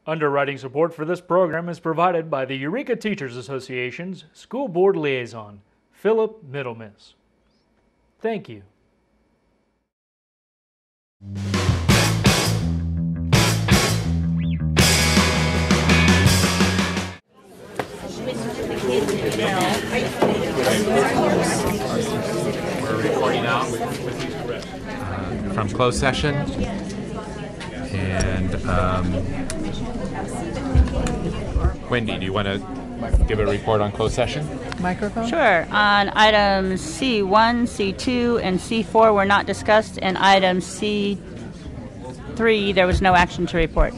Underwriting support for this program is provided by the Eureka Teachers Association's School Board Liaison, Philip Middlemiss. Thank you. We're recording now from closed session, and Wendy, do you want to give a report on closed session? Microphone? Sure. On items C1, C2, and C4 were not discussed, and item C3 there was no action to report.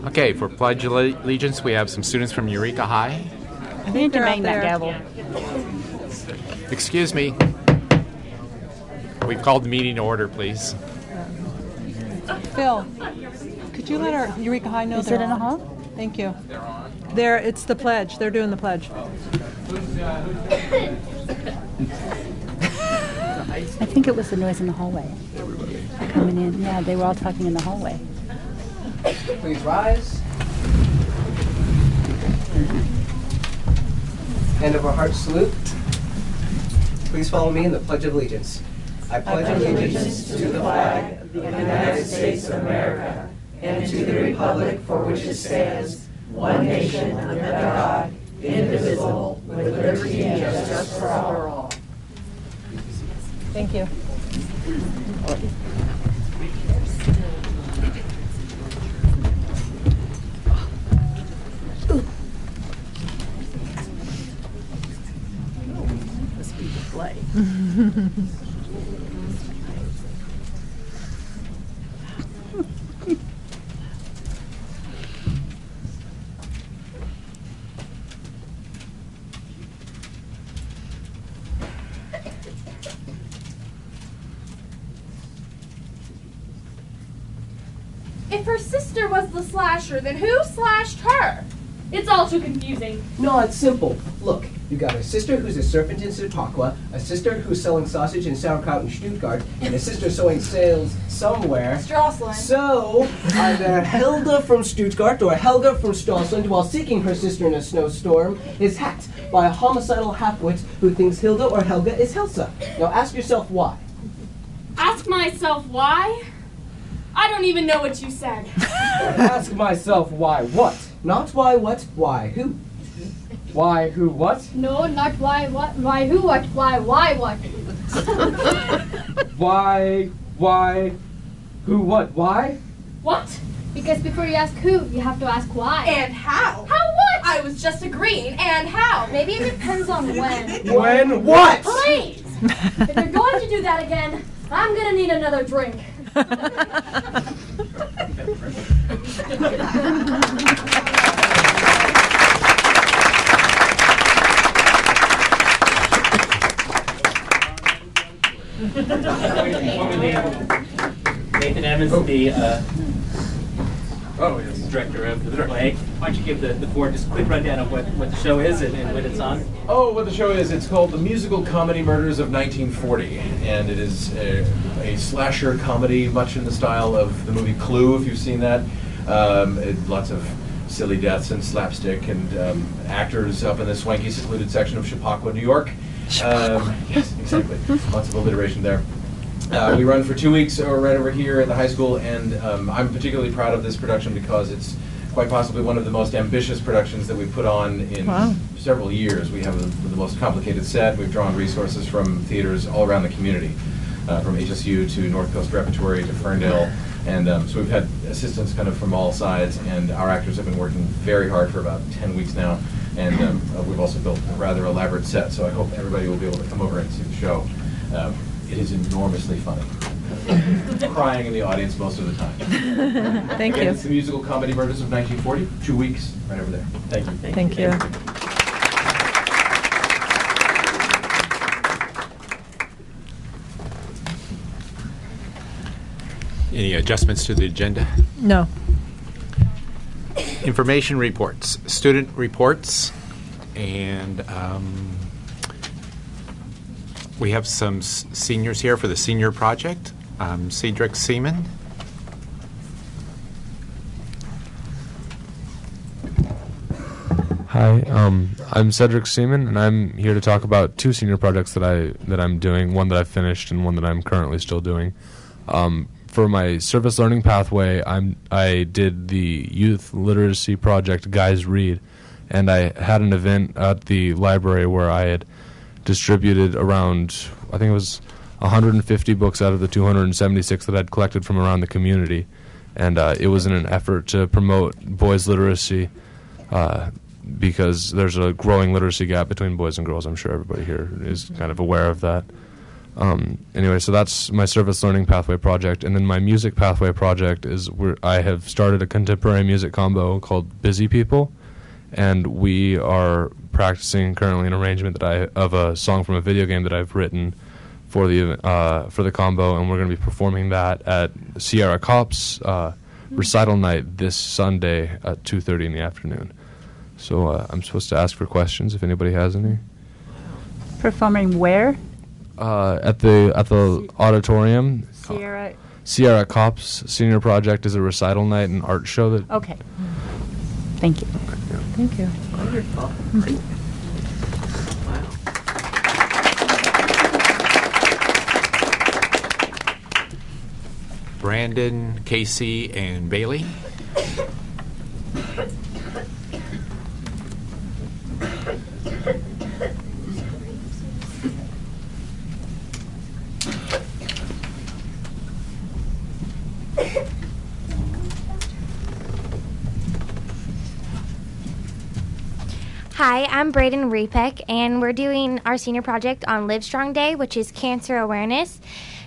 Okay, for Pledge Allegiance, we have some students from Eureka High. I need to bang that gavel. Excuse me. We've called the meeting to order, please. Phil, could you let our Eureka High know Is they're it in the on? hall? Thank you. It's the pledge. They're doing the pledge. I think it was the noise in the hallway. Coming in. Yeah, they were all talking in the hallway. Please rise. Hand of our heart salute. Please follow me in the Pledge of Allegiance. I pledge allegiance to the flag of the United States of America and to the republic for which it stands, one nation under God, indivisible, with liberty and justice for all. Thank you. If her sister was the slasher, then who slashed her? It's all too confusing. No, it's simple. Look, you got a sister who's a serpent in Chautauqua, a sister who's selling sausage and sauerkraut in Stuttgart, and a sister sewing sails somewhere. Strassland. So, either Hilda from Stuttgart or Helga from Strassland, while seeking her sister in a snowstorm, is hacked by a homicidal halfwit who thinks Hilda or Helga is Hilsa. Now ask yourself why. Ask myself why? I don't even know what you said. Ask myself why what? Not why what, why who? Why who what? No, not why what, why who what, why what? Why, who what, why? What? Because before you ask who, you have to ask why. And how? How what? I was just agreeing. And how? Maybe it depends on when. When what? Please! If you're going to do that again, I'm gonna need another drink. Nathan Evans, the director of the play. Why don't you give the board just a quick rundown of what the show is and when it's on? Oh, what the show is, it's called The Musical Comedy Murders of 1940, and it is a slasher comedy, much in the style of the movie Clue, if you've seen that. Lots of silly deaths and slapstick and actors up in the swanky, secluded section of Chappaqua, New York. Yes, exactly. Lots of alliteration there. We run for 2 weeks right over here at the high school, and I'm particularly proud of this production because it's quite possibly one of the most ambitious productions that we've put on in several years. We have the most complicated set. We've drawn resources from theaters all around the community, from HSU to North Coast Repertory to Ferndale, and so we've had assistance kind of from all sides, and our actors have been working very hard for about 10 weeks now, and we've also built a rather elaborate set, so I hope everybody will be able to come over and see the show. It is enormously funny. Crying in the audience most of the time. Thank you. It's the Musical Comedy Murders of 1940. 2 weeks, right over there. Thank you. Thank you. Any adjustments to the agenda? No. Information reports, student reports, and we have some seniors here for the senior project. Cedric Seaman. Hi, I'm Cedric Seaman, and I'm here to talk about two senior projects that I'm doing. One that I've finished, and one that I'm currently still doing. For my service learning pathway, I did the youth literacy project Guys Read, and I had an event at the library where I had distributed around, I think it was 150 books out of the 276 that I'd collected from around the community, and it was in an effort to promote boys' literacy. Because there's a growing literacy gap between boys and girls. I'm sure everybody here is kind of aware of that. Anyway, so that's my service learning pathway project. And then my music pathway project is where I have started a contemporary music combo called Busy People. And we are practicing currently an arrangement of a song from a video game that I've written for the combo. And we're going to be performing that at Sierra Cops recital night this Sunday at 2:30 in the afternoon. So I'm supposed to ask for questions if anybody has any. Performing where? At the auditorium. Sierra Cops Senior Project is a recital night and art show that. Okay. Thank you. Thank you. Wonderful. Brandon, Casey, and Bailey. Hi, I'm Brayden Repek, and we're doing our senior project on Livestrong Day, which is cancer awareness.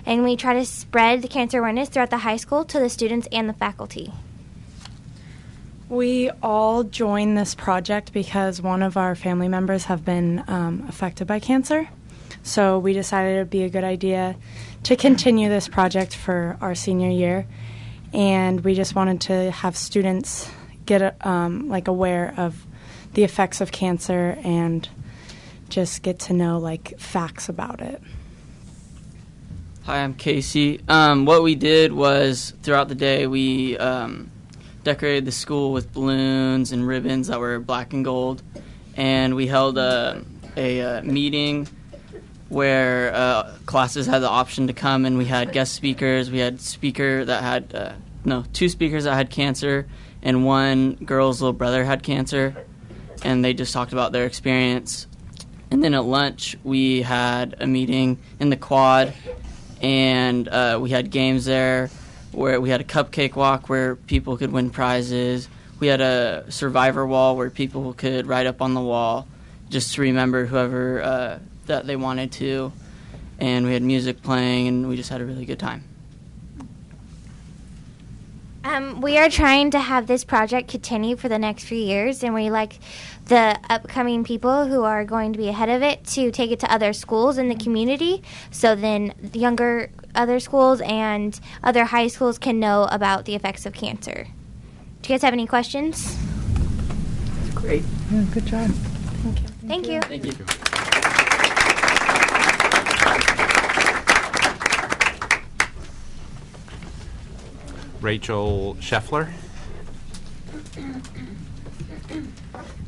And we try to spread the cancer awareness throughout the high school to the students and the faculty. We all joined this project because one of our family members have been affected by cancer. So we decided it would be a good idea to continue this project for our senior year. And we just wanted to have students get aware of the effects of cancer and just get to know facts about it. Hi, I'm Casey. What we did was throughout the day we decorated the school with balloons and ribbons that were black and gold, and we held a meeting where classes had the option to come, and we had guest speakers. We had two speakers that had cancer, and one girl's little brother had cancer, and they just talked about their experience. And then at lunch, we had a meeting in the quad, and we had games there where we had a cupcake walk where people could win prizes. We had a survivor wall where people could write up on the wall just to remember whoever that they wanted to. And we had music playing, and we just had a really good time. We are trying to have this project continue for the next few years, and we like the upcoming people who are going to be ahead of it to take it to other schools in the community, so then the other schools and other high schools can know about the effects of cancer. Do you guys have any questions? Great. Yeah, good job. Thank you. Thank you. Rachel Scheffler.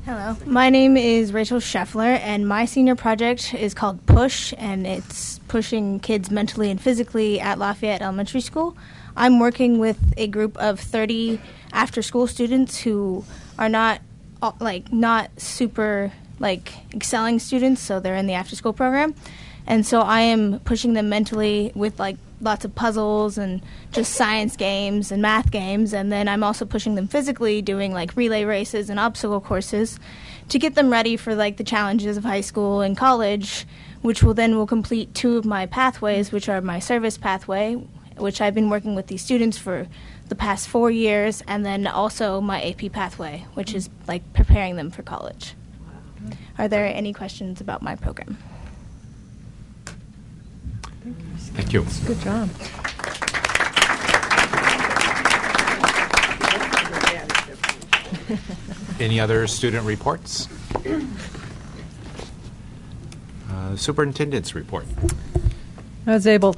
Hello, my name is Rachel Scheffler, and my senior project is called PUSH, and it's pushing kids mentally and physically at Lafayette Elementary School. I'm working with a group of 30 after-school students who are not super excelling students, so they're in the after-school program. And so I am pushing them mentally with lots of puzzles and just science games and math games, and then I'm also pushing them physically doing relay races and obstacle courses to get them ready for the challenges of high school and college, which will complete two of my pathways, which are my service pathway, which I've been working with these students for the past 4 years, and then also my AP pathway, which is preparing them for college. Are there any questions about my program? Thank you. Good job. Any other student reports? Superintendent's report. I was able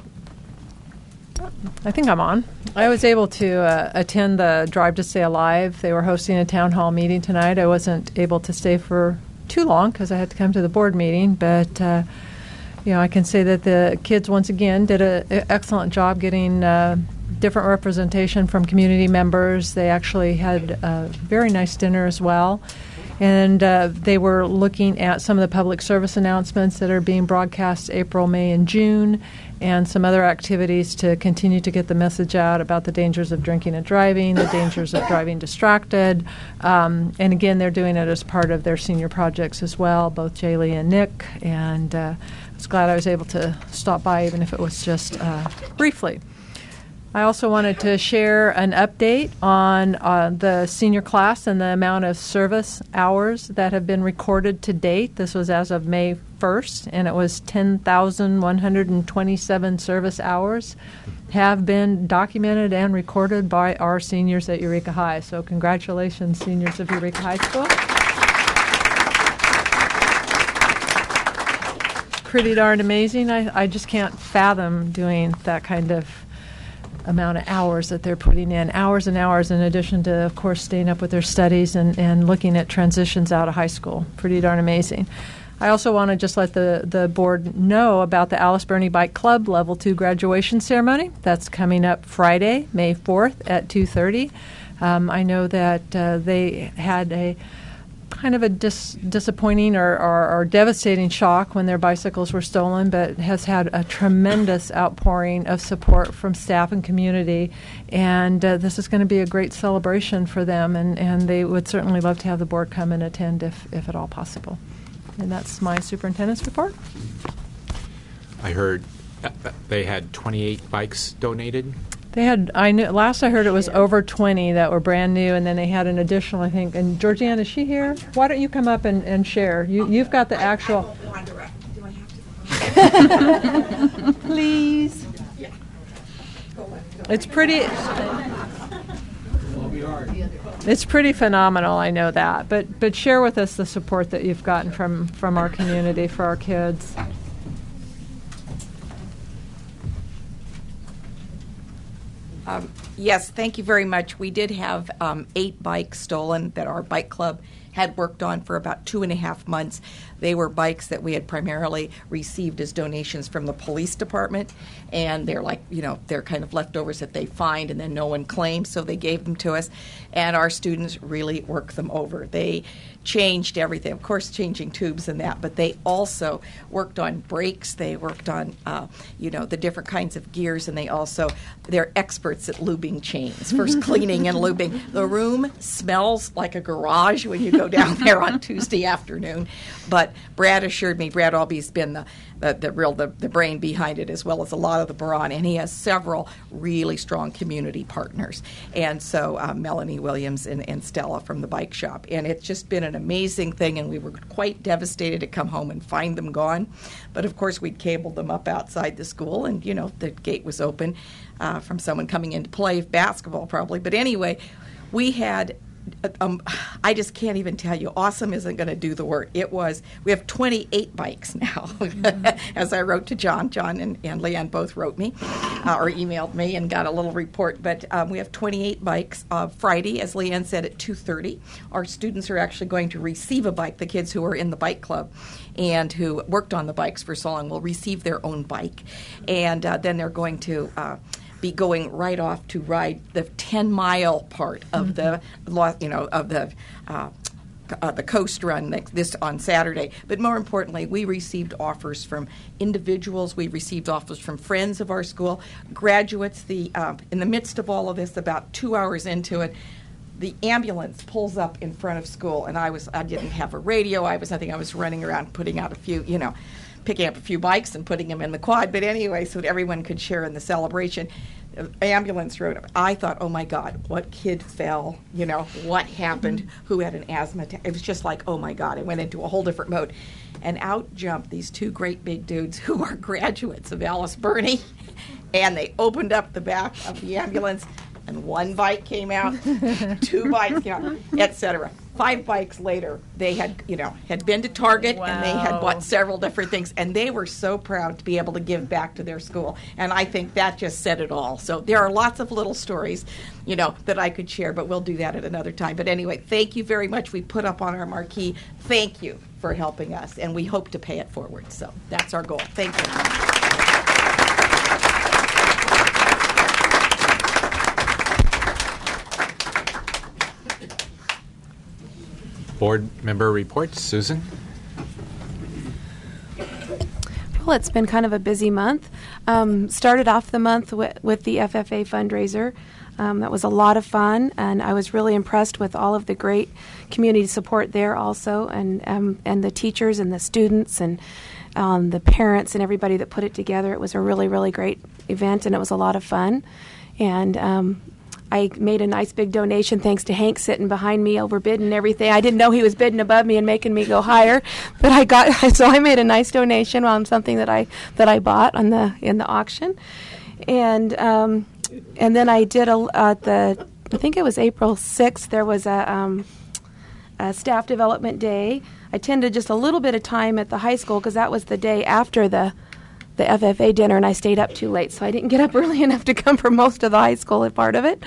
I think I'm on. I was able to attend the Drive to Stay Alive. They were hosting a town hall meeting tonight. I wasn't able to stay for too long because I had to come to the board meeting, but I can say that the kids once again did an excellent job getting different representation from community members. They actually had a very nice dinner as well. And they were looking at some of the public service announcements that are being broadcast April, May, and June, and some other activities to continue to get the message out about the dangers of drinking and driving, the dangers of driving distracted. And again, they're doing it as part of their senior projects as well, both Jaylee and Nick. And I was glad I was able to stop by, even if it was just briefly. I also wanted to share an update on the senior class and the amount of service hours that have been recorded to date. This was as of May 1st, and it was 10,127 service hours have been documented and recorded by our seniors at Eureka High. So congratulations, seniors of Eureka High School. Pretty darn amazing. I just can't fathom doing that kind of amount of hours that they're putting in, hours and hours, in addition to, of course, staying up with their studies and looking at transitions out of high school. Pretty darn amazing. I also want to just let the board know about the Alice Burney Bike Club Level 2 graduation ceremony. That's coming up Friday, May 4th at 2:30. I know that they had a kind of a disappointing or devastating shock when their bicycles were stolen, but has had a tremendous outpouring of support from staff and community. And this is going to be a great celebration for them, and they would certainly love to have the board come and attend if at all possible. And that's my superintendent's report. I heard they had 28 bikes donated. They had, last I heard it was over 20 that were brand new, and then they had an additional, I think. And Georgianne, is she here? Why don't you come up and share? You've got the actual. Do I have to? Please. It's pretty. It's pretty phenomenal. I know that, but share with us the support that you've gotten from our community for our kids. Yes, thank you very much. We did have 8 bikes stolen that our bike club had worked on for about 2.5 months. They were bikes that we had primarily received as donations from the police department, and they're like, they're kind of leftovers that they find and then no one claims, so they gave them to us, and our students really worked them over. They changed everything, of course, changing tubes and that, but they also worked on brakes. They worked on, the different kinds of gears, and they're experts at lubing chains, first cleaning and lubing. The room smells like a garage when you go down there on Tuesday afternoon, but Brad assured me, Brad Alby's been the brain behind it, as well as a lot of the brawn, and he has several really strong community partners. And so Melanie Williams and Stella from the bike shop, and it's just been an amazing thing, and we were quite devastated to come home and find them gone. But of course we'd cabled them up outside the school, and the gate was open from someone coming in to play basketball probably. But anyway, we had I just can't even tell you. Awesome isn't going to do the word. We have 28 bikes now, as I wrote to John. John and Leanne both wrote me or emailed me and got a little report. But we have 28 bikes. Friday, as Leanne said, at 2:30, our students are actually going to receive a bike. The kids who are in the bike club and who worked on the bikes for so long will receive their own bike. And then they're going to be going right off to ride the 10-mile part of the coast run this on Saturday. But more importantly, we received offers from individuals. We received offers from friends of our school, graduates. In the midst of all of this, about 2 hours into it, the ambulance pulls up in front of school, and I didn't have a radio. I was running around putting out picking up a few bikes and putting them in the quad. But anyway, so that everyone could share in the celebration. The ambulance rode up. I thought, oh my God, what kid fell? What happened? Who had an asthma attack? It was just like, oh my God. I went into a whole different mode. And out jumped these 2 great big dudes who are graduates of Alice Burney. And they opened up the back of the ambulance, and 1 bike came out, 2 bikes came out, etc. 5 bikes later, they had been to Target and they had bought several different things, and they were so proud to be able to give back to their school. And I think that just said it all. So there are lots of little stories, that I could share, but we'll do that at another time. But anyway, thank you very much. We put up on our marquee, thank you for helping us, and we hope to pay it forward. So that's our goal. Thank you. Board member reports. Susan? Well, it's been kind of a busy month. Started off the month with the FFA fundraiser. That was a lot of fun, and I was really impressed with all of the great community support there also, and the teachers and the students and the parents and everybody that put it together. It was a really, really great event, and it was a lot of fun. And I made a nice big donation thanks to Hank sitting behind me overbidding everything. I didn't know he was bidding above me and making me go higher, but I made a nice donation on something that I bought in the auction. And then I did I think it was April 6th, there was a staff development day. I attended just a little bit of time at the high school because that was the day after the FFA dinner, and I stayed up too late, so I didn't get up early enough to come for most of the high school part of it.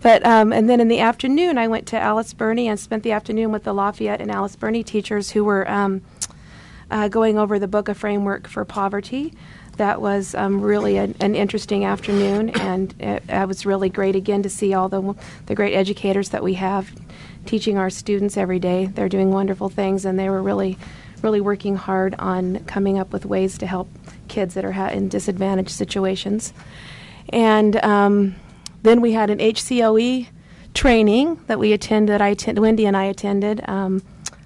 But and then in the afternoon, I went to Alice Burney and spent the afternoon with the Lafayette and Alice Burney teachers who were going over the Book of Framework for Poverty. That was really an interesting afternoon, and it was really great again to see all the great educators that we have teaching our students every day. They're doing wonderful things, and they were really working hard on coming up with ways to help kids that are in disadvantaged situations. And then we had an HCOE training that we attended. Wendy and I attended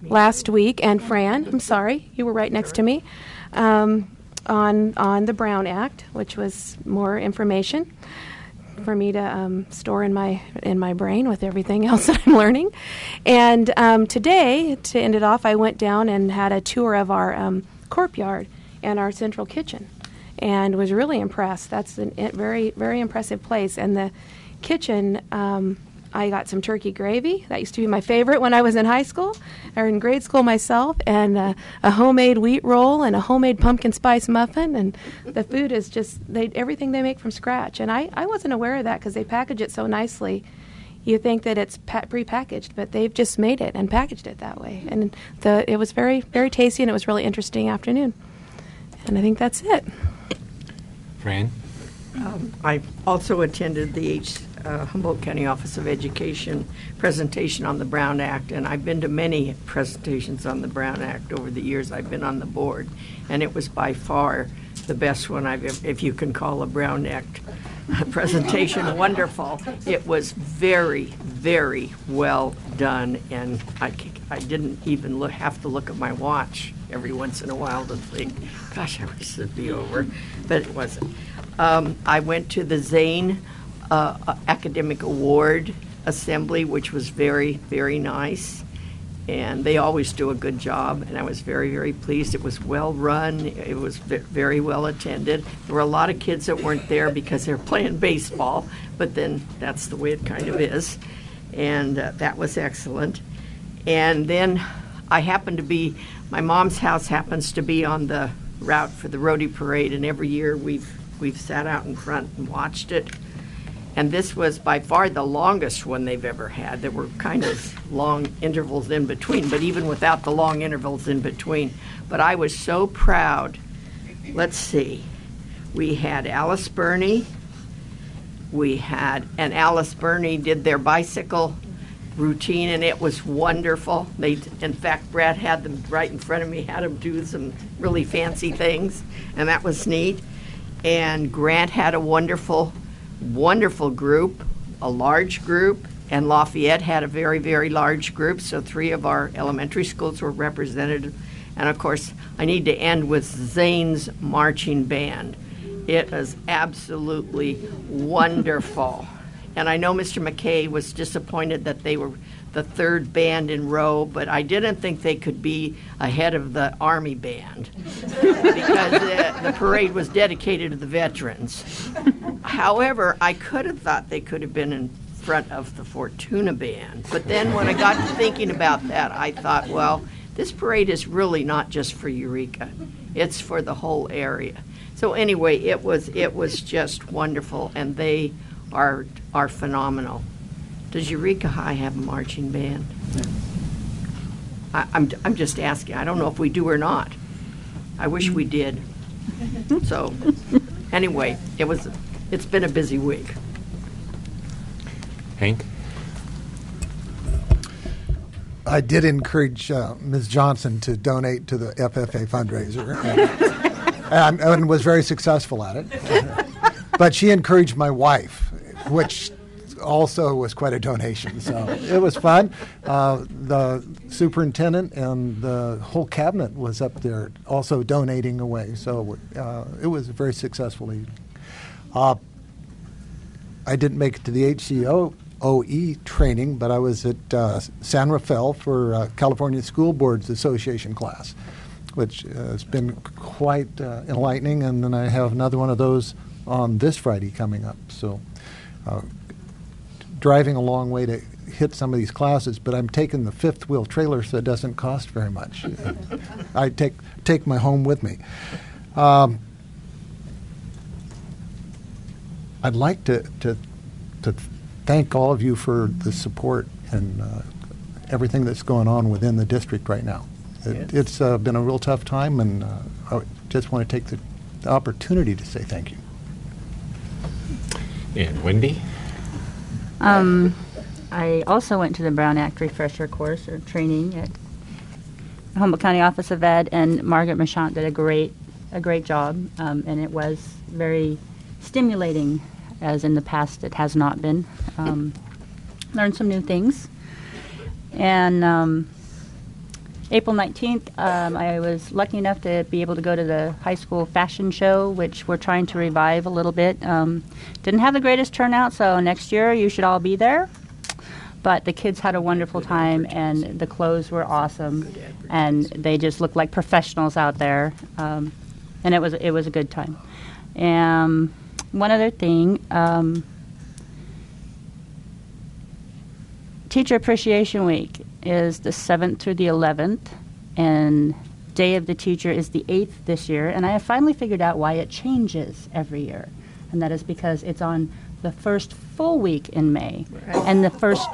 last week, and Fran, I'm sorry, you were right next to me, on the Brown Act, which was more information for me to store in my brain with everything else that I'm learning. And today, to end it off, I went down and had a tour of our courtyard and our central kitchen, and was really impressed. That's a very, very impressive place. And the kitchen, I got some turkey gravy. That used to be my favorite when I was in high school or in grade school myself, and a homemade wheat roll and a homemade pumpkin spice muffin. And the food is just everything they make from scratch. And I wasn't aware of that because they package it so nicely. You think that it's pre-packaged, but they've just made it and packaged it that way. And it was very, very tasty, and it was a really interesting afternoon. And I think that's it. Fran? I also attended the Humboldt County Office of Education presentation on the Brown Act, and I've been to many presentations on the Brown Act over the years I've been on the board, and it was by far the best one if you can call a Brown Act presentation wonderful. It was very, very well done, and I didn't even have to look at my watch every once in a while to think, gosh, I wish it'd be over, but it wasn't. I went to the Zane Academic Award Assembly, which was very, very nice, and they always do a good job, and I was very, very pleased. It was well run. It was very well attended. There were a lot of kids that weren't there because they were playing baseball, but then that's the way it kind of is, and that was excellent. And then my mom's house happens to be on the route for the Roadie Parade, and every year we've sat out in front and watched it. And this was by far the longest one they've ever had. There were kind of long intervals in between, but even without the long intervals in between. But I was so proud. Let's see. We had Alice Burney. And Alice Burney did their bicycle routine, and it was wonderful. In fact, Brad had them right in front of me, had them do some really fancy things, and that was neat. And Grant had a wonderful group, a large group, and Lafayette had a very, very large group, so 3 of our elementary schools were represented. And of course, I need to end with Zane's marching band. It was absolutely wonderful. And I know Mr. McKay was disappointed that they were the third band in row, but I didn't think they could be ahead of the Army band because the parade was dedicated to the veterans. However, I could have thought they could have been in front of the Fortuna band. But then when I got to thinking about that, I thought, well, this parade is really not just for Eureka. It's for the whole area. So anyway, it was just wonderful, and they are phenomenal. Does Eureka High have a marching band? I'm just asking. I don't know if we do or not. I wish we did. So anyway, it's been a busy week. Hank? I did encourage Ms. Johnson to donate to the FFA fundraiser and was very successful at it. But she encouraged my wife, which also was quite a donation. So it was fun. The superintendent and the whole cabinet was up there also donating away. So it was a very successful evening. I didn't make it to the HCOE training, but I was at San Rafael for California School Boards Association class, which has been quite enlightening. And then I have another one of those on this Friday coming up. So driving a long way to hit some of these classes, but I'm taking the fifth wheel trailer, so it doesn't cost very much. I take my home with me. I'd like to thank all of you for the support and everything that's going on within the district right now. It's been a real tough time, and I just want to take the opportunity to say thank you. And Wendy? I also went to the Brown Act refresher course or training at Humboldt County Office of Ed, and Margaret Machant did a great job, and it was very stimulating, as in the past it has not been. Learned some new things. And April 19th, I was lucky enough to be able to go to the high school fashion show, which we're trying to revive a little bit. Didn't have the greatest turnout, so next year you should all be there. But the kids had a wonderful time, and the clothes were awesome, and they just looked like professionals out there. And it was a good time. And one other thing, Teacher Appreciation Week is the 7th through the 11th, and Day of the Teacher is the 8th this year, and I have finally figured out why it changes every year, and that is because it's on the first full week in May, and the first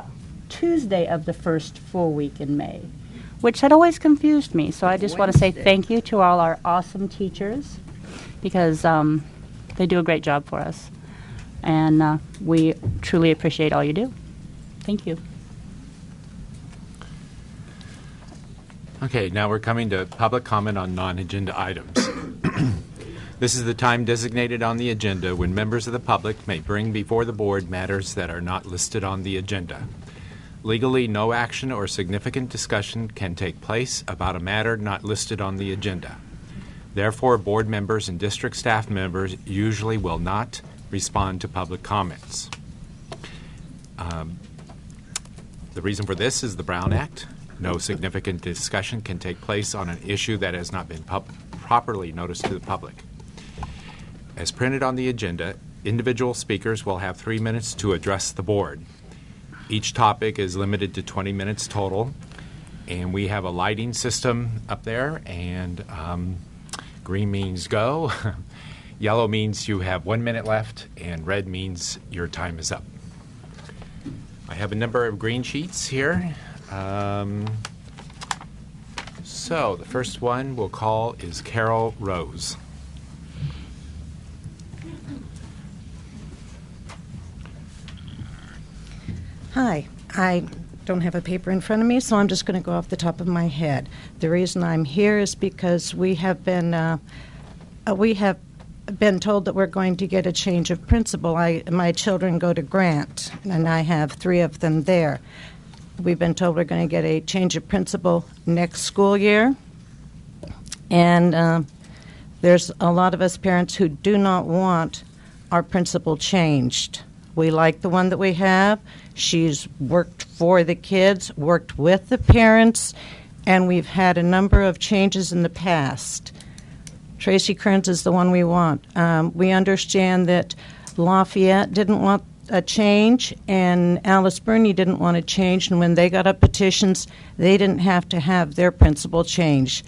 Tuesday of the first full week in May, which had always confused me. So I just want to say thank you to all our awesome teachers, because they do a great job for us, and we truly appreciate all you do. Thank you. Okay, now we're coming to public comment on non-agenda items. This is the time designated on the agenda when members of the public may bring before the board matters that are not listed on the agenda. Legally, no action or significant discussion can take place about a matter not listed on the agenda. Therefore, board members and district staff members usually will not respond to public comments. The reason for this is the Brown Act. No significant discussion can take place on an issue that has not been properly noticed to the public. As printed on the agenda, individual speakers will have 3 minutes to address the board. Each topic is limited to 20 minutes total, and we have a lighting system up there, and green means go, yellow means you have 1 minute left, and red means your time is up. I have a number of green sheets here. So the first one we'll call is Carol Rose. Hi, I don't have a paper in front of me, so I'm just going to go off the top of my head. The reason I'm here is because we have been told that we're going to get a change of principal. My children go to Grant, and I have 3 of them there. We've been told we're going to get a change of principal next school year, and there's a lot of us parents who do not want our principal changed. We like the one that we have. She's worked for the kids, worked with the parents, and we've had a number of changes in the past. Tracy Kearns is the one we want. We understand that Lafayette didn't want a change, and Alice Burney didn't want a change, and when they got up petitions, they didn't have to have their principal change.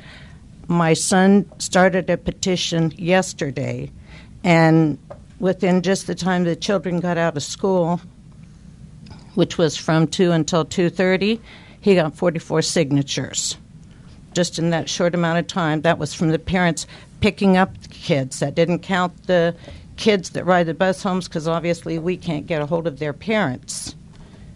My son started a petition yesterday, and within just the time the children got out of school, which was from 2 until 2:30, he got 44 signatures. Just in that short amount of time. That was from the parents picking up the kids. That didn't count the kids that ride the bus homes, because obviously we can't get a hold of their parents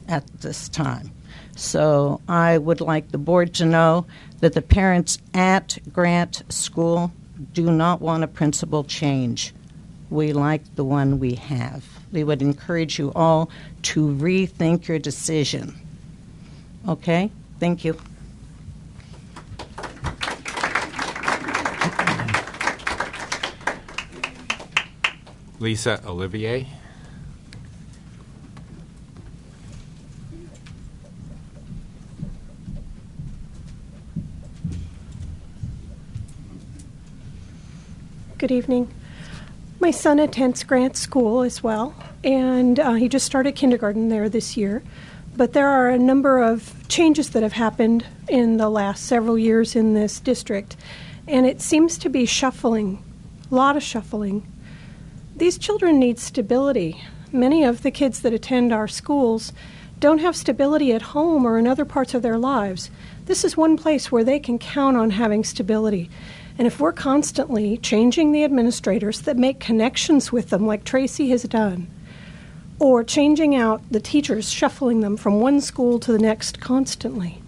at this time. So I would like the board to know that the parents at Grant School do not want a principal change. We like the one we have. We would encourage you all to rethink your decision. Okay? Thank you. Lisa Olivier. Good evening. My son attends Grant School as well, and he just started kindergarten there this year. But there are a number of changes that have happened in the last several years in this district, and it seems to be shuffling, a lot of shuffling. These children need stability. Many of the kids that attend our schools don't have stability at home or in other parts of their lives. This is one place where they can count on having stability. And if we're constantly changing the administrators that make connections with them, like Tracy has done, or changing out the teachers, shuffling them from one school to the next constantly,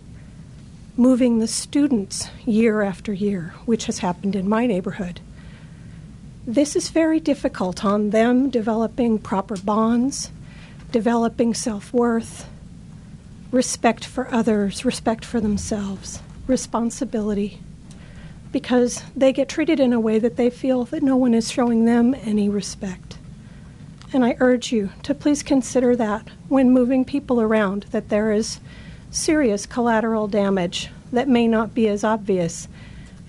moving the students year after year, which has happened in my neighborhood, this is very difficult on them developing proper bonds, developing self-worth, respect for others, respect for themselves, responsibility, because they get treated in a way that they feel that no one is showing them any respect. And I urge you to please consider that when moving people around, that there is serious collateral damage that may not be as obvious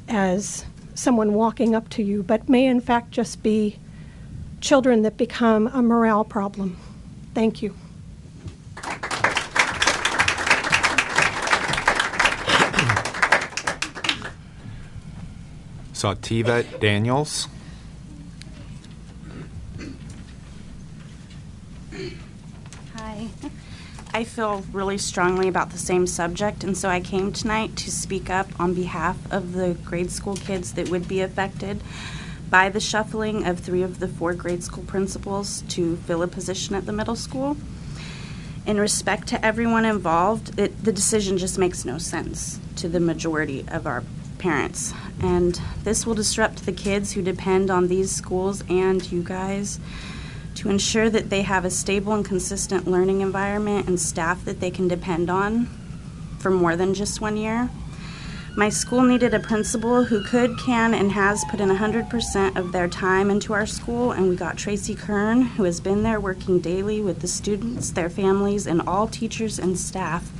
as someone walking up to you, but may in fact just be children that become a morale problem. Thank you. Sautiva Daniels. Hi. I feel really strongly about the same subject, and so I came tonight to speak up on behalf of the grade school kids that would be affected by the shuffling of 3 of the 4 grade school principals to fill a position at the middle school. In respect to everyone involved, the decision just makes no sense to the majority of our parents, and this will disrupt the kids who depend on these schools and you guys to ensure that they have a stable and consistent learning environment and staff that they can depend on for more than just 1 year. My school needed a principal who could, can, and has put in 100% of their time into our school, and we got Tracy Kern, who has been there working daily with the students, their families, and all teachers and staff.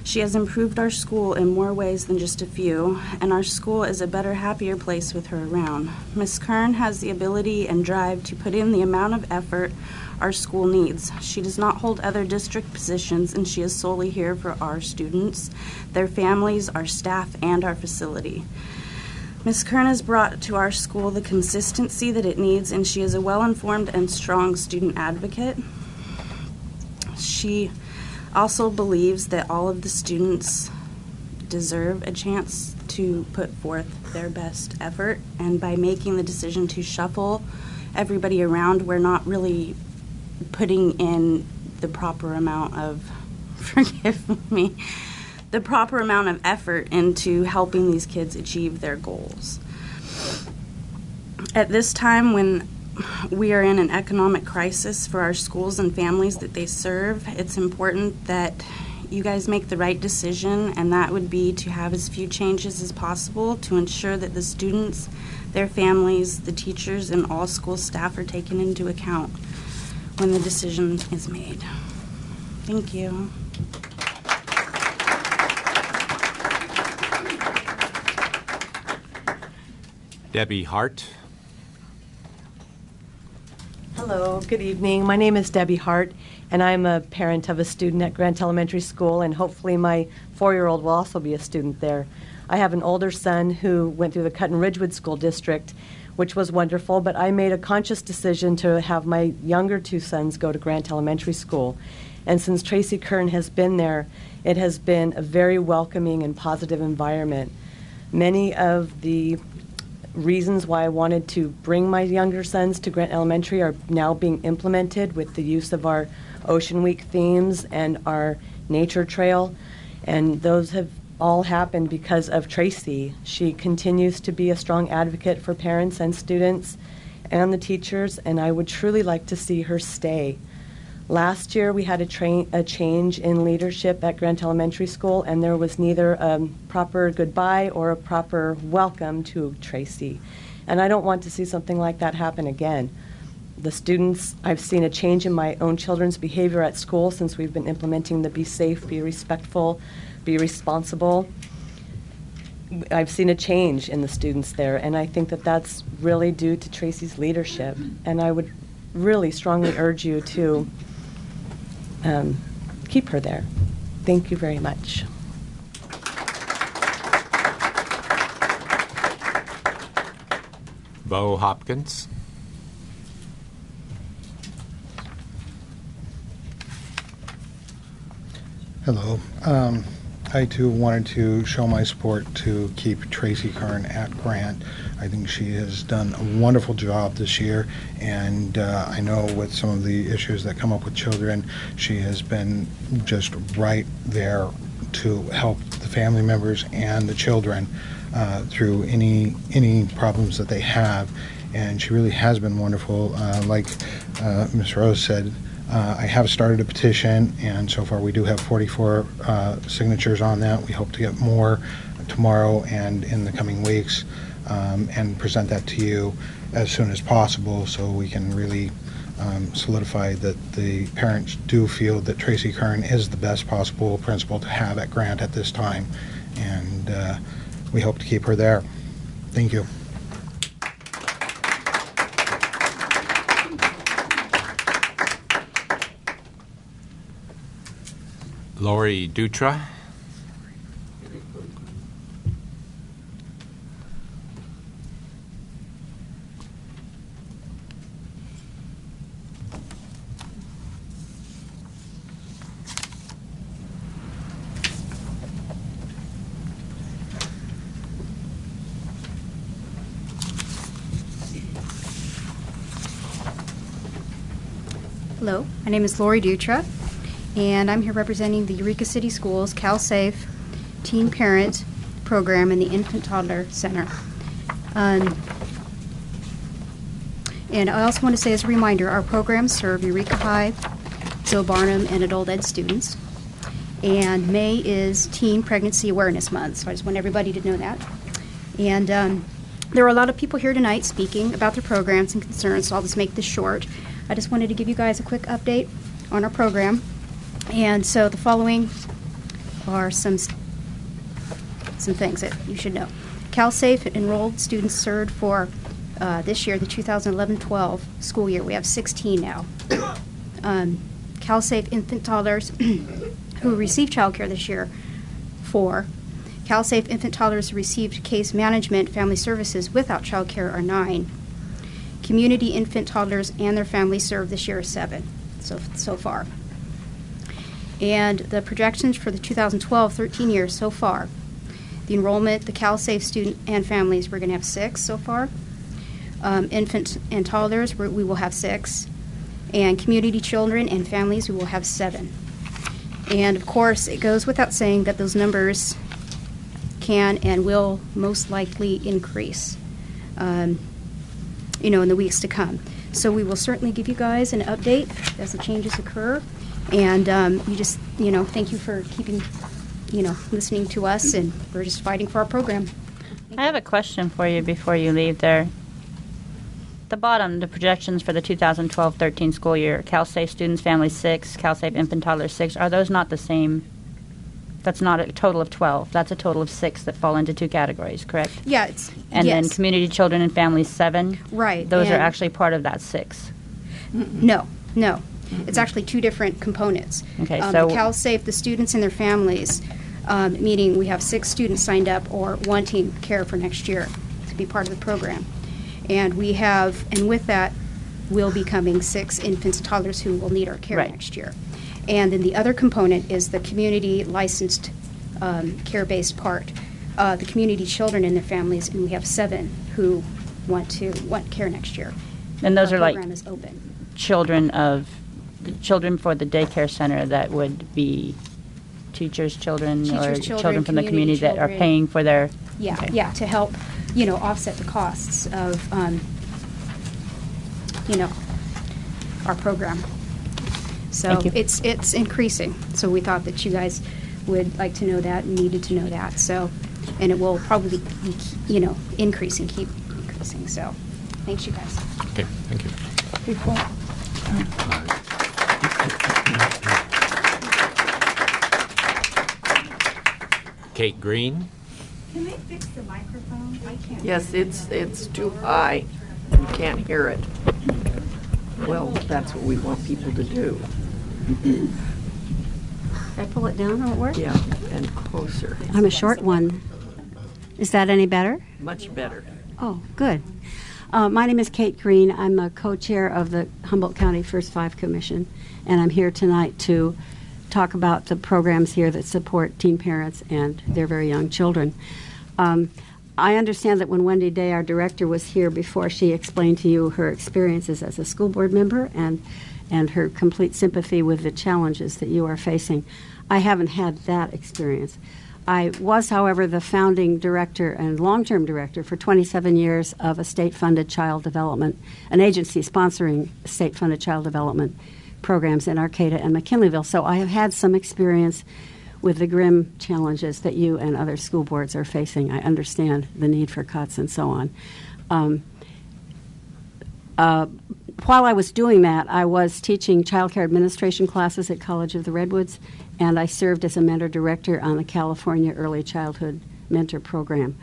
She has improved our school in more ways than just a few, and our school is a better, happier place with her around. Ms. Kern has the ability and drive to put in the amount of effort our school needs. She does not hold other district positions, and she is solely here for our students, their families, our staff, and our facility. Ms. Kern has brought to our school the consistency that it needs, and she is a well-informed and strong student advocate. She also believes that all of the students deserve a chance to put forth their best effort, and by making the decision to shuffle everybody around, we're not really putting in the proper amount of, forgive me, the proper amount of effort into helping these kids achieve their goals. At this time, when we are in an economic crisis for our schools and families that they serve, it's important that you guys make the right decision, and that would be to have as few changes as possible to ensure that the students, their families, the teachers, and all school staff are taken into account. when the decision is made. Thank you. Debbie Hart. Hello, good evening. My name is Debbie Hart, and I'm a parent of a student at Grant Elementary School, and hopefully my 4-year-old will also be a student there. I have an older son who went through the Cutton Ridgewood School District, which was wonderful, but I made a conscious decision to have my younger 2 sons go to Grant Elementary School. And since Tracy Kern has been there, it has been a very welcoming and positive environment. Many of the reasons why I wanted to bring my younger sons to Grant Elementary are now being implemented with the use of our Ocean Week themes and our nature trail, and those have all happened because of Tracy. She continues to be a strong advocate for parents and students and the teachers, and I would truly like to see her stay. Last year we had a change in leadership at Grant Elementary School, and there was neither a proper goodbye or a proper welcome to Tracy. And I don't want to see something like that happen again. The students, I've seen a change in my own children's behavior at school since we've been implementing the be safe, be respectful, be responsible. I've seen a change in the students there, and I think that that's really due to Tracy's leadership. And I would really strongly urge you to keep her there. Thank you very much. Bo Hopkins. Hello. I too wanted to show my support to keep Tracy Kern at Grant. I think she has done a wonderful job this year, and I know with some of the issues that come up with children, she has been just right there to help the family members and the children through any problems that they have, and she really has been wonderful. Like Ms. Rose said, I have started a petition, and so far we do have 44 signatures on that. We hope to get more tomorrow and in the coming weeks, and present that to you as soon as possible so we can really solidify that the parents do feel that Tracy Kern is the best possible principal to have at Grant at this time, and we hope to keep her there. Thank you. Lori Dutra. Hello, my name is Lori Dutra, and I'm here representing the Eureka City Schools CalSafe Teen Parent Program in the Infant Toddler Center. And I also want to say as a reminder, our programs serve Eureka High, Joe Barnum, and adult ed students. And May is Teen Pregnancy Awareness Month, so I just want everybody to know that. And there are a lot of people here tonight speaking about their programs and concerns, so I'll just make this short. I just wanted to give you guys a quick update on our program. And so the following are some things that you should know. CalSafe enrolled students served for this year, the 2011-12 school year. We have 16 now. CalSafe infant toddlers who received child care this year, 4. CalSafe infant toddlers who received case management family services without child care are 9. Community infant toddlers and their families served this year are 7 so far. And the projections for the 2012-13 year so far, the enrollment, the CalSafe student and families, we're going to have 6 so far. Infants and toddlers, we will have 6. And community children and families, we will have 7. And of course, it goes without saying that those numbers can and will most likely increase, in the weeks to come. So we will certainly give you guys an update as the changes occur. And thank you for keeping, listening to us, and we're just fighting for our program. I have a question for you before you leave there. The bottom, the projections for the 2012-13 school year, CalSafe students, families 6, CalSafe infant toddlers 6, are those not the same? That's not a total of 12. That's a total of 6 that fall into 2 categories, correct? Yeah, it's And yes. then community children and families 7? Right. Those are and- actually part of that 6. No. It's actually 2 different components. Okay, The so- CalSafe, the students and their families, meaning we have 6 students signed up or wanting care for next year to be part of the program. And with that will be coming 6 infants and toddlers who will need our care Right. next year. And then the other component is the community licensed care-based part, the community children and their families, and we have 7 who want care next year. And those Our are like program is open. children for the daycare center that would be teachers' children or Teachers, children from the community community that are children. paying for their... Yeah, Okay. yeah, to help, offset the costs of, our program. So Thank you. it's increasing. So we thought that you guys would like to know that and needed to know that. So, and it will probably be, increasing, keep increasing. So, thanks, you guys. Okay, thank you. Kate Green. Can they fix the microphone? I can't. Yes, it's too high. You can't hear it. Well, that's what we want people to do. Can I pull it down? Will it work? Yeah, and closer. I'm a short one. Is that any better? Much better. Oh, good. My name is Kate Green. I'm a co-chair of the Humboldt County First 5 Commission, and I'm here tonight to talk about the programs here that support teen parents and their very young children. I understand that when Wendy Day, our director, was here before, she explained to you her experiences as a school board member and her complete sympathy with the challenges that you are facing. I haven't had that experience. I was, however, the founding director and long-term director for 27 years of a state-funded child development, an agency sponsoring state-funded child development programs in Arcata and McKinleyville. So I have had some experience with the grim challenges that you and other school boards are facing. I understand the need for cuts and so on. While I was doing that, I was teaching child care administration classes at College of the Redwoods, and I served as a mentor director on the California Early Childhood Mentor Program.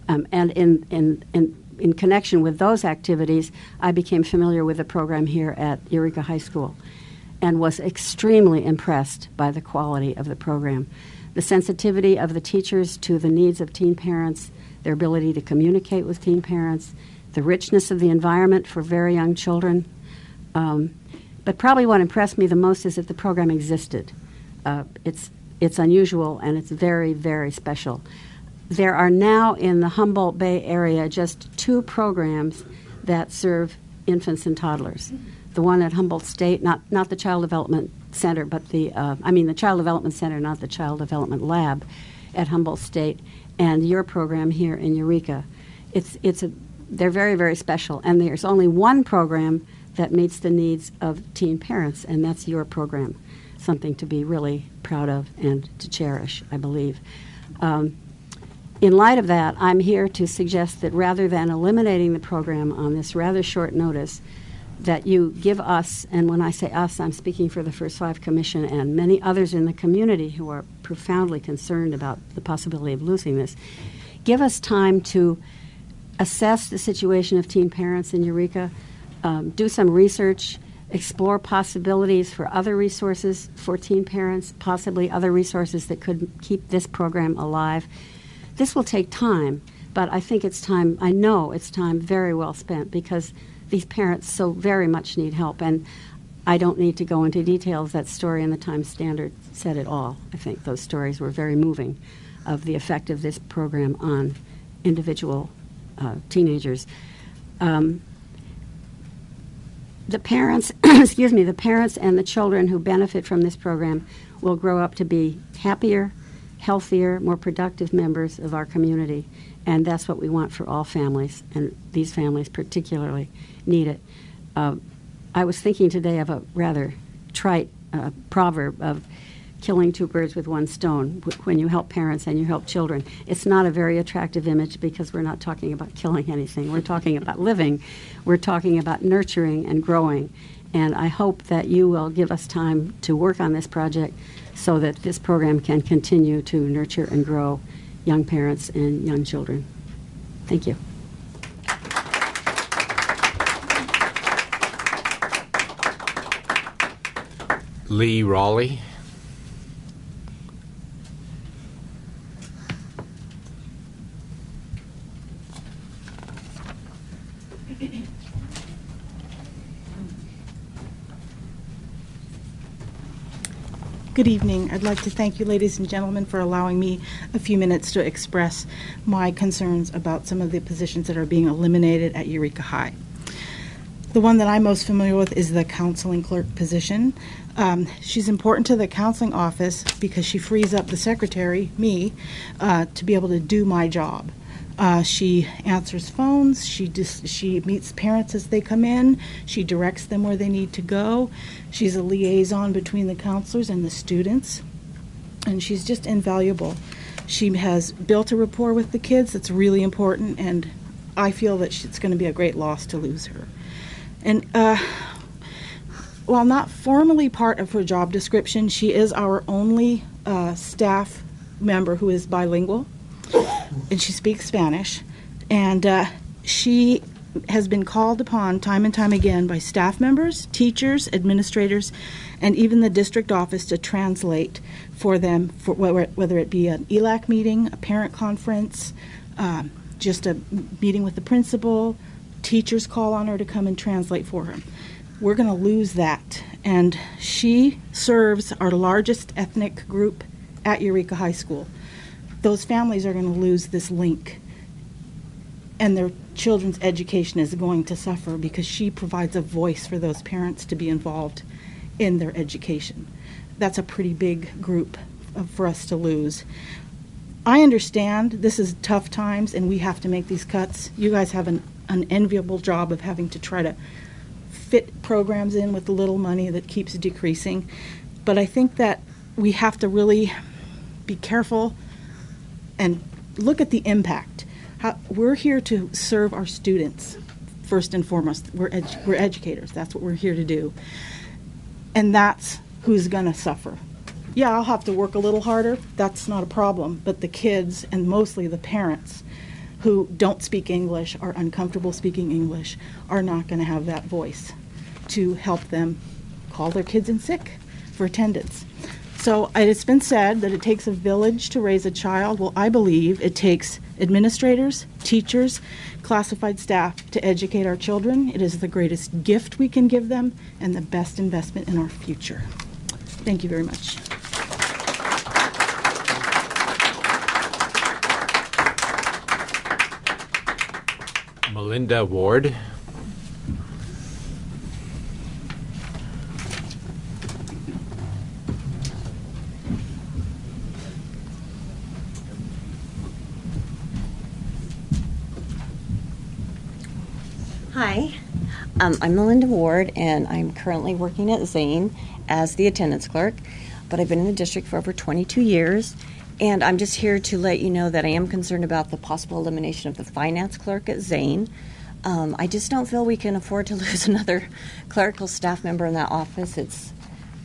And in connection with those activities, I became familiar with the program here at Eureka High School and was extremely impressed by the quality of the program. The sensitivity of the teachers to the needs of teen parents, their ability to communicate with teen parents, the richness of the environment for very young children. But probably what impressed me the most is that the program existed. It's unusual and it's very, very special. There are now in the Humboldt Bay area just 2 programs that serve infants and toddlers. The one at Humboldt State, not the Child Development Center, but the Child Development Center, not the Child Development Lab at Humboldt State, and your program here in Eureka. They're very, very special, and there's only one program that meets the needs of teen parents, and that's your program. Something to be really proud of and to cherish, I believe. In light of that, I'm here to suggest that rather than eliminating the program on this rather short notice, that you give us, and when I say us, I'm speaking for the First 5 Commission and many others in the community who are profoundly concerned about the possibility of losing this, give us time to assess the situation of teen parents in Eureka, do some research, explore possibilities for other resources for teen parents, possibly other resources that could keep this program alive. This will take time, but I think it's time, I know it's time very well spent because these parents so very much need help, and I don't need to go into details. That story in the Times Standard said it all. I think those stories were very moving of the effect of this program on individual teenagers. The parents, the parents and the children who benefit from this program will grow up to be happier, healthier, more productive members of our community, and that's what we want for all families, and these families particularly need it. I was thinking today of a rather trite proverb of killing two birds with one stone when you help parents and you help children. It's not a very attractive image because we're not talking about killing anything. We're talking about living. We're talking about nurturing and growing. And I hope that you will give us time to work on this project so that this program can continue to nurture and grow young parents and young children. Thank you. Lee Raleigh. Good evening. I'd like to thank you, ladies and gentlemen, for allowing me a few minutes to express my concerns about some of the positions that are being eliminated at Eureka High. The one that I'm most familiar with is the counseling clerk position. She's important to the counseling office because she frees up the secretary, me, to be able to do my job. She answers phones, she meets parents as they come in, she directs them where they need to go. She's a liaison between the counselors and the students, and she's just invaluable. She has built a rapport with the kids that's really important, and I feel that it's going to be a great loss to lose her. And while not formally part of her job description, she is our only staff member who is bilingual, and she speaks Spanish. And she has been called upon time and time again by staff members, teachers, administrators, and even the district office to translate for them, for whether it be an ELAC meeting, a parent conference, just a meeting with the principal. Teachers call on her to come and translate for her. We're going to lose that. And she serves our largest ethnic group at Eureka High School. Those families are going to lose this link, and their children's education is going to suffer because she provides a voice for those parents to be involved in their education. That's a pretty big group for us to lose. I understand this is tough times and we have to make these cuts. You guys have an enviable job of having to try to fit programs in with the little money that keeps decreasing. But I think that we have to really be careful and look at the impact. We're here to serve our students first and foremost. We're educators. That's what we're here to do. And that's who's going to suffer. Yeah, I'll have to work a little harder. That's not a problem. But the kids, and mostly the parents, who don't speak English, are uncomfortable speaking English, are not going to have that voice to help them call their kids in sick for attendance. So it's been said that it takes a village to raise a child. Well, I believe it takes administrators, teachers, classified staff to educate our children. It is the greatest gift we can give them and the best investment in our future. Thank you very much. Melinda Ward. Hi, I'm Melinda Ward, and I'm currently working at Zane as the attendance clerk, but I've been in the district for over 22 years, and I'm just here to let you know that I am concerned about the possible elimination of the finance clerk at Zane. I just don't feel we can afford to lose another clerical staff member in that office. It's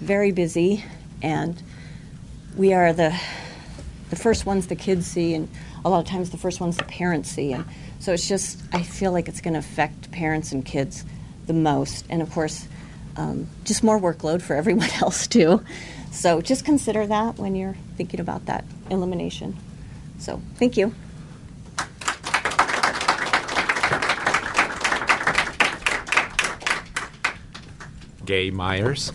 very busy, and we are the first ones the kids see, and a lot of times the first ones the parents see, and so it's just, I feel like it's going to affect parents and kids the most. And of course, just more workload for everyone else too. So just consider that when you're thinking about that elimination. So thank you. Gay Myers.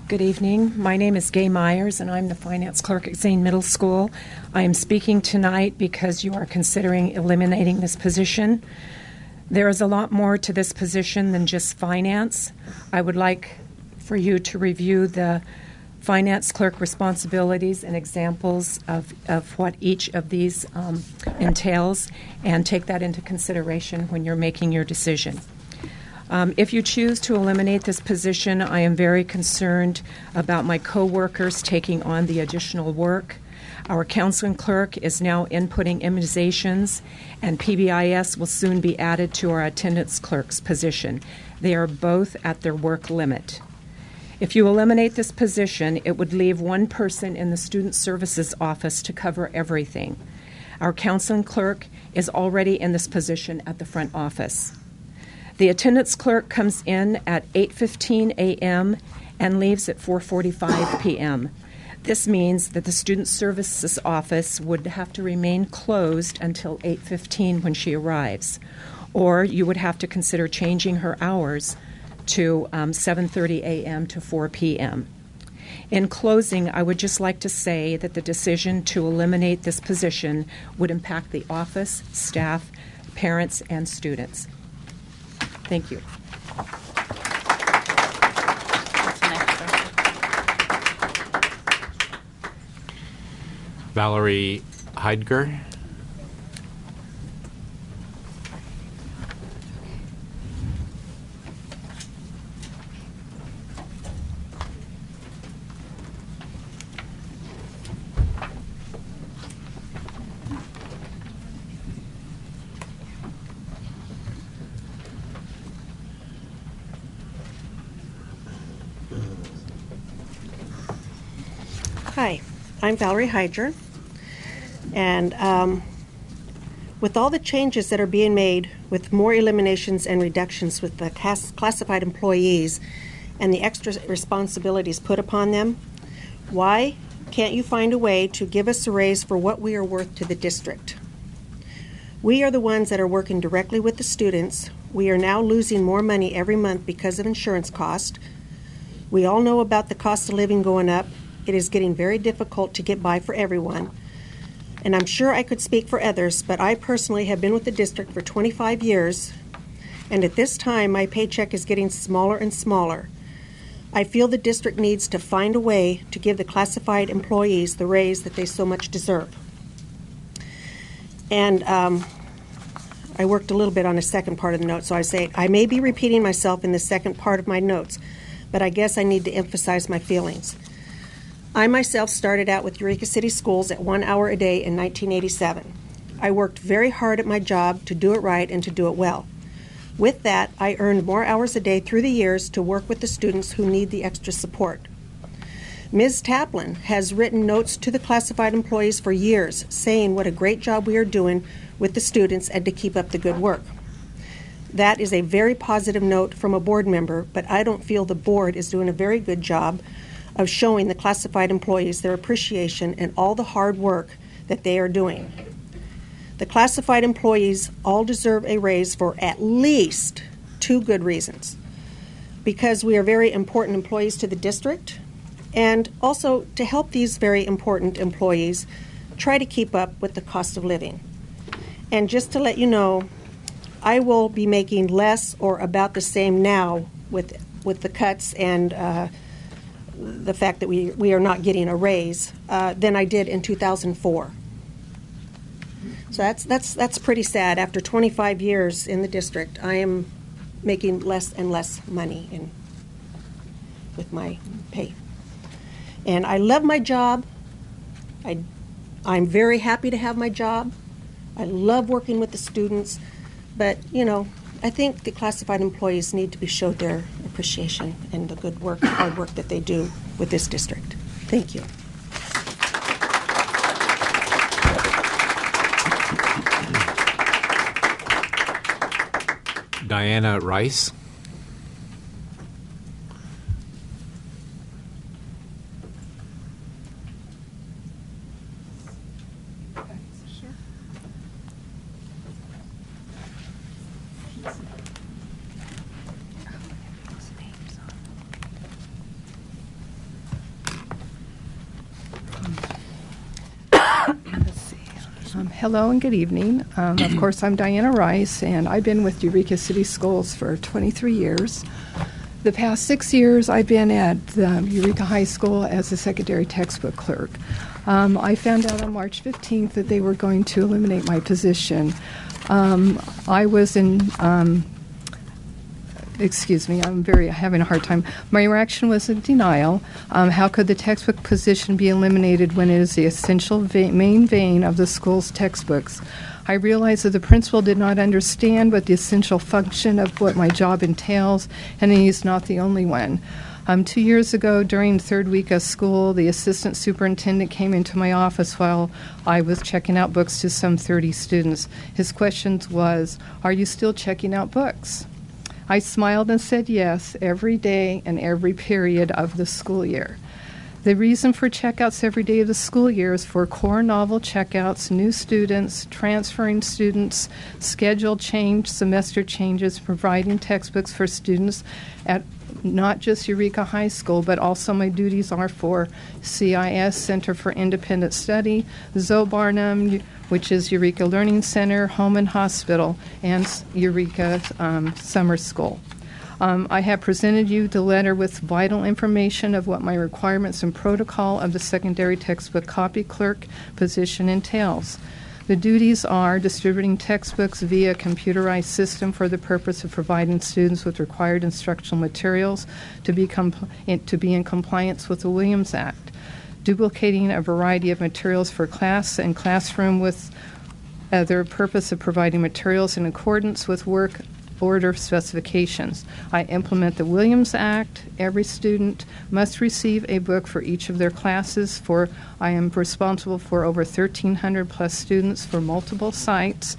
Good evening. My name is Gay Myers, and I'm the finance clerk at Zane Middle School. I am speaking tonight because you are considering eliminating this position. There is a lot more to this position than just finance. I would like for you to review the finance clerk responsibilities and examples of what each of these entails, and take that into consideration when you're making your decision. If you choose to eliminate this position, I am very concerned about my coworkers taking on the additional work. Our counseling clerk is now inputting immunizations, and PBIS will soon be added to our attendance clerk's position. They are both at their work limit. If you eliminate this position, it would leave one person in the Student Services office to cover everything. Our counseling clerk is already in this position at the front office. The attendance clerk comes in at 8:15 a.m. and leaves at 4:45 p.m. This means that the Student Services office would have to remain closed until 8:15 when she arrives, or you would have to consider changing her hours to 7:30 a.m. to 4 p.m. In closing, I would just like to say that the decision to eliminate this position would impact the office, staff, parents, and students. Thank you. Valerie Heidger. Hi, I'm Valerie Heidger, and with all the changes that are being made, with more eliminations and reductions with the classified employees and the extra responsibilities put upon them, why can't you find a way to give us a raise for what we are worth to the district? We are the ones that are working directly with the students. We are now losing more money every month because of insurance cost. We all know about the cost of living going up. It is getting very difficult to get by for everyone. And I'm sure I could speak for others, but I personally have been with the district for 25 years, and at this time my paycheck is getting smaller and smaller. I feel the district needs to find a way to give the classified employees the raise that they so much deserve. And I worked a little bit on the second part of the note, so I say I may be repeating myself in the second part of my notes, but I guess I need to emphasize my feelings. I myself started out with Eureka City Schools at 1 hour a day in 1987. I worked very hard at my job to do it right and to do it well. With that, I earned more hours a day through the years to work with the students who need the extra support. Ms. Taplin has written notes to the classified employees for years saying what a great job we are doing with the students and to keep up the good work. That is a very positive note from a board member, but I don't feel the board is doing a very good job of showing the classified employees their appreciation and all the hard work that they are doing. The classified employees all deserve a raise for at least 2 good reasons. Because we are very important employees to the district, and also to help these very important employees try to keep up with the cost of living. And just to let you know, I will be making less or about the same now with the cuts and the fact that we are not getting a raise than I did in 2004. So that's pretty sad. After 25 years in the district, I am making less and less money with my pay. And I love my job. I'm very happy to have my job. I love working with the students. But, you know, I think the classified employees need to be showed their appreciation and the good work, hard work that they do with this district. Thank you. Diana Rice. Hello and good evening. Of course, I'm Diana Rice, and I've been with Eureka City Schools for 23 years. The past 6 years, I've been at Eureka High School as a secondary textbook clerk. I found out on March 15th that they were going to eliminate my position. I was in, excuse me, I'm having a hard time. My reaction was in denial. How could the textbook position be eliminated when it is the essential main vein of the school's textbooks? I realized that the principal did not understand what the essential function of what my job entails, and he's not the only one. 2 years ago, during the third week of school, the assistant superintendent came into my office while I was checking out books to some 30 students. His question was, "Are you still checking out books?" I smiled and said yes, every day and every period of the school year. The reason for checkouts every day of the school year is for core novel checkouts, new students, transferring students, schedule change, semester changes, providing textbooks for students at not just Eureka High School, but also my duties are for CIS, Center for Independent Study, Zoe Barnum, which is Eureka Learning Center, Home and Hospital, and Eureka Summer School. I have presented you the letter with vital information of what my requirements and protocol of the secondary textbook copy clerk position entails. The duties are distributing textbooks via computerized system for the purpose of providing students with required instructional materials to be in compliance with the Williams Act, duplicating a variety of materials for class and classroom with the purpose of providing materials in accordance with work order specifications. I implement the Williams Act. Every student must receive a book for each of their classes. I am responsible for over 1,300 plus students for multiple sites,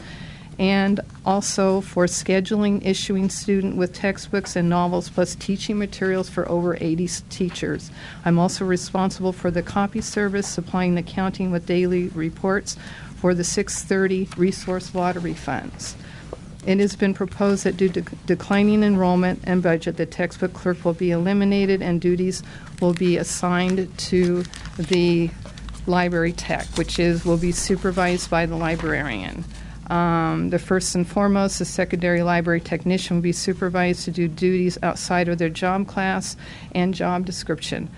and also for scheduling, issuing student with textbooks and novels plus teaching materials for over 80 teachers. I'm also responsible for the copy service, supplying accounting with daily reports for the 630 resource lottery funds. It has been proposed that due to declining enrollment and budget, the textbook clerk will be eliminated and duties will be assigned to the library tech, which will be supervised by the librarian. The first and foremost, the secondary library technician will be supervised to do duties outside of their job class and job description.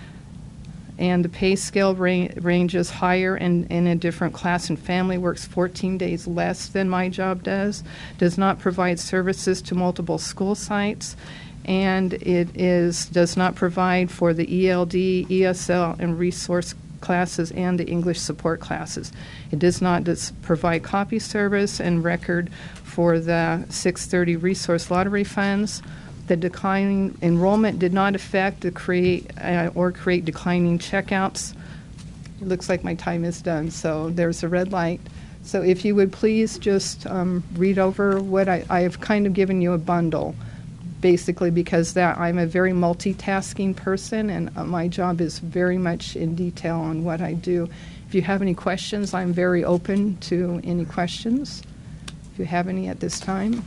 And the pay scale ranges higher and in a different class and family, works 14 days less than my job does not provide services to multiple school sites, and does not provide for the ELD, ESL, and resource classes and the English support classes. It does not provide copy service and record for the 630 resource lottery funds. The declining enrollment did not affect create declining checkouts. It looks like my time is done, so there's a red light. So if you would please just read over what I have kind of given you a bundle, basically, because I'm a very multitasking person, and my job is very much in detail on what I do. If you have any questions, I'm very open to any questions, if you have any at this time.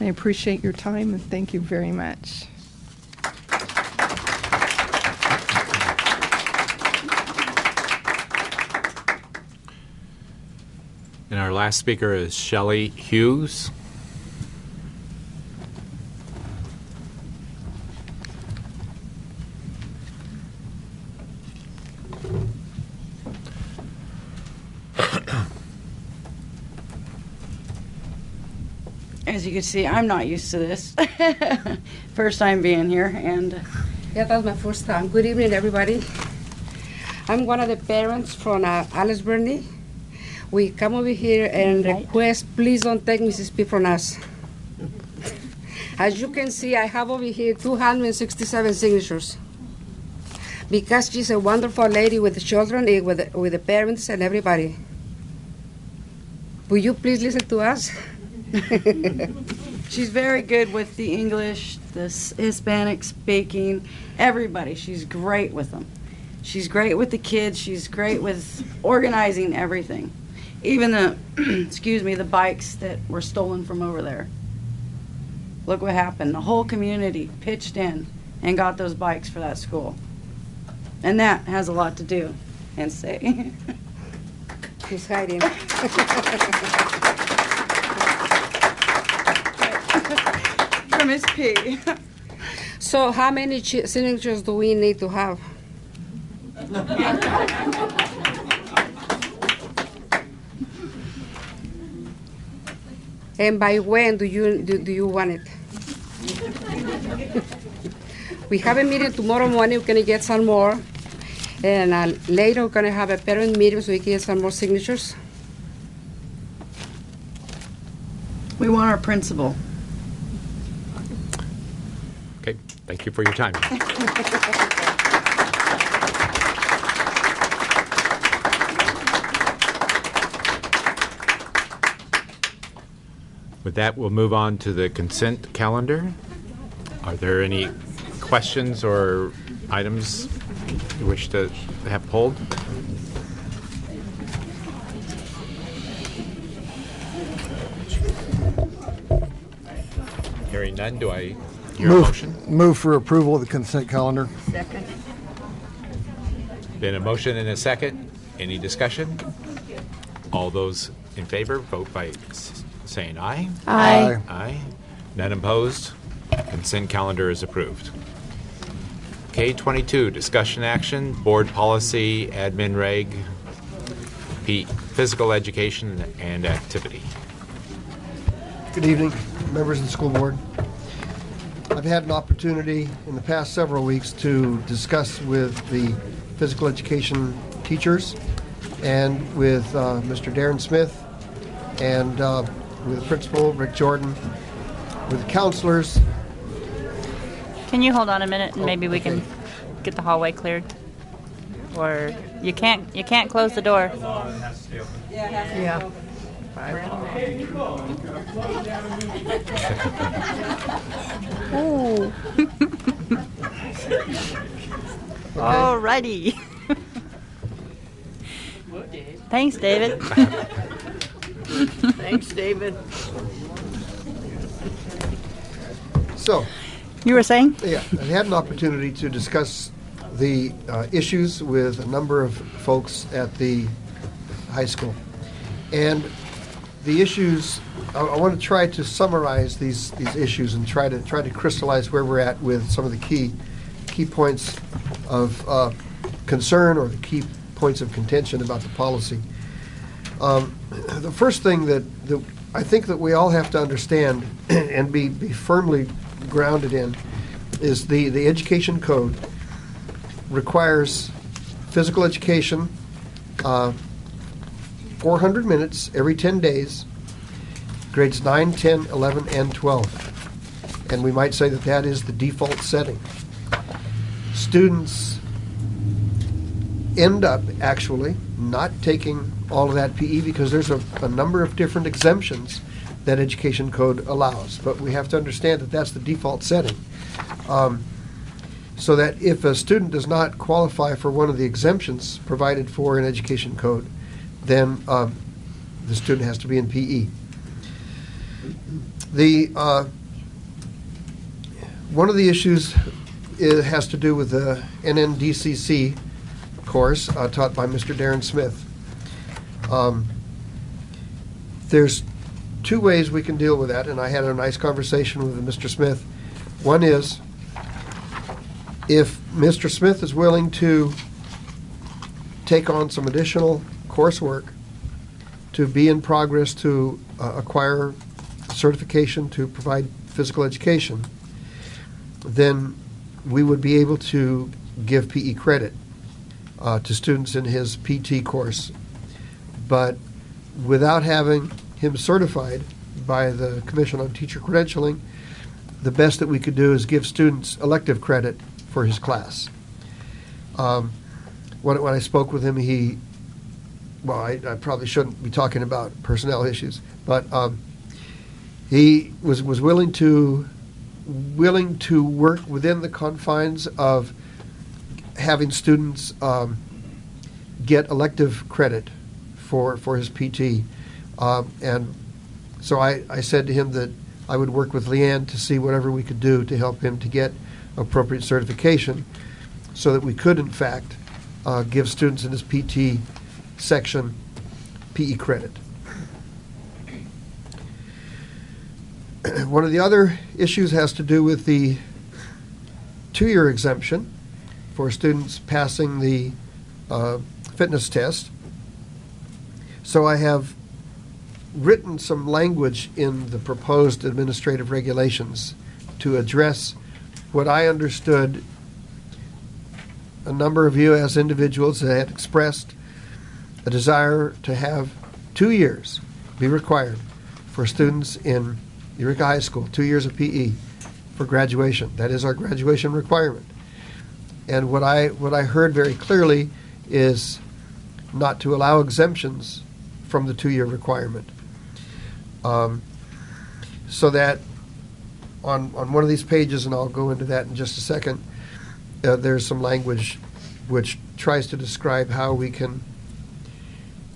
I appreciate your time, and thank you very much. And our last speaker is Shelley Hughes. As you can see, I'm not used to this. First time being here, and yeah, that's my first time. Good evening, everybody. I'm one of the parents from Alice Burney. We come over here and request, please don't take Mrs. P from us. As you can see, I have over here 267 signatures. Because she's a wonderful lady with the children, with the parents and everybody. Will you please listen to us? She's very good with the English, the Hispanic speaking, everybody. She's great with them. She's great with the kids. She's great with organizing everything. Even the, the bikes that were stolen from over there. Look what happened. The whole community pitched in and got those bikes for that school. And that has a lot to do and say. She's hiding. Miss P. So how many signatures do we need to have? And by when do you want it? We have a meeting tomorrow morning. We're going to get some more. And later we're going to have a parent meeting so we can get some more signatures. We want our principal. Okay, thank you for your time. With that, we'll move on to the consent calendar. Are there any questions or items you wish to have pulled? Hearing none, do I hear a motion? Move for approval of the consent calendar. Second. Been a motion and a second. Any discussion? All those in favor, vote by saying aye. Aye. Aye. None opposed. Consent calendar is approved. K22, discussion action, board policy, admin reg, physical education and activity. Good evening, members of the school board. I've had an opportunity in the past several weeks to discuss with the physical education teachers and with Mr. Darren Smith and with the principal, Rick Jordan, with the counselors. Can you hold on a minute and maybe we can get the hallway cleared? Or you can't close the door. Yeah. Ooh. Alrighty. Thanks, David. Thanks, David. So, you were saying? Yeah, I had an opportunity to discuss the issues with a number of folks at the high school. And the issues, I want to try to summarize these issues and try to crystallize where we're at with some of the key points of concern or the key points of contention about the policy. The first thing that I think that we all have to understand and be firmly grounded in is the education code requires physical education 400 minutes every 10 days, grades 9, 10, 11, and 12. And we might say that that is the default setting. Students end up actually not taking all of that PE because there's a number of different exemptions that education code allows. But we have to understand that that's the default setting. So that if a student does not qualify for one of the exemptions provided for in education code, then the student has to be in PE. One of the issues has to do with the NNDCC course taught by Mr. Darren Smith. There's two ways we can deal with that, and I had a nice conversation with Mr. Smith. One is, if Mr. Smith is willing to take on some additional coursework to be in progress to acquire certification to provide physical education, then we would be able to give PE credit to students in his PT course. But without having him certified by the Commission on Teacher Credentialing, the best that we could do is give students elective credit for his class. When I spoke with him, I probably shouldn't be talking about personnel issues, but he was willing to work within the confines of having students get elective credit for his PT. And so I said to him that I would work with Leanne to see whatever we could do to help him to get appropriate certification so that we could, in fact, give students in his PT section PE credit. One of the other issues has to do with the 2-year exemption for students passing the fitness test. So I have written some language in the proposed administrative regulations to address what I understood a number of you as individuals that had expressed a desire to have 2 years be required for students in Eureka High School, 2 years of PE for graduation. That is our graduation requirement. And what I heard very clearly is not to allow exemptions from the 2-year requirement. So that on one of these pages, and I'll go into that in just a second, there's some language which tries to describe how we can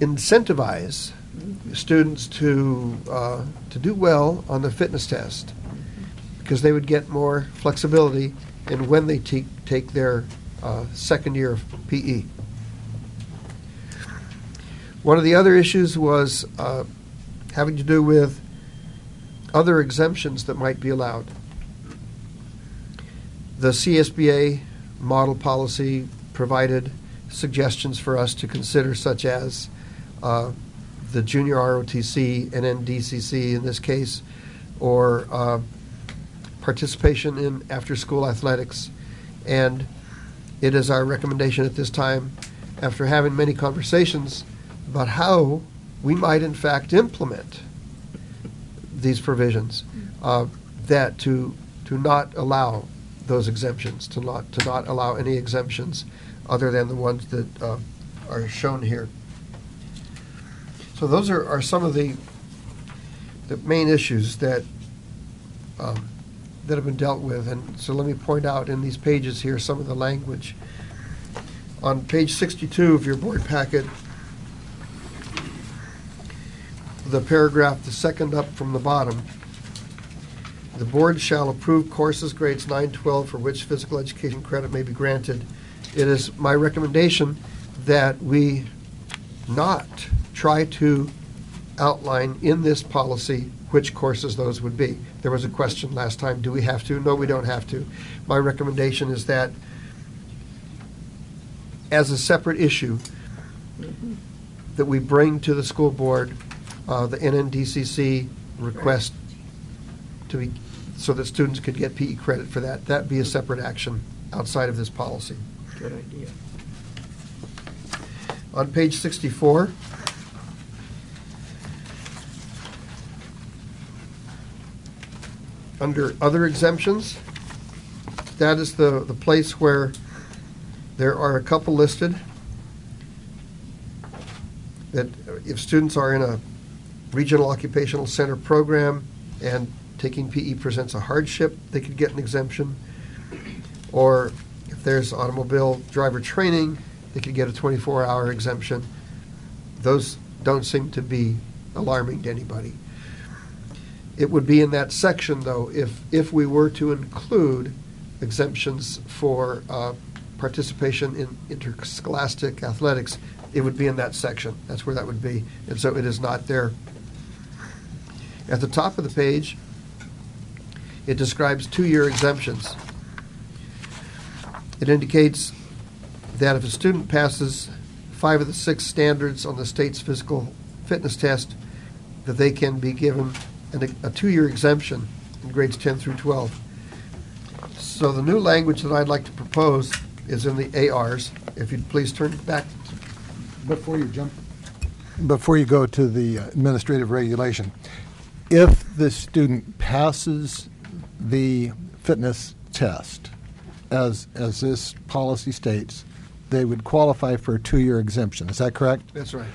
incentivize students to do well on the fitness test, because they would get more flexibility in when they take their second year of PE. One of the other issues was having to do with other exemptions that might be allowed. The CSBA model policy provided suggestions for us to consider, such as the junior ROTC and NDCC in this case, or participation in after-school athletics. And it is our recommendation at this time, after having many conversations about how we might in fact implement these provisions, that to not allow those exemptions, to not allow any exemptions other than the ones that are shown here. So those are some of the main issues that that have been dealt with. And so let me point out in these pages here some of the language. On page 62 of your board packet, the paragraph, the second up from the bottom, the board shall approve courses grades 9-12 for which physical education credit may be granted. It is my recommendation that we not try to outline in this policy which courses those would be. There was a question last time, do we have to? No, we don't have to. My recommendation is that as a separate issue that we bring to the school board the NNDCC request to be, so that students could get PE credit for that. That be a separate action outside of this policy. Good idea. On page 64, under other exemptions, that is the place where there are a couple listed that if students are in a regional occupational center program and taking PE presents a hardship, they could get an exemption. Or if there's automobile driver training, they could get a 24-hour exemption. Those don't seem to be alarming to anybody. It would be in that section, though, if we were to include exemptions for participation in interscholastic athletics, it would be in that section. That's where that would be. And so it is not there. At the top of the page, it describes 2-year exemptions. It indicates that if a student passes 5 of the 6 standards on the state's physical fitness test, that they can be given a 2-year exemption in grades 10 through 12. So the new language that I'd like to propose is in the ARs. If you'd please turn back. Before you go to the administrative regulation, if the student passes the fitness test, as this policy states, they would qualify for a 2-year exemption. Is that correct? That's right.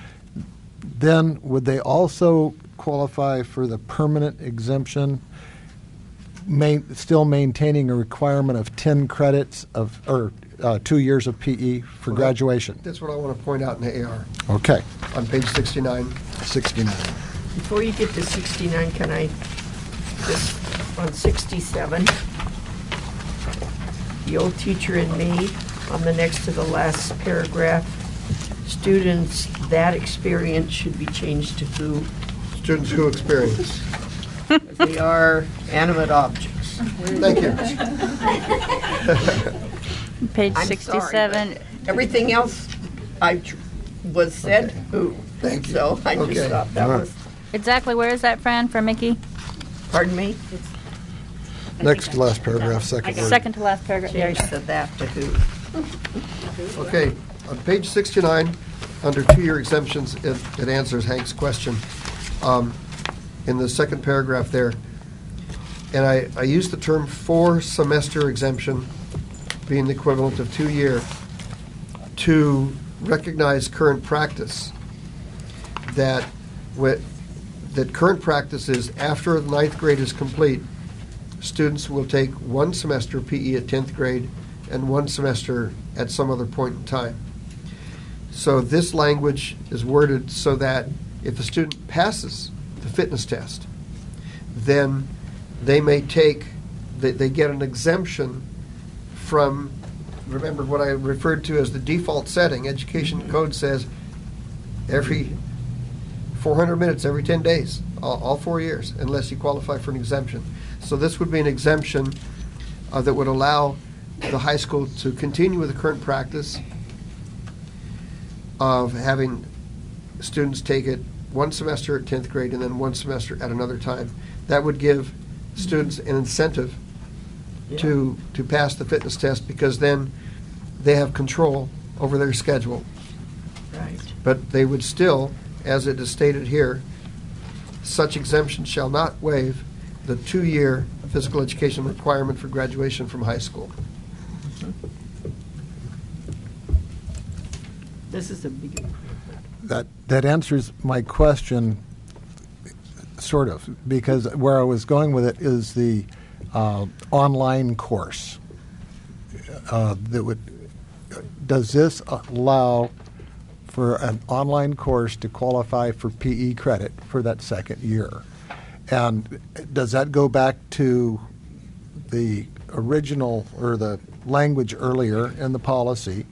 Then would they also qualify for the permanent exemption, still maintaining a requirement of 10 credits or 2 years of PE for graduation? That's what I want to point out in the AR. Okay. On page 69. 69. Before you get to 69, can I just, on 67, the old teacher in me, on the next to the last paragraph, students that experience should be changed to who? Students who experience. They are animate objects. Thank you. Page I'm 67. sorry, but everything else was said. Ooh. Thank you. So I just Okay. thought that All right. was. Exactly where is that, Fran, for Mickey? Pardon me? Next to last paragraph, second word. Second to last paragraph. There you Change go. to that to who. Okay, on page 69, under two-year exemptions, it answers Hank's question in the second paragraph there. And I used the term 4-semester exemption, being the equivalent of 2-year, to recognize current practice. That current practice is after the 9th grade is complete, students will take 1 semester PE at 10th grade and 1 semester at some other point in time. So this language is worded so that if a student passes the fitness test, then they may they get an exemption from, remember what I referred to as the default setting. Education code says every 400 minutes every 10 days, all 4 years, unless you qualify for an exemption. So this would be an exemption that would allow the high school to continue with the current practice of having students take it 1 semester at 10th grade and then 1 semester at another time. That would give students an incentive to pass the fitness test, because then they have control over their schedule. Right. But they would still, as it is stated here, such exemption shall not waive the 2-year physical education requirement for graduation from high school. This is a big improvement. That answers my question, sort of, because where I was going with it is the online course. Does this allow for an online course to qualify for PE credit for that second year? And does that go back to the original or the language earlier in the policy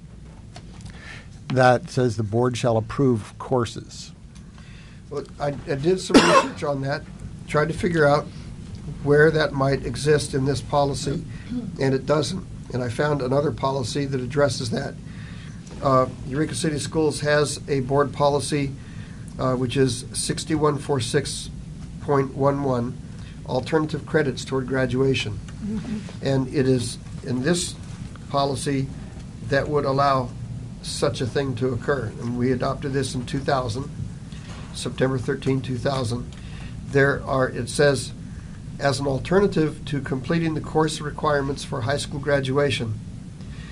that says the board shall approve courses? Well, I did some research on that, tried to figure out where that might exist in this policy, and it doesn't. And I found another policy that addresses that. Eureka City Schools has a board policy which is 6146.11, alternative credits toward graduation. And it is in this policy that would allow such a thing to occur. And we adopted this in 2000, September 13, 2000. It says, as an alternative to completing the course requirements for high school graduation,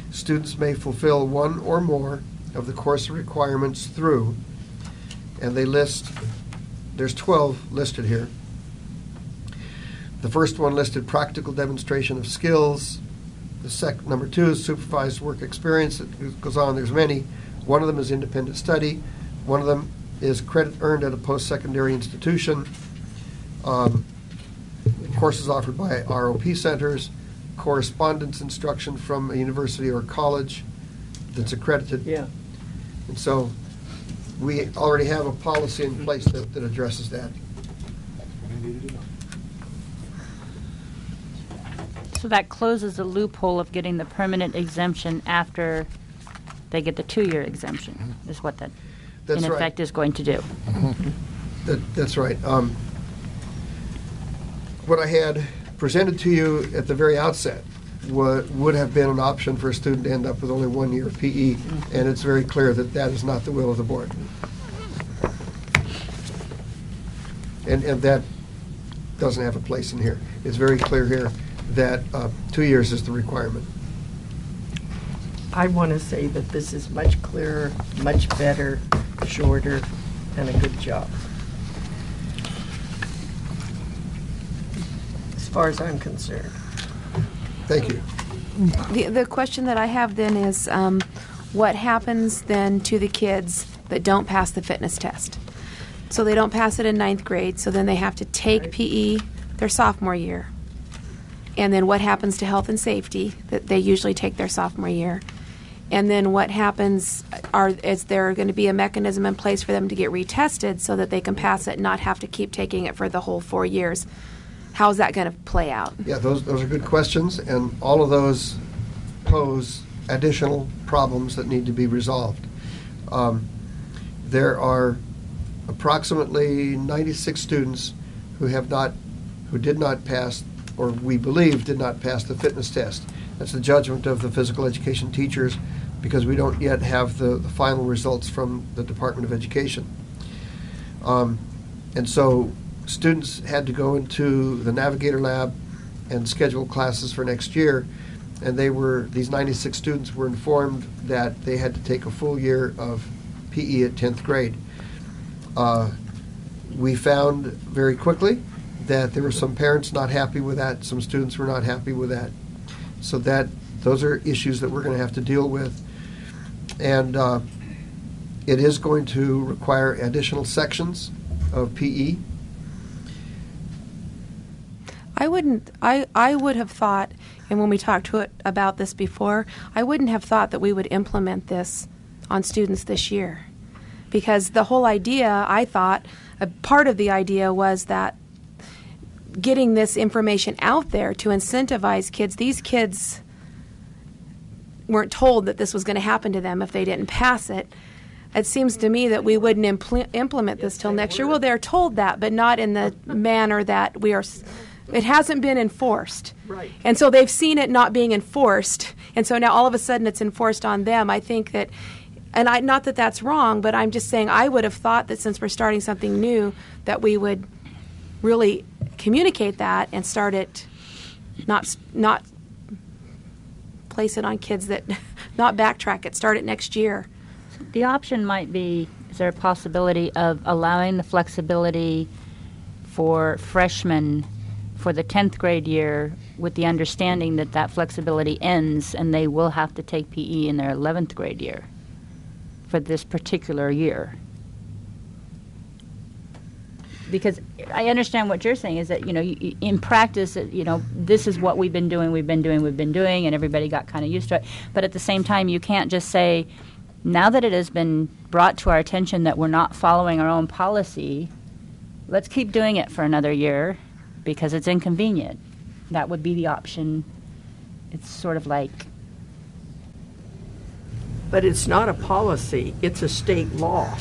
students may fulfill one or more of the course requirements through, and they list, there's 12 listed here. The first one listed practical demonstration of skills. Number 2 is supervised work experience. It goes on, there's many. One of them is independent study. One of them is credit earned at a post-secondary institution. Courses offered by ROP centers, correspondence instruction from a university or college that's accredited. Yeah. And so we already have a policy in place that addresses that. So that closes the loophole of getting the permanent exemption after they get the 2-year exemption, is what that, That's in right. effect, is going to do. That's right. What I had presented to you at the very outset would have been an option for a student to end up with only 1 year of PE, and it's very clear that that is not the will of the board. And that doesn't have a place in here. It's very clear here that 2 years is the requirement. I want to say that this is much clearer, much better, shorter, and a good job. As far as I'm concerned. Thank you. The question that I have then is, what happens then to the kids that don't pass the fitness test? So they don't pass it in 9th grade, so then they have to take PE their sophomore year. And then what happens to health and safety that they usually take their sophomore year? And then what happens, is there going to be a mechanism in place for them to get retested so that they can pass it and not have to keep taking it for the whole 4 years? how's that going to play out? Yeah, those are good questions, and all of those pose additional problems that need to be resolved. There are approximately 96 students who did not pass, or we believe did not pass the fitness test. That's the judgment of the physical education teachers, because we don't yet have the final results from the Department of Education. And so students had to go into the Navigator Lab and schedule classes for next year, and these 96 students were informed that they had to take a full year of PE at 10th grade. We found very quickly that there were some parents not happy with that, some students were not happy with that. So those are issues that we're going to have to deal with. And it is going to require additional sections of PE. I would have thought, and when we talked about this before, I wouldn't have thought that we would implement this on students this year. Because the whole idea, I thought, a part of the idea was that getting this information out there to incentivize kids, these kids weren't told that this was going to happen to them if they didn't pass it. It seems to me that we wouldn't implement this till next year. Well, they're told that, but not in the manner that we are. It hasn't been enforced. Right. And so they've seen it not being enforced, and so now all of a sudden it's enforced on them. I think that, and not that that's wrong, but I'm just saying I would have thought that since we're starting something new, that we would really communicate that and start it, not place it on kids, that not backtrack it, start it next year. The option might be, is there a possibility of allowing the flexibility for freshmen for the 10th grade year with the understanding that that flexibility ends and they will have to take PE in their 11th grade year for this particular year? Because I understand what you're saying is that, in practice, this is what we've been doing, and everybody got kind of used to it. But at the same time, you can't just say, now that it has been brought to our attention that we're not following our own policy, let's keep doing it for another year because it's inconvenient. That would be the option. It's sort of like... But it's not a policy. It's a state law.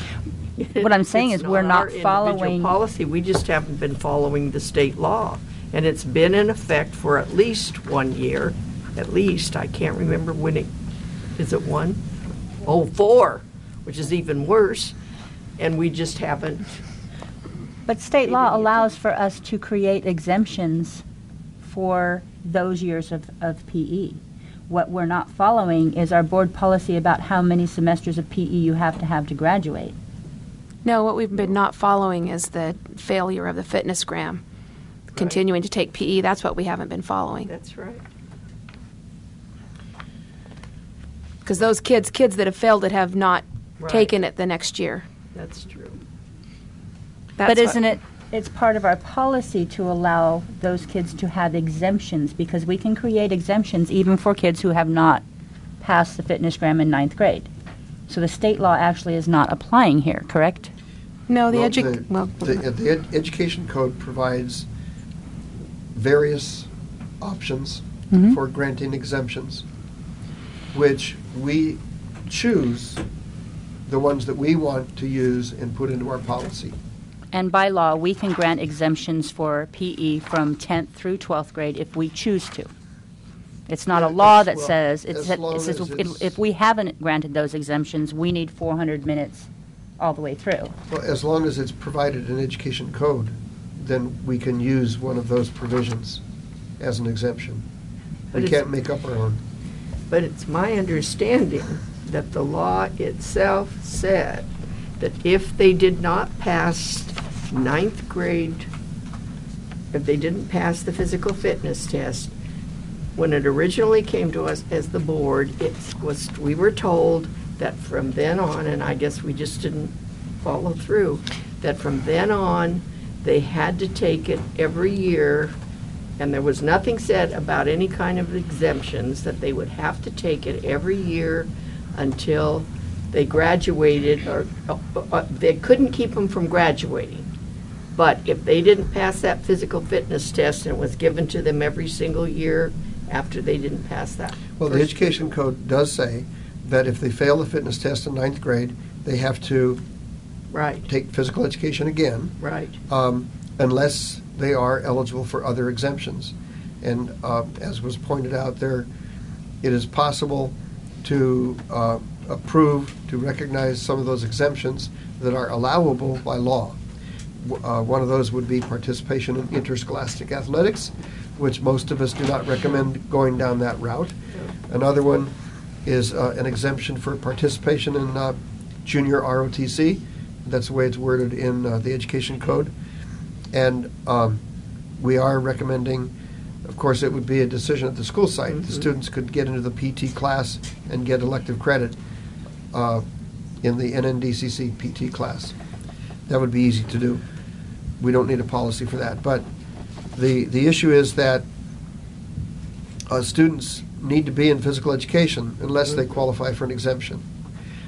What I'm saying is we're not following... individual policy. We just haven't been following the state law. And it's been in effect for at least 1 year. At least. I can't remember when it... Is it 1? Oh, 4, which is even worse. And we just haven't... But state law allows for us to create exemptions for those years of PE. What we're not following is our board policy about how many semesters of PE you have to graduate. No, what we've been not following is the failure of the fitnessgram. Continuing to take PE, that's what we haven't been following. That's right. Because those kids that have failed it have not taken it the next year. That's true. But isn't it's part of our policy to allow those kids to have exemptions, because we can create exemptions even for kids who have not passed the fitnessgram in 9th grade. So the state law actually is not applying here, correct? No, the Education Code provides various options for granting exemptions, which we choose the ones that we want to use and put into our policy. And by law, we can grant exemptions for PE from 10th through 12th grade if we choose to. It's not a law that says, if we haven't granted those exemptions, we need 400 minutes all the way through. Well, as long as it's provided in Education Code, then we can use one of those provisions as an exemption. We can't make up our own. But it's my understanding that the law itself said that if they did not pass 9th grade, if they didn't pass the physical fitness test, when it originally came to us as the board, we were told that from then on, and I guess we just didn't follow through, that from then on they had to take it every year, and there was nothing said about any kind of exemptions, that they would have to take it every year until they graduated, or they couldn't keep them from graduating. But if they didn't pass that physical fitness test and it was given to them every single year after they didn't pass that. Well, the education code does say that if they fail the fitness test in ninth grade, they have to take physical education again. Right. Unless they are eligible for other exemptions. And as was pointed out there, it is possible to approve, to recognize some of those exemptions that are allowable by law. One of those would be participation in interscholastic athletics, which most of us do not recommend going down that route. Another one is an exemption for participation in junior ROTC. That's the way it's worded in the education code. And we are recommending, of course, it would be a decision at the school site. The students could get into the PT class and get elective credit in the NNDCC PT class. That would be easy to do. We don't need a policy for that. But the issue is that students need to be in physical education unless they qualify for an exemption.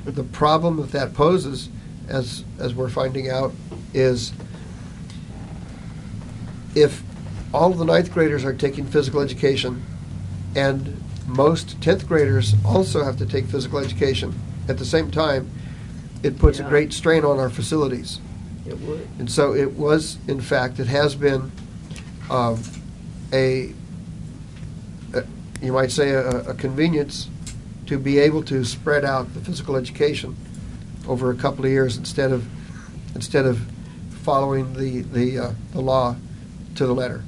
The problem that poses, as we're finding out, is if all of the ninth graders are taking physical education and most 10th graders also have to take physical education at the same time, it puts a great strain on our facilities. It would. And so it was, in fact, it has been you might say, a convenience to be able to spread out the physical education over a couple of years instead of following the law to the letter.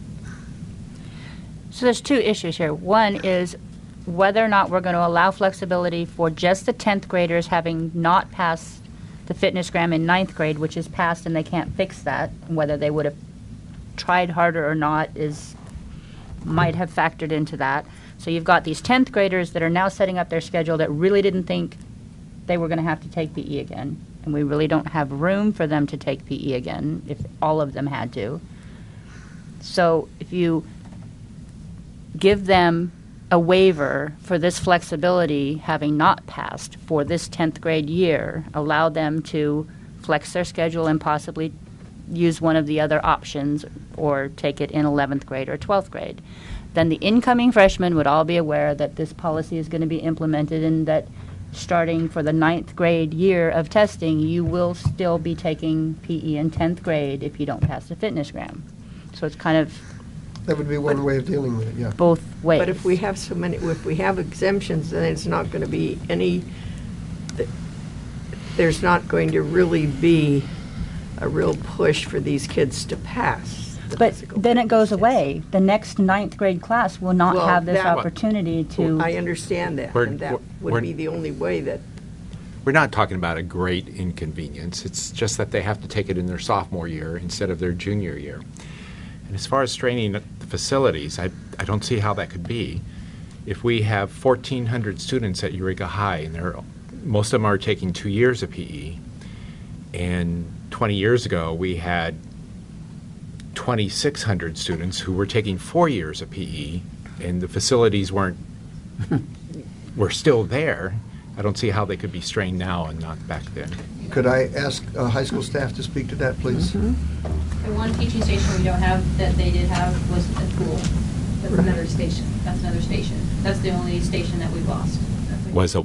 So there's two issues here. One is whether or not we're going to allow flexibility for just the 10th graders having not passed the fitnessgram in 9th grade, which is passed and they can't fix that. Whether they would have tried harder or not might have factored into that. So you've got these 10th graders that are now setting up their schedule that really didn't think they were going to have to take PE again. And we really don't have room for them to take PE again if all of them had to. So if you give them a waiver for this flexibility, having not passed for this 10th grade year, allow them to flex their schedule and possibly use one of the other options or take it in 11th grade or 12th grade. Then the incoming freshmen would all be aware that this policy is going to be implemented and that starting for the 9th grade year of testing, you will still be taking PE in 10th grade if you don't pass the fitnessgram. So it's kind of that would be one way of dealing with it, yeah. Both ways. But if we have if we have exemptions, then it's not going to be there's not going to really be a real push for these kids to pass. But then it goes away. The next 9th grade class will not have this opportunity to. I understand that, and that would be the only way that. We're not talking about a great inconvenience. It's just that they have to take it in their sophomore year instead of their junior year. And as far as straining the facilities, I don't see how that could be. If we have 1,400 students at Eureka High, and most of them are taking 2 years of PE, and 20 years ago we had 2,600 students who were taking 4 years of PE, and the facilities were still there. I don't see how they could be strained now and not back then. Could I ask high school staff to speak to that, please? The one teaching station we don't have that they did have was a pool. That's another station. That's another station. That's the only station that we've lost. Was a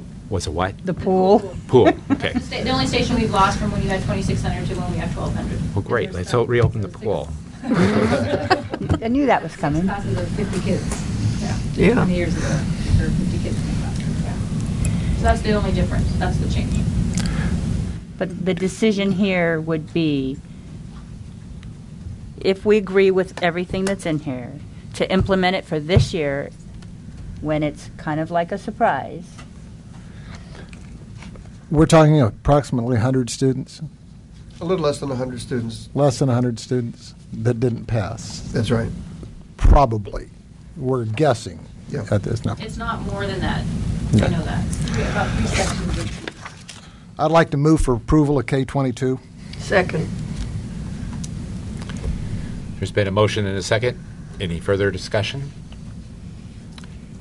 what? The pool. Pool. Okay. The only station we've lost from when you had 2,600 to when we have 1,200. Well, great. Let's reopen the pool. I knew that was coming. Classes of 50 kids. Yeah. 20 years ago, there were 50 kids in the classroom. Yeah. So that's the only difference. That's the change. But the decision here would be, if we agree with everything that's in here, to implement it for this year when it's kind of like a surprise. We're talking approximately 100 students? A little less than 100 students. Less than 100 students that didn't pass. That's right. Probably. We're guessing at this now. It's not more than that. Yeah. I know that. About 3 sections. I'd like to move for approval of K-22. Second. There's been a motion and a second. Any further discussion?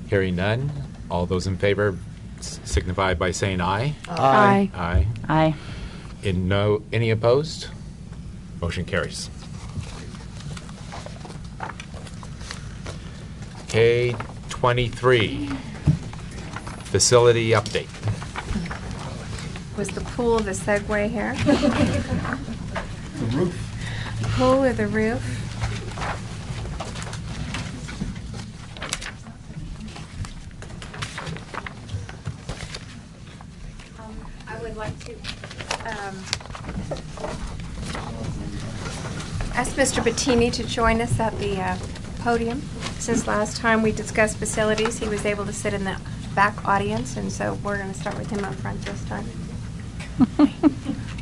Hearing none. All those in favor signify by saying aye. Aye. Aye. Aye. Any opposed? Motion carries. K23, facility update. Was the pool the segue here? The roof. The pool or the roof? I would like to ask Mr. Bettini to join us at the podium. Since last time we discussed facilities, he was able to sit in the back audience, and so we're going to start with him up front this time.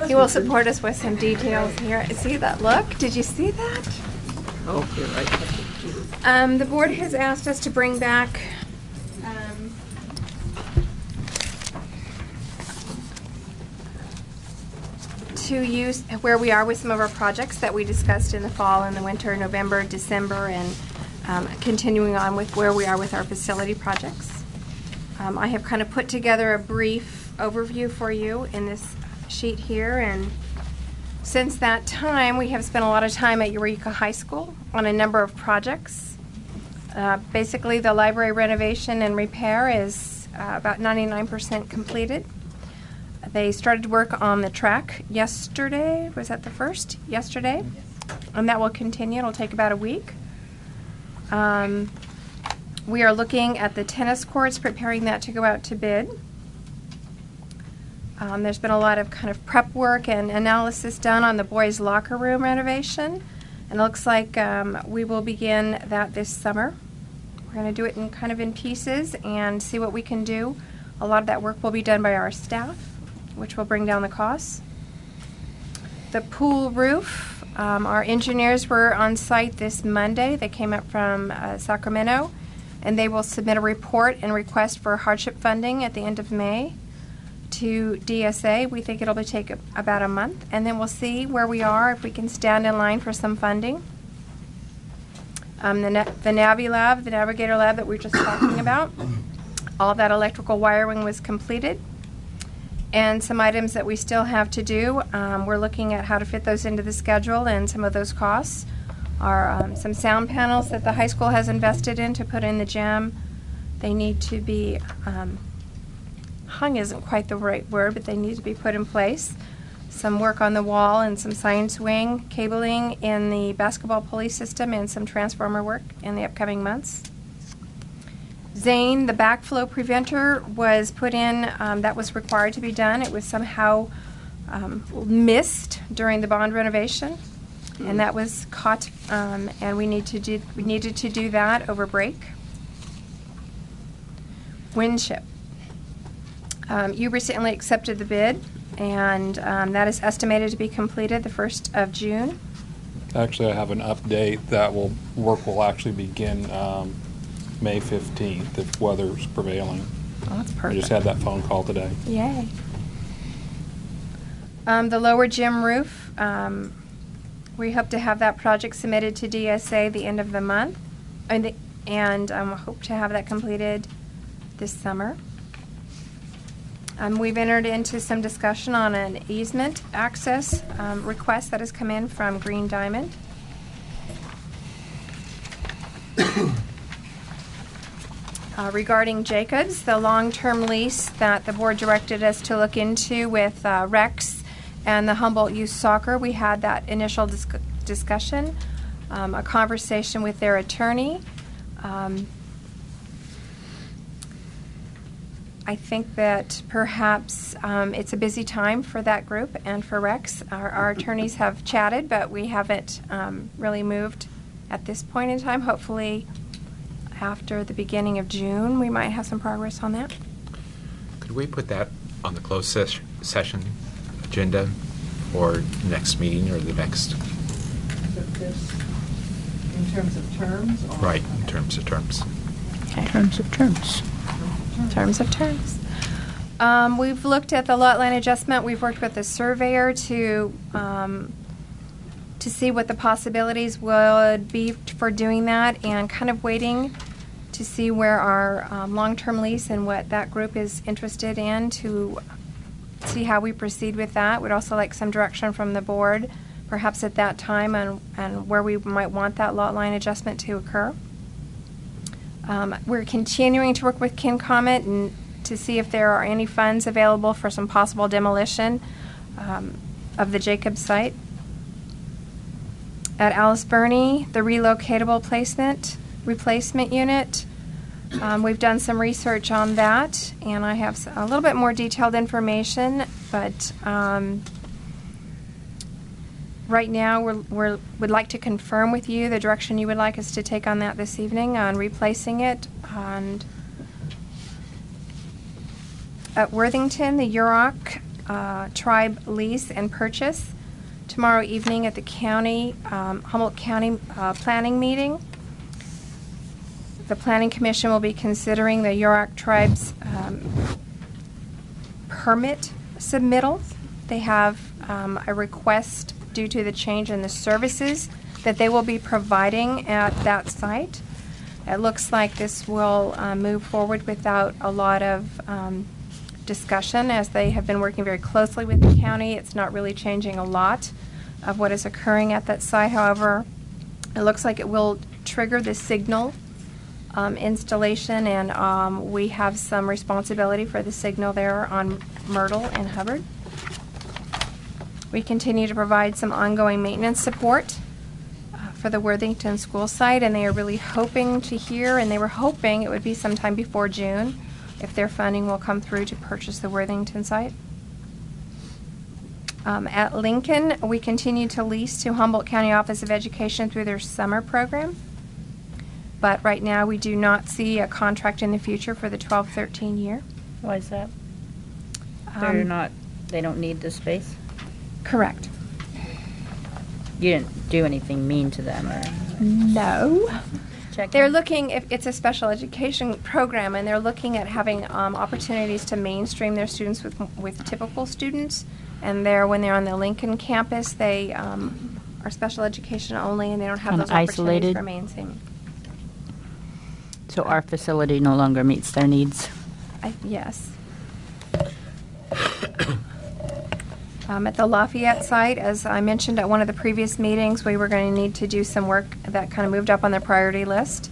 He will support us with some details here. See that look? Did you see that? Oh, you're right. The board has asked us to bring back to use where we are with some of our projects that we discussed in the fall and the winter, November, December, and continuing on with where we are with our facility projects. I have kind of put together a brief overview for you in this sheet here, and since that time we have spent a lot of time at Eureka High School on a number of projects. Basically the library renovation and repair is about 99% completed. They started work on the track yesterday. Was that the first? Yesterday? And that will continue. It'll take about a week. We are looking at the tennis courts, preparing that to go out to bid. There's been a lot of kind of prep work and analysis done on the boys' locker room renovation. And it looks like we will begin that this summer. We're going to do it in kind of in pieces and see what we can do. A lot of that work will be done by our staff, which will bring down the costs. The pool roof, our engineers were on site this Monday. They came up from Sacramento, and they will submit a report and request for hardship funding at the end of May to DSA. We think it'll take about a month, and then we'll see where we are, if we can stand in line for some funding. The Navi Lab, the Navigator Lab that we were just talking about, all that electrical wiring was completed. And some items that we still have to do, we're looking at how to fit those into the schedule, and some of those costs are some sound panels that the high school has invested in to put in the gym. They need to be, hung isn't quite the right word, but they need to be put in place. Some work on the wall and some science wing cabling in the basketball pulley system, and some transformer work in the upcoming months. Zane, the backflow preventer, was put in. That was required to be done. It was somehow missed during the bond renovation, and that was caught. And we needed to do that over break. Windchip. You recently accepted the bid, and that is estimated to be completed the 1st of June. Actually, I have an update that work will actually begin May 15th if weather's prevailing. Oh, that's perfect. I just had that phone call today. Yay. The lower gym roof, we hope to have that project submitted to DSA the end of the month, and hope to have that completed this summer. We've entered into some discussion on an easement access request that has come in from Green Diamond. Regarding Jacobs, the long-term lease that the board directed us to look into with Rex and the Humboldt Youth Soccer, we had that initial discussion, a conversation with their attorney. I think that perhaps it's a busy time for that group and for Rex. Our attorneys have chatted, but we haven't really moved at this point in time. Hopefully after the beginning of June, we might have some progress on that. Could we put that on the closed session agenda for next meeting or the next? In terms of terms? Or? Right, in terms of terms. Okay. Terms of terms. Terms of terms. We've looked at the lot line adjustment. We've worked with the surveyor to see what the possibilities would be for doing that, and kind of waiting to see where our long-term lease and what that group is interested in, to see how we proceed with that. We'd also like some direction from the board, perhaps at that time, and where we might want that lot line adjustment to occur. We're continuing to work with Ken Comet and to see if there are any funds available for some possible demolition of the Jacob site. At Alice Burney, the relocatable replacement unit, we've done some research on that, and I have a little bit more detailed information, but right now we'd like to confirm with you the direction you would like us to take on that this evening on replacing it. And at Worthington, the Yurok tribe lease and purchase tomorrow evening at the county, Humboldt County planning meeting. The Planning Commission will be considering the Yurok tribe's permit submittal. They have a request due to the change in the services that they will be providing at that site. It looks like this will move forward without a lot of discussion, as they have been working very closely with the county. It's not really changing a lot of what is occurring at that site. However, it looks like it will trigger the signal installation, and we have some responsibility for the signal there on Myrtle and Hubbard. We continue to provide some ongoing maintenance support for the Worthington school site, and they are really hoping to hear, and they were hoping it would be sometime before June, if their funding will come through to purchase the Worthington site. At Lincoln, we continue to lease to Humboldt County Office of Education through their summer program. But right now, we do not see a contract in the future for the 12-13 year. Why is that? They don't need the space? Correct. You didn't do anything mean to them, or? No. They're looking, if it's a special education program, and they're looking at having opportunities to mainstream their students with typical students. And when they're on the Lincoln campus, they are special education only, and they don't have those opportunities for mainstreaming. So our facility no longer meets their needs? Yes. At the Lafayette site, as I mentioned at one of the previous meetings, we were going to need to do some work that kind of moved up on their priority list.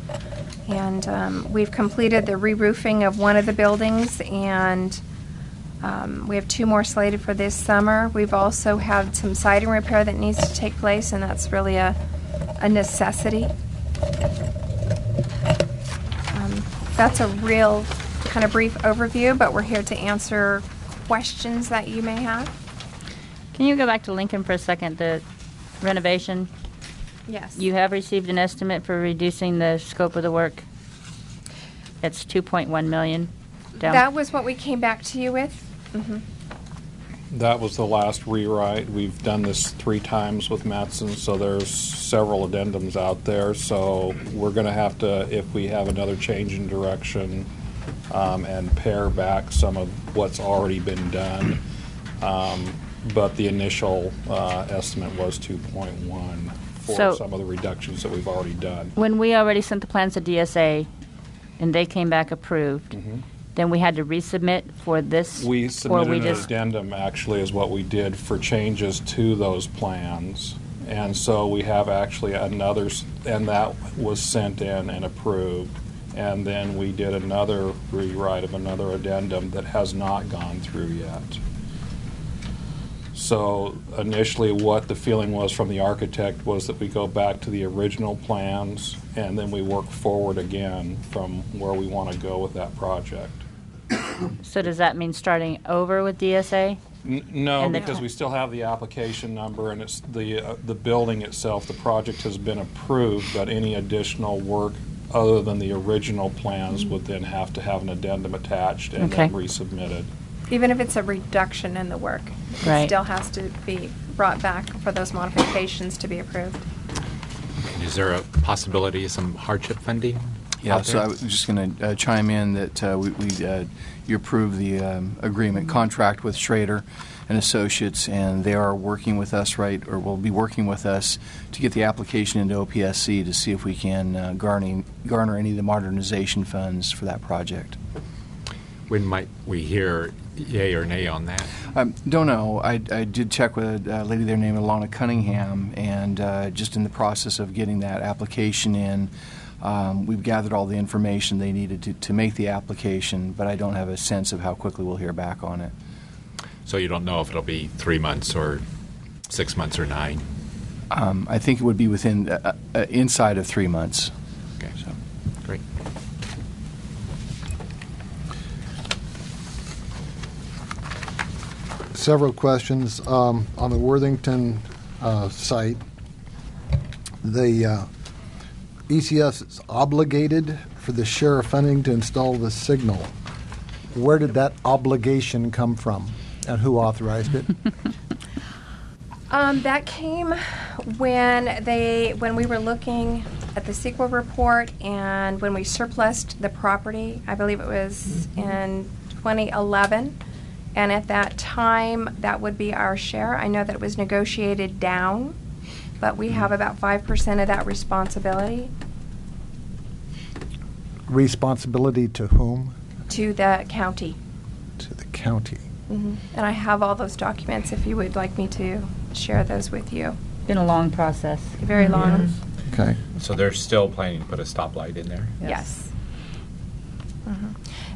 And we've completed the re-roofing of one of the buildings, and we have 2 more slated for this summer. We've also had some siding repair that needs to take place, and that's really a necessity. That's a real kind of brief overview, but we're here to answer questions that you may have. Can you go back to Lincoln for a second, the renovation? Yes. You have received an estimate for reducing the scope of the work. It's $2.1 million. That was what we came back to you with. Mm-hmm. That was the last rewrite. We've done this 3 times with Mattson, so there's several addendums out there. So we're going to have to, if we have another change in direction, and pare back some of what's already been done. But the initial estimate was 2.1 for some of the reductions that we've already done. When we already sent the plans to DSA and they came back approved, then we had to resubmit for this? We submitted an addendum, actually, is what we did for changes to those plans. And so we have actually another, and that was sent in and approved. And then we did another rewrite of another addendum that has not gone through yet. So initially what the feeling was from the architect was that we go back to the original plans and then we work forward again from where we want to go with that project. So does that mean starting over with DSA? No, because we still have the application number, and it's the building itself, the project has been approved, but any additional work other than the original plans would then have to have an addendum attached and then resubmitted. Even if it's a reduction in the work, it still has to be brought back for those modifications to be approved. Is there a possibility of some hardship funding? Yeah, so I was just going to chime in that you approved the agreement contract with Schrader and Associates, and they are working with us, will be working with us to get the application into OPSC to see if we can garner any of the modernization funds for that project. When might we hear yay or nay on that? Don't know. I did check with a lady there named Alana Cunningham, and just in the process of getting that application in. We've gathered all the information they needed to make the application, but I don't have a sense of how quickly we'll hear back on it. So you don't know if it'll be 3 months or 6 months or 9? I think it would be within inside of 3 months. Okay, so great. Several questions on the Worthington site. The ECS is obligated for the share of funding to install the signal. Where did that obligation come from, and who authorized it? That came when we were looking at the CEQA report and when we surplused the property. I believe it was in 2011. And at that time, that would be our share. I know that it was negotiated down, but we have about 5% of that responsibility. Responsibility to whom? To the county. To the county. Mm-hmm. And I have all those documents if you would like me to share those with you. Been a long process. Very long. Okay. So they're still planning to put a stoplight in there? Yes. Mm-hmm.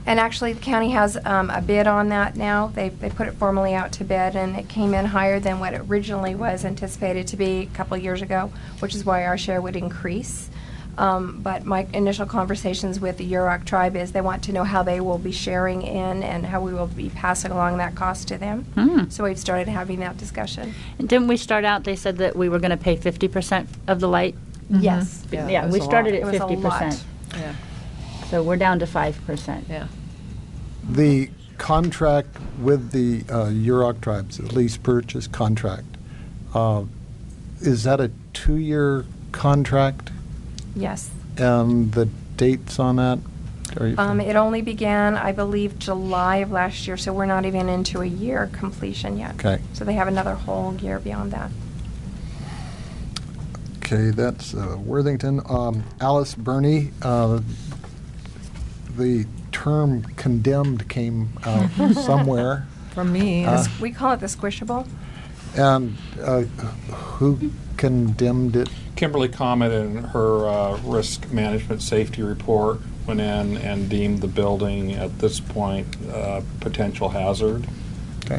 And actually, the county has a bid on that now. They put it formally out to bid, and it came in higher than what it originally was anticipated to be a couple of years ago, which is why our share would increase. But my initial conversations with the Yurok tribe is they want to know how they will be sharing in and how we will be passing along that cost to them. So we've started having that discussion. And didn't we start out, they said that we were going to pay 50% of the light? Yes. Yeah, we started at It was a 50%. lot. Yeah. So we're down to 5%. Yeah. The contract with the Yurok tribes, the lease purchase contract, is that a 2-year contract? Yes. And the dates on that? It only began, I believe, July of last year, so we're not even into a year completion yet. Okay. So they have another whole year beyond that. Okay, that's Worthington. Alice Burney, the term condemned came out somewhere. From me. We call it the squishable. And who condemned it? Kimberly commented in her risk management safety report, went in and deemed the building at this point potential hazard. Okay.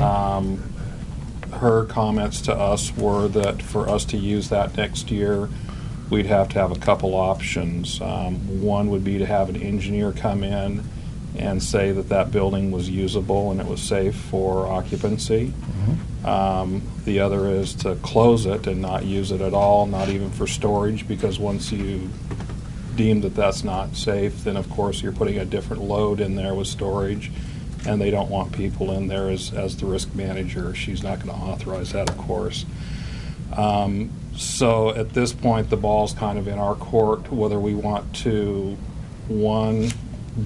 Her comments to us were that for us to use that next year, we'd have to have a couple options. One would be to have an engineer come in and say that that building was usable and it was safe for occupancy. The other is to close it and not use it at all, not even for storage, because once you deem that that's not safe, then of course you're putting a different load in there with storage, and they don't want people in there as the risk manager. She's not going to authorize that, of course. So at this point, the ball's kind of in our court, whether we want to, one,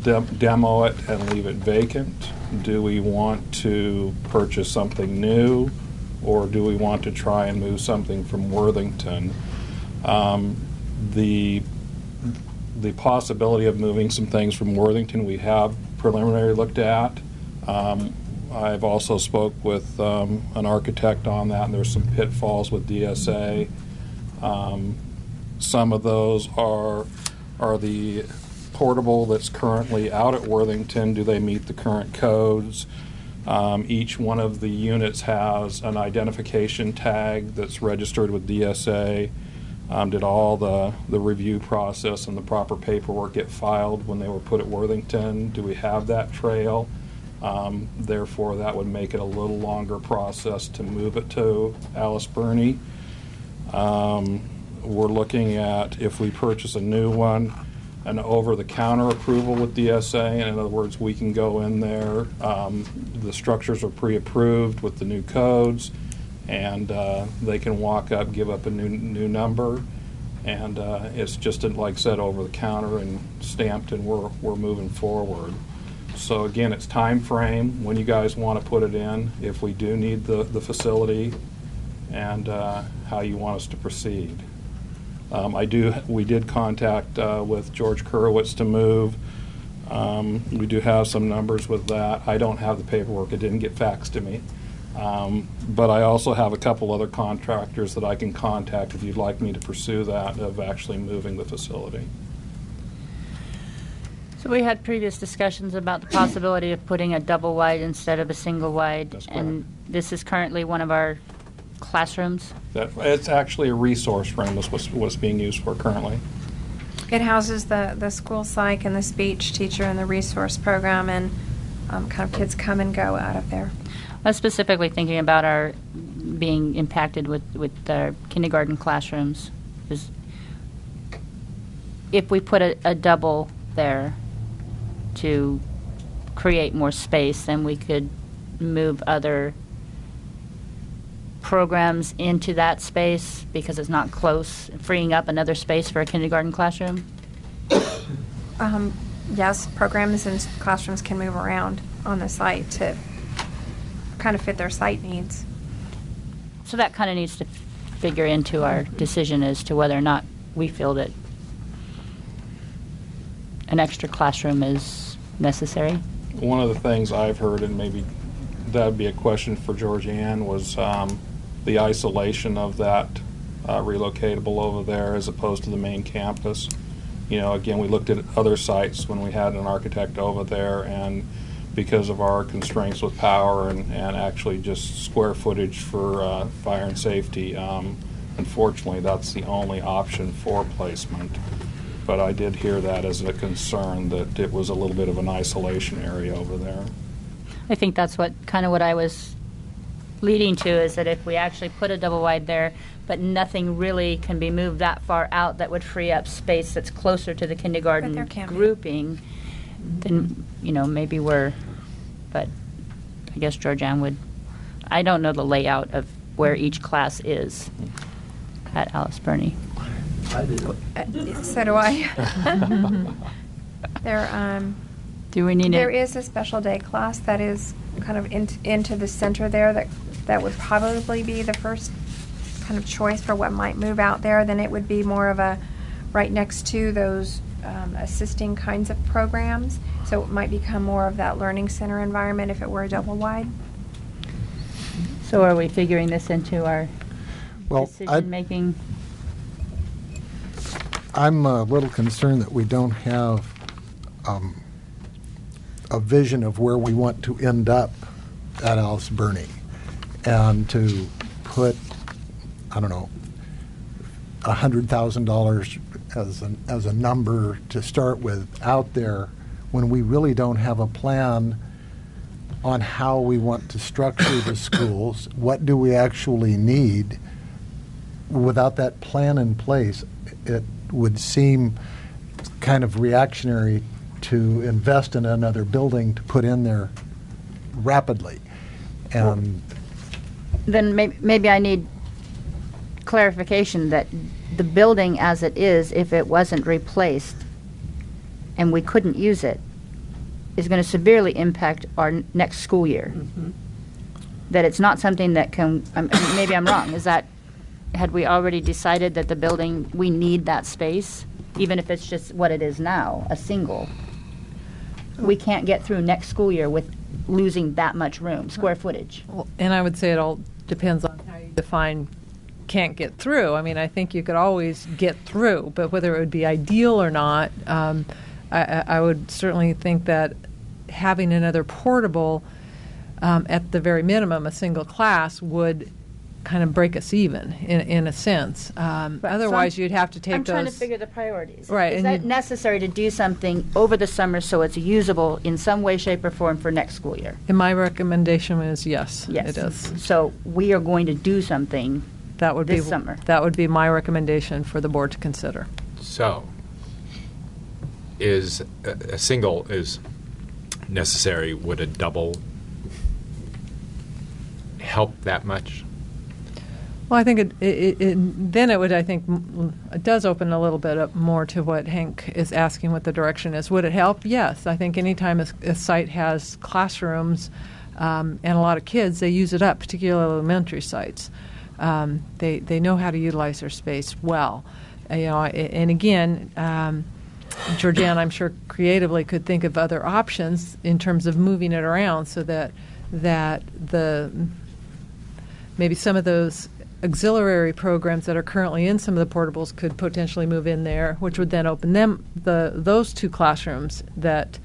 demo it and leave it vacant. Do we want to purchase something new, or do we want to try and move something from Worthington? The possibility of moving some things from Worthington we have preliminarily looked at. I've also spoke with an architect on that, and there's some pitfalls with DSA. Some of those are the portable that's currently out at Worthington. Do they meet the current codes? Each one of the units has an identification tag that's registered with DSA. Did all the review process and the proper paperwork get filed when they were put at Worthington? Do we have that trail? Therefore, that would make it a little longer process to move it to Alice Burney. We're looking at, if we purchase a new one, an over-the-counter approval with DSA. In other words, we can go in there, the structures are pre-approved with the new codes, and they can walk up, give up a new number, and it's just, like I said, over-the-counter and stamped, and we're moving forward. So again, it's time frame, when you guys want to put it in, if we do need the facility, and how you want us to proceed. We did contact with George Kurowitz to move. We do have some numbers with that. I don't have the paperwork. It didn't get faxed to me. But I also have a couple other contractors that I can contact if you'd like me to pursue that, of actually moving the facility. So we had previous discussions about the possibility of putting a double wide instead of a single wide. That's and this is currently one of our classrooms. It's actually a resource room is what's being used for currently. It houses the school psych and the speech teacher and the resource program, and kind of kids come and go out of there. I was specifically thinking about our being impacted with our kindergarten classrooms. If we put a double there to create more space, then we could move other programs into that space because it's not close, freeing up another space for a kindergarten classroom. Yes, programs and classrooms can move around on the site to kind of fit their site needs. So that kind of needs to figure into our decision as to whether or not we feel that an extra classroom is necessary. One of the things I've heard, and maybe that would be a question for Georgianne, was the isolation of that relocatable over there as opposed to the main campus. You know, again, we looked at other sites when we had an architect over there, and because of our constraints with power and actually just square footage for fire and safety, unfortunately, that's the only option for placement. But I did hear that as a concern, that it was a little bit of an isolation area over there. I think that's what I was leading to, is that if we actually put a double wide there, but nothing really can be moved that far out that would free up space that's closer to the kindergarten grouping, then, you know, maybe but I guess Georgianne would. I don't know the layout of where each class is at Alice Burney. I do. So do I. Do we need There is a special day class that is kind of into the center there that would probably be the first kind of choice for what might move out there. Then it would be more of a right next to those assisting kinds of programs. So it might become more of that learning center environment if it were a double wide. So are we figuring this into our decision making? I'm a little concerned that we don't have a vision of where we want to end up at Alice Burney, and to put, I don't know, $100,000 as a number to start with out there when we really don't have a plan on how we want to structure the schools. What do we actually need? Without that plan in place, it would seem kind of reactionary to invest in another building to put in there rapidly. And then maybe I need clarification that the building as it is, if it wasn't replaced and we couldn't use it, is going to severely impact our next school year. Mm-hmm. That it's not something that can, maybe I'm wrong, is that, had we already decided that the building, we need that space, even if it's just what it is now, a single? We can't get through next school year with losing that much room, square footage. Well, and I would say it all depends on how you define can't get through. I mean, I think you could always get through, but whether it would be ideal or not, I would certainly think that having another portable, at the very minimum, a single class, would kind of break us even in a sense. Otherwise, you'd have to take I'm those. trying to figure the priorities. Right. Is that necessary to do something over the summer so it's usable in some way, shape, or form for next school year? And my recommendation is yes, Yes. it is. So we are going to do something that would this be summer. That would be my recommendation for the board to consider. So, is a single is necessary? Would a double help that much? Well, I think then it would, I think, it does open a little bit up more to what Hank is asking, what the direction is. Would it help? Yes. I think anytime a site has classrooms and a lot of kids, they use it up, particularly elementary sites. They know how to utilize their space well. And again, Georgianne, I'm sure, creatively could think of other options in terms of moving it around so that maybe some of those auxiliary programs that are currently in some of the portables could potentially move in there, which would then open those two classrooms that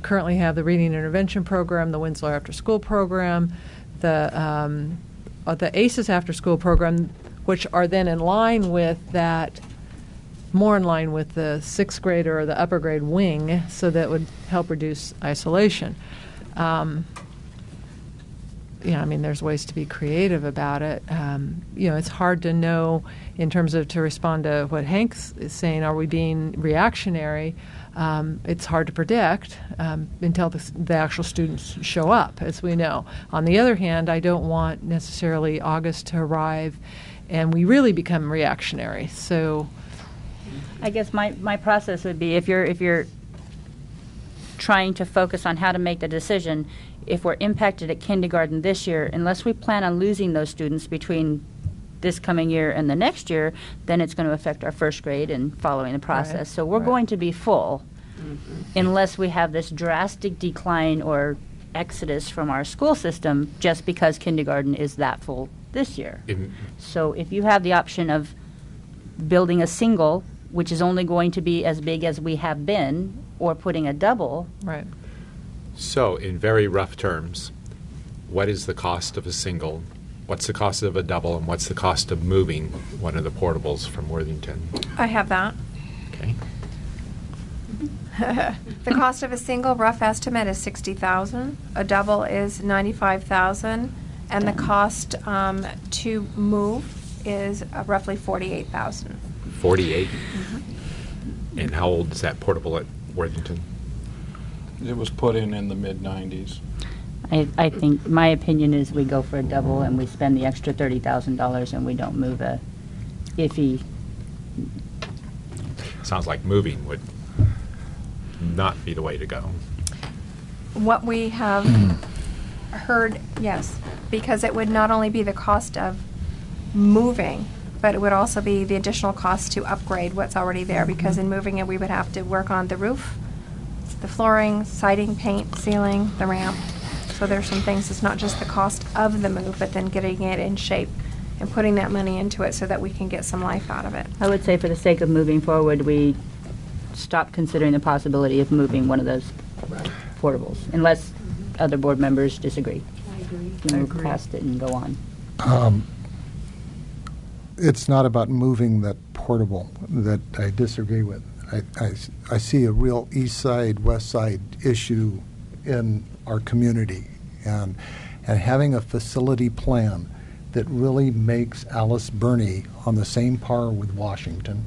currently have the reading intervention program, the Winslow after school program, the ACES after school program, which are then in line with that, more in line with the sixth grade or the upper grade wing, so that would help reduce isolation. There's ways to be creative about it. It's hard to know in terms of, to respond to what Hank is saying, are we being reactionary? It's hard to predict until the actual students show up, as we know. On the other hand, I don't want necessarily August to arrive and we really become reactionary. So I guess my process would be, if you're trying to focus on how to make the decision, if we're impacted at kindergarten this year, unless we plan on losing those students between this coming year and the next year, then it's going to affect our first grade and following the process. Right. So we're going to be full unless we have this drastic decline or exodus from our school system just because kindergarten is that full this year. So if you have the option of building a single, which is only going to be as big as we have been, or putting a double. Right. So, in very rough terms, what is the cost of a single? What's the cost of a double? And what's the cost of moving one of the portables from Worthington? I have that. Okay. The cost of a single rough estimate is $60,000. A double is $95,000, and the cost to move is roughly $48,000. 48. And how old is that portable at Worthington? It was put in the mid-90s. I think my opinion is we go for a double and we spend the extra $30,000 and we don't move a iffy. Sounds like moving would not be the way to go. What we have heard, yes, because it would not only be the cost of moving, but it would also be the additional cost to upgrade what's already there, because in moving it, we would have to work on the roof, the flooring, siding, paint, ceiling, the ramp. So there's some things, it's not just the cost of the move, but then getting it in shape and putting that money into it so that we can get some life out of it. I would say for the sake of moving forward, we stop considering the possibility of moving one of those portables, unless other board members disagree. I agree. You move past it and go on. It's not about moving that portable that I disagree with. I see a real east side, west side issue in our community, and having a facility plan that really makes Alice Burney on the same par with Washington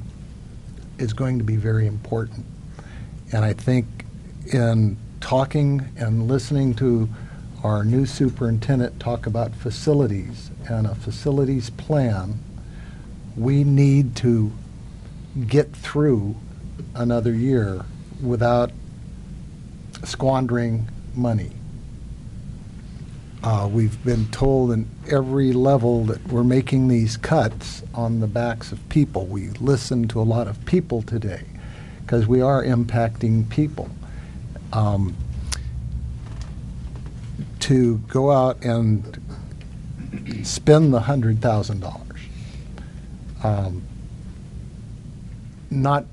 is going to be very important. And I think in talking and listening to our new superintendent talk about facilities and a facilities plan, we need to get through another year without squandering money. We've been told in every level that we're making these cuts on the backs of people. We listen to a lot of people today because we are impacting people. To go out and spend the $100,000, not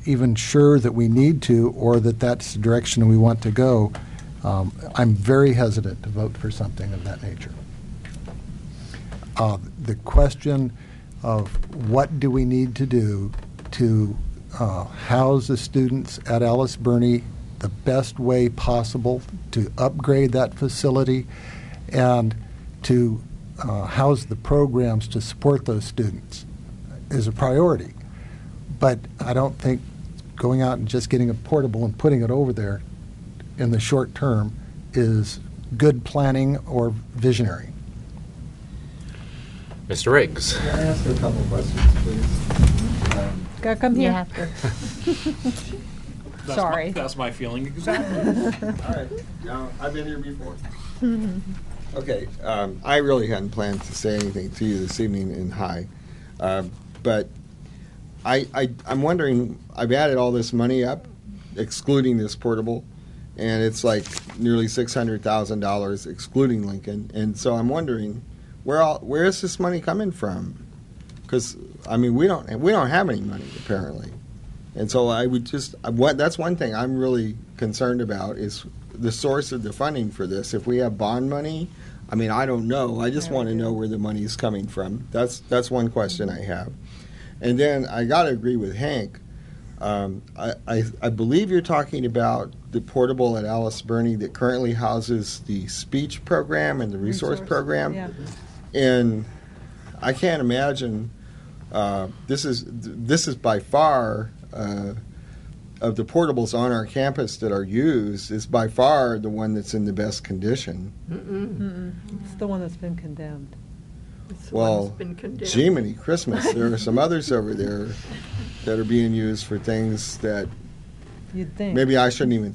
even sure that we need to or that that's the direction we want to go, I'm very hesitant to vote for something of that nature. The question of what do we need to do to house the students at Alice Burney the best way possible, to upgrade that facility, and to house the programs to support those students is a priority. But I don't think going out and just getting a portable and putting it over there in the short term is good planning or visionary. Mr. Riggs. Can I ask a couple questions, please? Gotta come here. You have to. Sorry. That's my feeling exactly. All right. I've been here before. Okay. I really hadn't planned to say anything to you this evening in high, but I'm wondering, I've added all this money up, excluding this portable, and it's like nearly $600,000 excluding Lincoln. And so I'm wondering, where is this money coming from? Because I mean, we don't have any money apparently, and so I would that's one thing I'm really concerned about is the source of the funding for this. If we have bond money, I mean, I don't know. I just want to know where the money is coming from. That's one question I have, and then I got to agree with Hank. I believe you're talking about the portable at Alice Burney that currently houses the speech program and the resource program. Yeah. And I can't imagine this is by far of the portables on our campus that are used is by far the one that's in the best condition. It's the one that's been condemned. Well, Jiminy Christmas, there are some others over there that are being used for things that You'd think. maybe I shouldn't even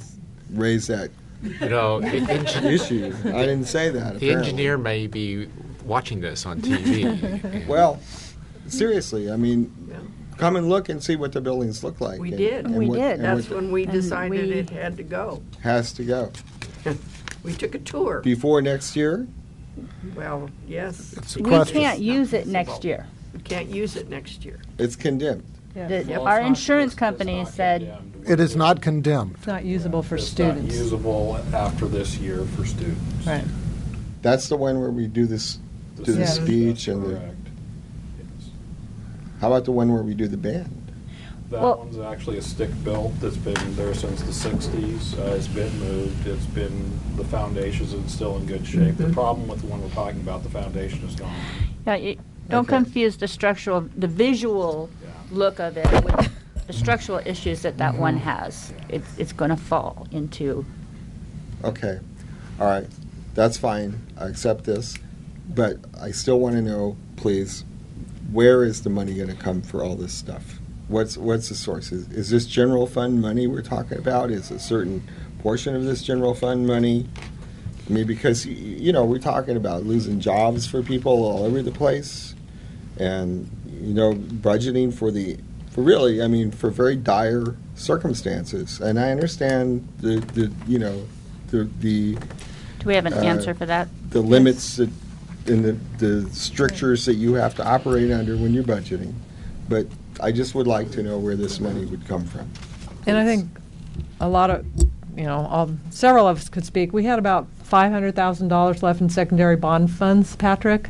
raise that issue. I didn't say that. The apparently. engineer may be watching this on TV. Well, seriously, I mean, come and look and see what the buildings look like. We and- did. and We what- did. and That's what when we decided it had to go. has to go. We took a tour. Before next year? Well, yes. We can't use it next year. We can't use it next year. It's condemned. Our insurance company said It is not condemned. It's not usable for It's students. not usable after this year for students. Right. That's the one where we do this, do the Yes. speech and the. Correct. How about the one where we do the band? That one's actually a stick-built that's been there since the 60s. It's been moved. The foundations are still in good shape. The problem with the one we're talking about, the foundation is gone. Yeah, don't confuse the visual look of it with the structural issues that one has. It's going to fall into. Okay, all right, that's fine. I accept this, but I still want to know, please, where is the money going to come for all this stuff? What's the source? Is this general fund money we're talking about? Is a certain portion of this general fund money? I mean, because we're talking about losing jobs for people all over the place, and budgeting for very dire circumstances. And I understand the Do we have an answer for that? the limits that, and the strictures that you have to operate under when you're budgeting. But I just would like to know where this money would come from. And I think a lot of, several of us could speak. We had about $500,000 left in secondary bond funds, Patrick,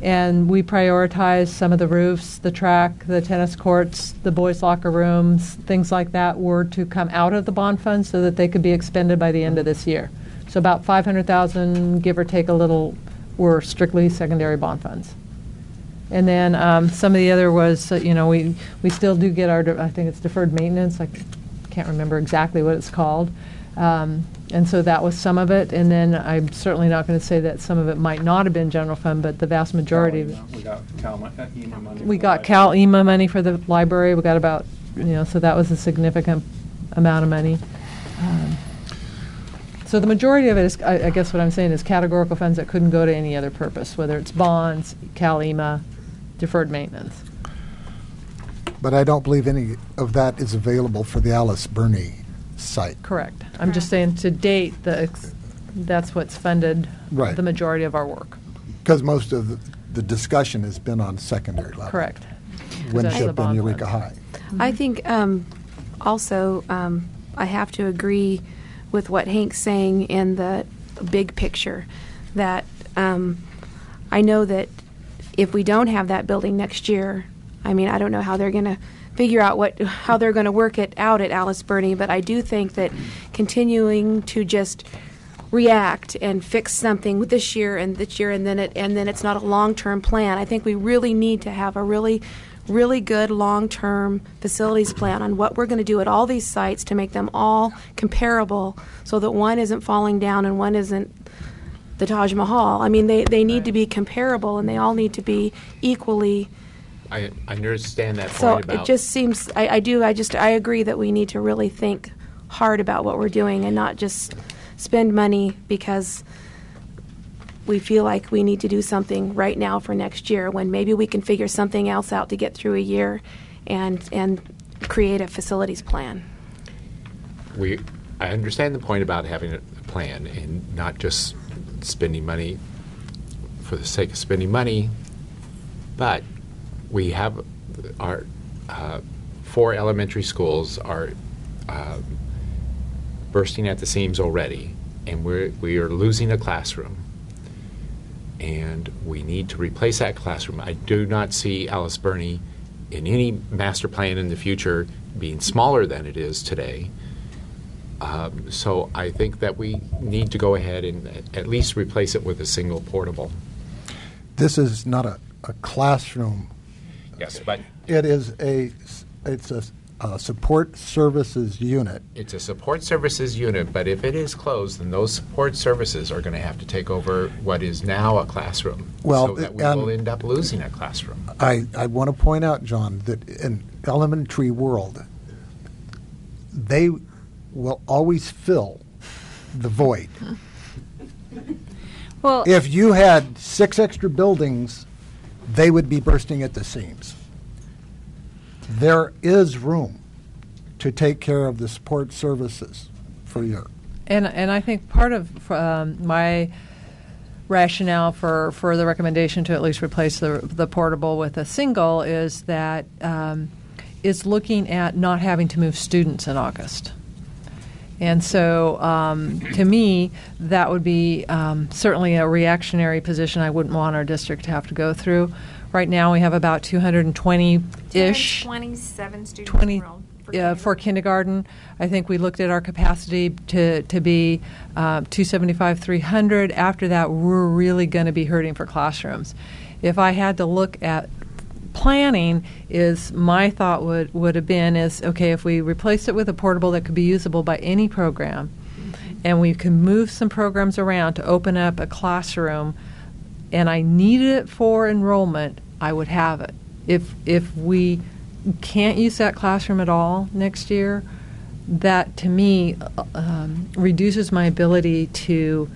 and we prioritized some of the roofs, the track, the tennis courts, the boys' locker rooms, things like that were to come out of the bond funds so that they could be expended by the end of this year. So about $500,000, give or take a little, were strictly secondary bond funds. And then some of the other was, we still do get our, I think it's deferred maintenance. I can't remember exactly what it's called. And so that was some of it. And then I'm certainly not going to say that some of it might not have been general fund, but the vast majority of it. We got EMA money. We got Cal EMA money for the library. We got about, so that was a significant amount of money. So the majority of it is, I guess what I'm saying is categorical funds that couldn't go to any other purpose, whether it's bonds, Cal EMA, deferred maintenance. But I don't believe any of that is available for the Alice Burney site. Correct. I'm just saying to date, that's what's funded Right. the majority of our work. Because most of the discussion has been on secondary level. Correct. Winship and Eureka High. I think also I have to agree with what Hank's saying in the big picture, that I know that if we don't have that building next year, I mean, I don't know how they're going to figure out how they're going to work it out at Alice Burney, but I do think that continuing to just react and fix something with this year and then it's not a long-term plan. I think we really need to have a really good long-term facilities plan on what we're going to do at all these sites to make them all comparable so that one isn't falling down and one isn't the Taj Mahal. I mean, they need to be comparable and they all need to be equally. I understand that So point about. it just seems, I agree that we need to really think hard about what we're doing and not just spend money because we feel like we need to do something right now for next year when maybe we can figure something else out to get through a year and create a facilities plan. I understand the point about having a plan and not just spending money for the sake of spending money, but we have our 4 elementary schools are bursting at the seams already, and we are losing a classroom, and we need to replace that classroom. I do not see Alice Burney in any master plan in the future being smaller than it is today. So I think that we need to go ahead and at least replace it with a single portable. This is not a classroom. Yes, but It's a support services unit. it's a support services unit, but if it is closed, then those support services are going to have to take over what is now a classroom. Well, so that we will end up losing a classroom. I want to point out, John, that in elementary world, they will always fill the void. Well, if you had 6 extra buildings, they would be bursting at the seams. There is room to take care of the support services for your. And I think part of my rationale for the recommendation to at least replace the portable with a single is that is looking at not having to move students in August. And so, to me, that would be certainly a reactionary position I wouldn't want our district to have to go through. Right now, we have about 220-ish. 27 students 20 enrolled for kindergarten. I think we looked at our capacity to be 275, 300. After that, we're really going to be hurting for classrooms. If I had to look at planning, is my thought would have been is, okay, if we replace it with a portable that could be usable by any program, and we can move some programs around to open up a classroom, and I needed it for enrollment, I would have it. If we can't use that classroom at all next year, that to me reduces my ability to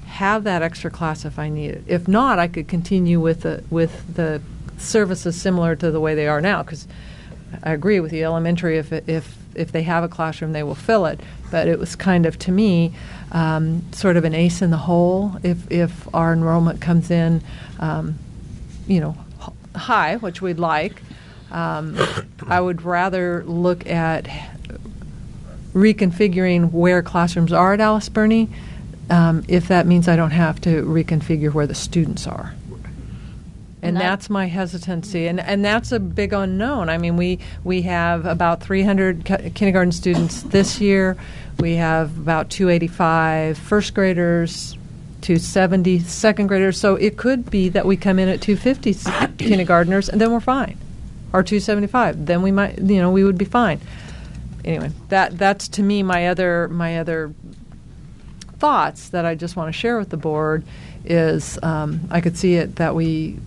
have that extra class if I need it. If not, I could continue with the services similar to the way they are now, because I agree with the elementary. If they have a classroom, they will fill it. But it was kind of, to me, sort of an ace in the hole if our enrollment comes in, high, which we'd like. I would rather look at reconfiguring where classrooms are at Alice Burney, if that means I don't have to reconfigure where the students are. And that's my hesitancy, and that's a big unknown. I mean, we have about 300 kindergarten students this year. We have about 285 first graders, 270 second graders. So it could be that we come in at 250 kindergartners, and then we're fine, or 275. Then we might, we would be fine. Anyway, that's to me my other thoughts that I just want to share with the board is I could see it that we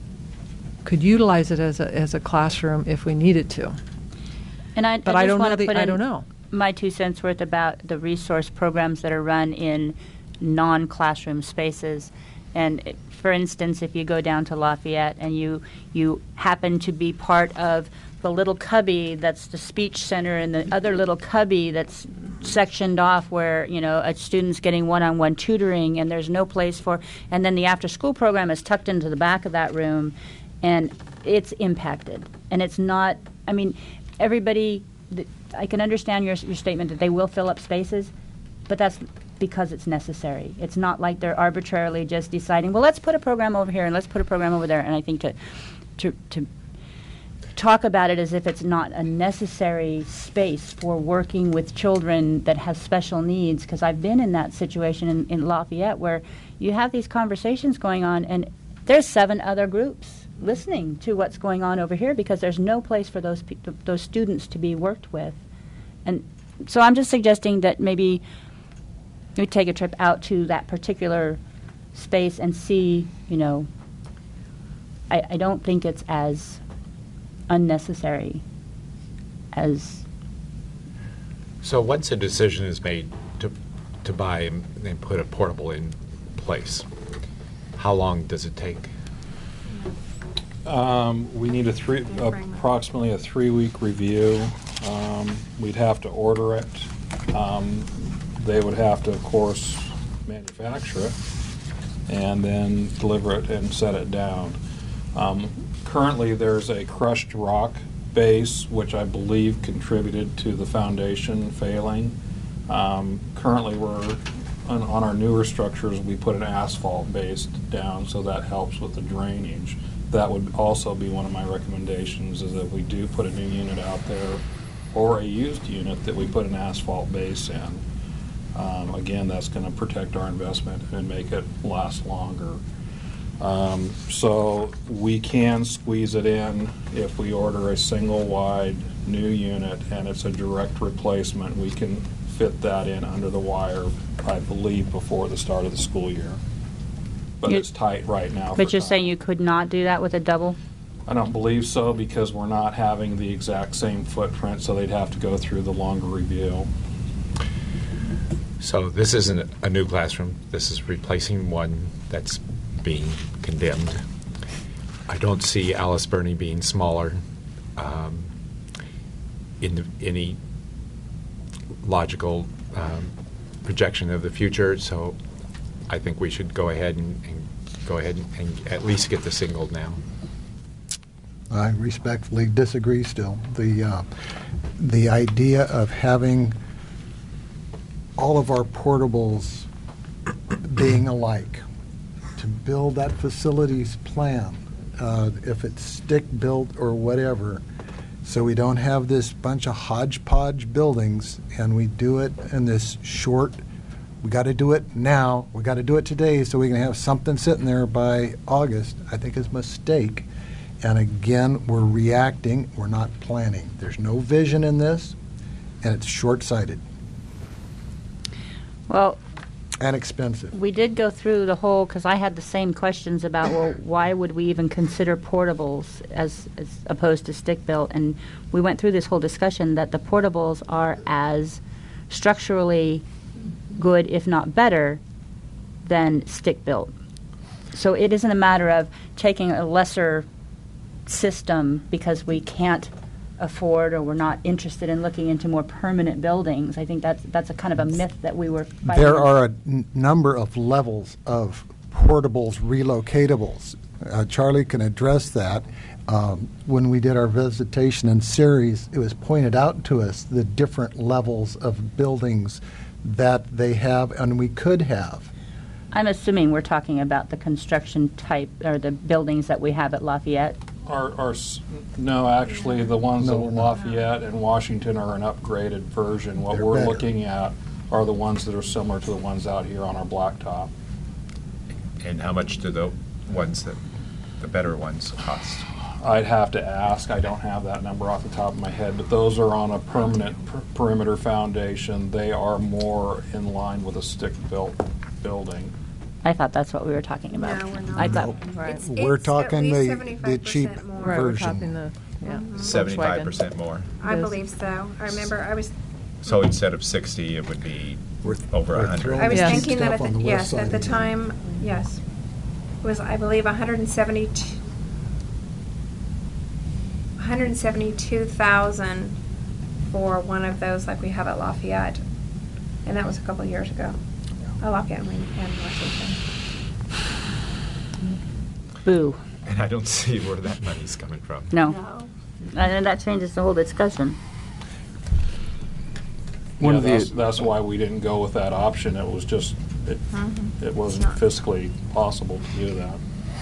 could utilize it as a classroom if we needed to. And I don't want know. to put I don't know. My 2 cents worth about the resource programs that are run in non-classroom spaces. And for instance, if you go down to Lafayette and you happen to be part of the little cubby that's the speech center and the other little cubby that's sectioned off where, a student's getting one-on-one tutoring and there's no place for, and then the after-school program is tucked into the back of that room, and it's impacted. And it's not, everybody, I can understand your statement that they will fill up spaces, but that's because it's necessary. It's not like they're arbitrarily just deciding, well, let's put a program over here and let's put a program over there. And I think to talk about it as if it's not a necessary space for working with children that have special needs, because I've been in that situation in Lafayette where you have these conversations going on and there's 7 other groups listening to what's going on over here because there's no place for those students to be worked with. And so I'm just suggesting that maybe we take a trip out to that particular space and see, I don't think it's as unnecessary as. So once a decision is made to buy and put a portable in place, how long does it take? We need approximately a 3-week review. We'd have to order it. They would have to, of course, manufacture it. and then deliver it and set it down. Currently, there's a crushed rock base, which I believe contributed to the foundation failing. Currently, we're on our newer structures, we put an asphalt base down, so that helps with the drainage. That would also be one of my recommendations, is that we do put a new unit out there, or a used unit, that we put an asphalt base in. Again, that's going to protect our investment and make it last longer. So we can squeeze it in if we order a single wide new unit and it's a direct replacement. We can fit that in under the wire, I believe, before the start of the school year. But it's tight right now. But you're saying you could not do that with a double? I don't believe so, because we're not having the exact same footprint, so they'd have to go through the longer review. So this isn't a new classroom. This is replacing one that's being condemned. I don't see Alice Burney being smaller in any logical projection of the future. So I think we should go ahead and at least get the single now. I respectfully disagree still. The idea of having all of our portables being alike, to build that facilities plan, if it's stick-built or whatever, so we don't have this bunch of hodgepodge buildings, and we do it in this short, we got to do it now, we got to do it today so we can have something sitting there by August, I think is a mistake. And again, we're reacting, we're not planning. There's no vision in this, and it's short-sighted. Well, and expensive. We did go through the whole, because I had the same questions about, well, why would we even consider portables as opposed to stick-built? And we went through this whole discussion that the portables are as structurally good, if not better, than stick-built. So it isn't a matter of taking a lesser system because we can't afford or we're not interested in looking into more permanent buildings. I think that's a kind of a myth that we were fighting. There are a number of levels of portables, relocatables. Charlie can address that. When we did our visitation in series, it was pointed out to us the different levels of buildings that they have and we could have. I'm assuming we're talking about the construction type or the buildings that we have at Lafayette. No, actually, the ones at Lafayette and Washington are an upgraded version. What we're better. looking at are the ones that are similar to the ones out here on our blacktop. And how much do the better ones cost? I'd have to ask. I don't have that number off the top of my head, but those are on a permanent perimeter foundation. They are more in line with a stick-built building. I thought that's what we were talking about. No, we're not. I thought We're talking the cheap more. Right, we're version. talking the 75% more. I believe so. I remember I was So instead of 60, it would be over 100. I was Yes. thinking that Stuff on the west at side the of it. time, yes. It was, I believe, 172,000 for one of those like we have at Lafayette. And that was a couple of years ago. Lafayette and Washington. boo. And I don't see where that money's coming from. No. And that changes the whole discussion. That's why we didn't go with that option. It was just, it wasn't fiscally possible to do that.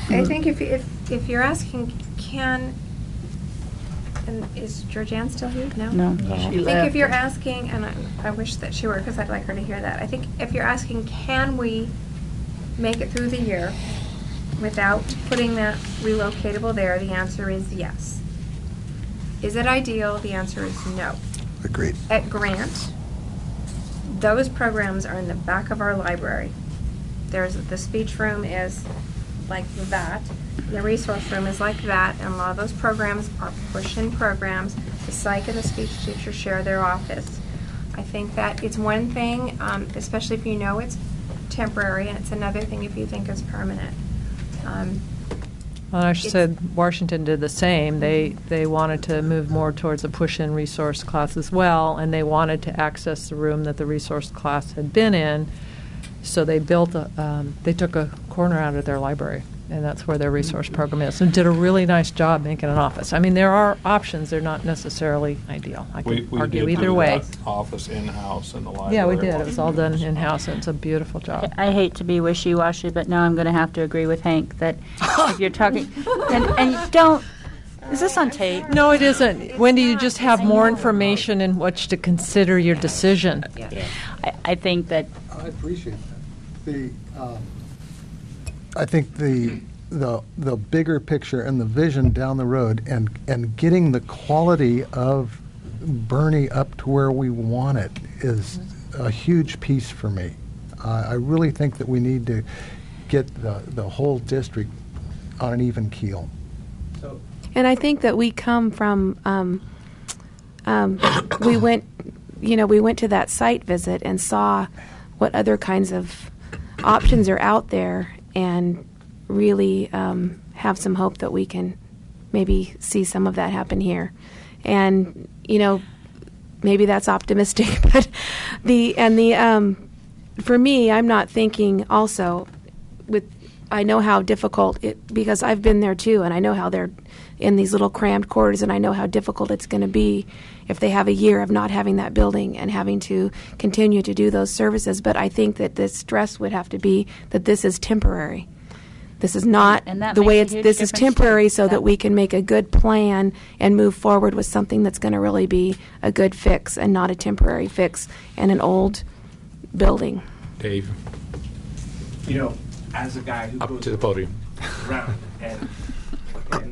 I think if you're asking, and is Georgianne still here? No? No. I think if you're asking, and I wish that she were, because I'd like her to hear that. I think if you're asking, can we make it through the year without putting that relocatable there, the answer is yes. Is it ideal? The answer is no. Agreed. At Grant, those programs are in the back of our library. The speech room is like that. The resource room is like that, and a lot of those programs are push-in programs. The psych and the speech teacher share their office. I think that it's one thing, especially if you know it's temporary, and it's another thing if you think it's permanent. Well, I said Washington did the same. They wanted to move more towards a push-in resource class as well, and they wanted to access the room that the resource class had been in. So they built they took a corner out of their library, and that's where their resource program is, and did a really nice job making an office. I mean, there are options. They're not necessarily ideal. I We could argue did either do way. that office in-house in the library. Yeah, we did. It was all done in-house, and it's a beautiful job. I hate to be wishy-washy, but now I'm going to have to agree with Hank that if you're talking, and you don't, is this on tape? No, it isn't. Wendy, you just have more information in which to consider your decision. I think that. I appreciate that. I think the bigger picture and the vision down the road and getting the quality of Bernie up to where we want it is a huge piece for me. I really think that we need to get the whole district on an even keel. And I think that we come from, we went to that site visit and saw what other kinds of options are out there, and really have some hope that we can maybe see some of that happen here. And, maybe that's optimistic, but for me, I'm not thinking also I know how difficult because I've been there too, and I know how they're in these little crammed quarters, and I know how difficult it's going to be if they have a year of not having that building and having to continue to do those services. But I think that the stress would have to be that this is temporary. This is not the way it's. This is temporary, so that we can make a good plan and move forward with something that's going to really be a good fix and not a temporary fix in an old building. Dave, as a guy who up goes to the podium around and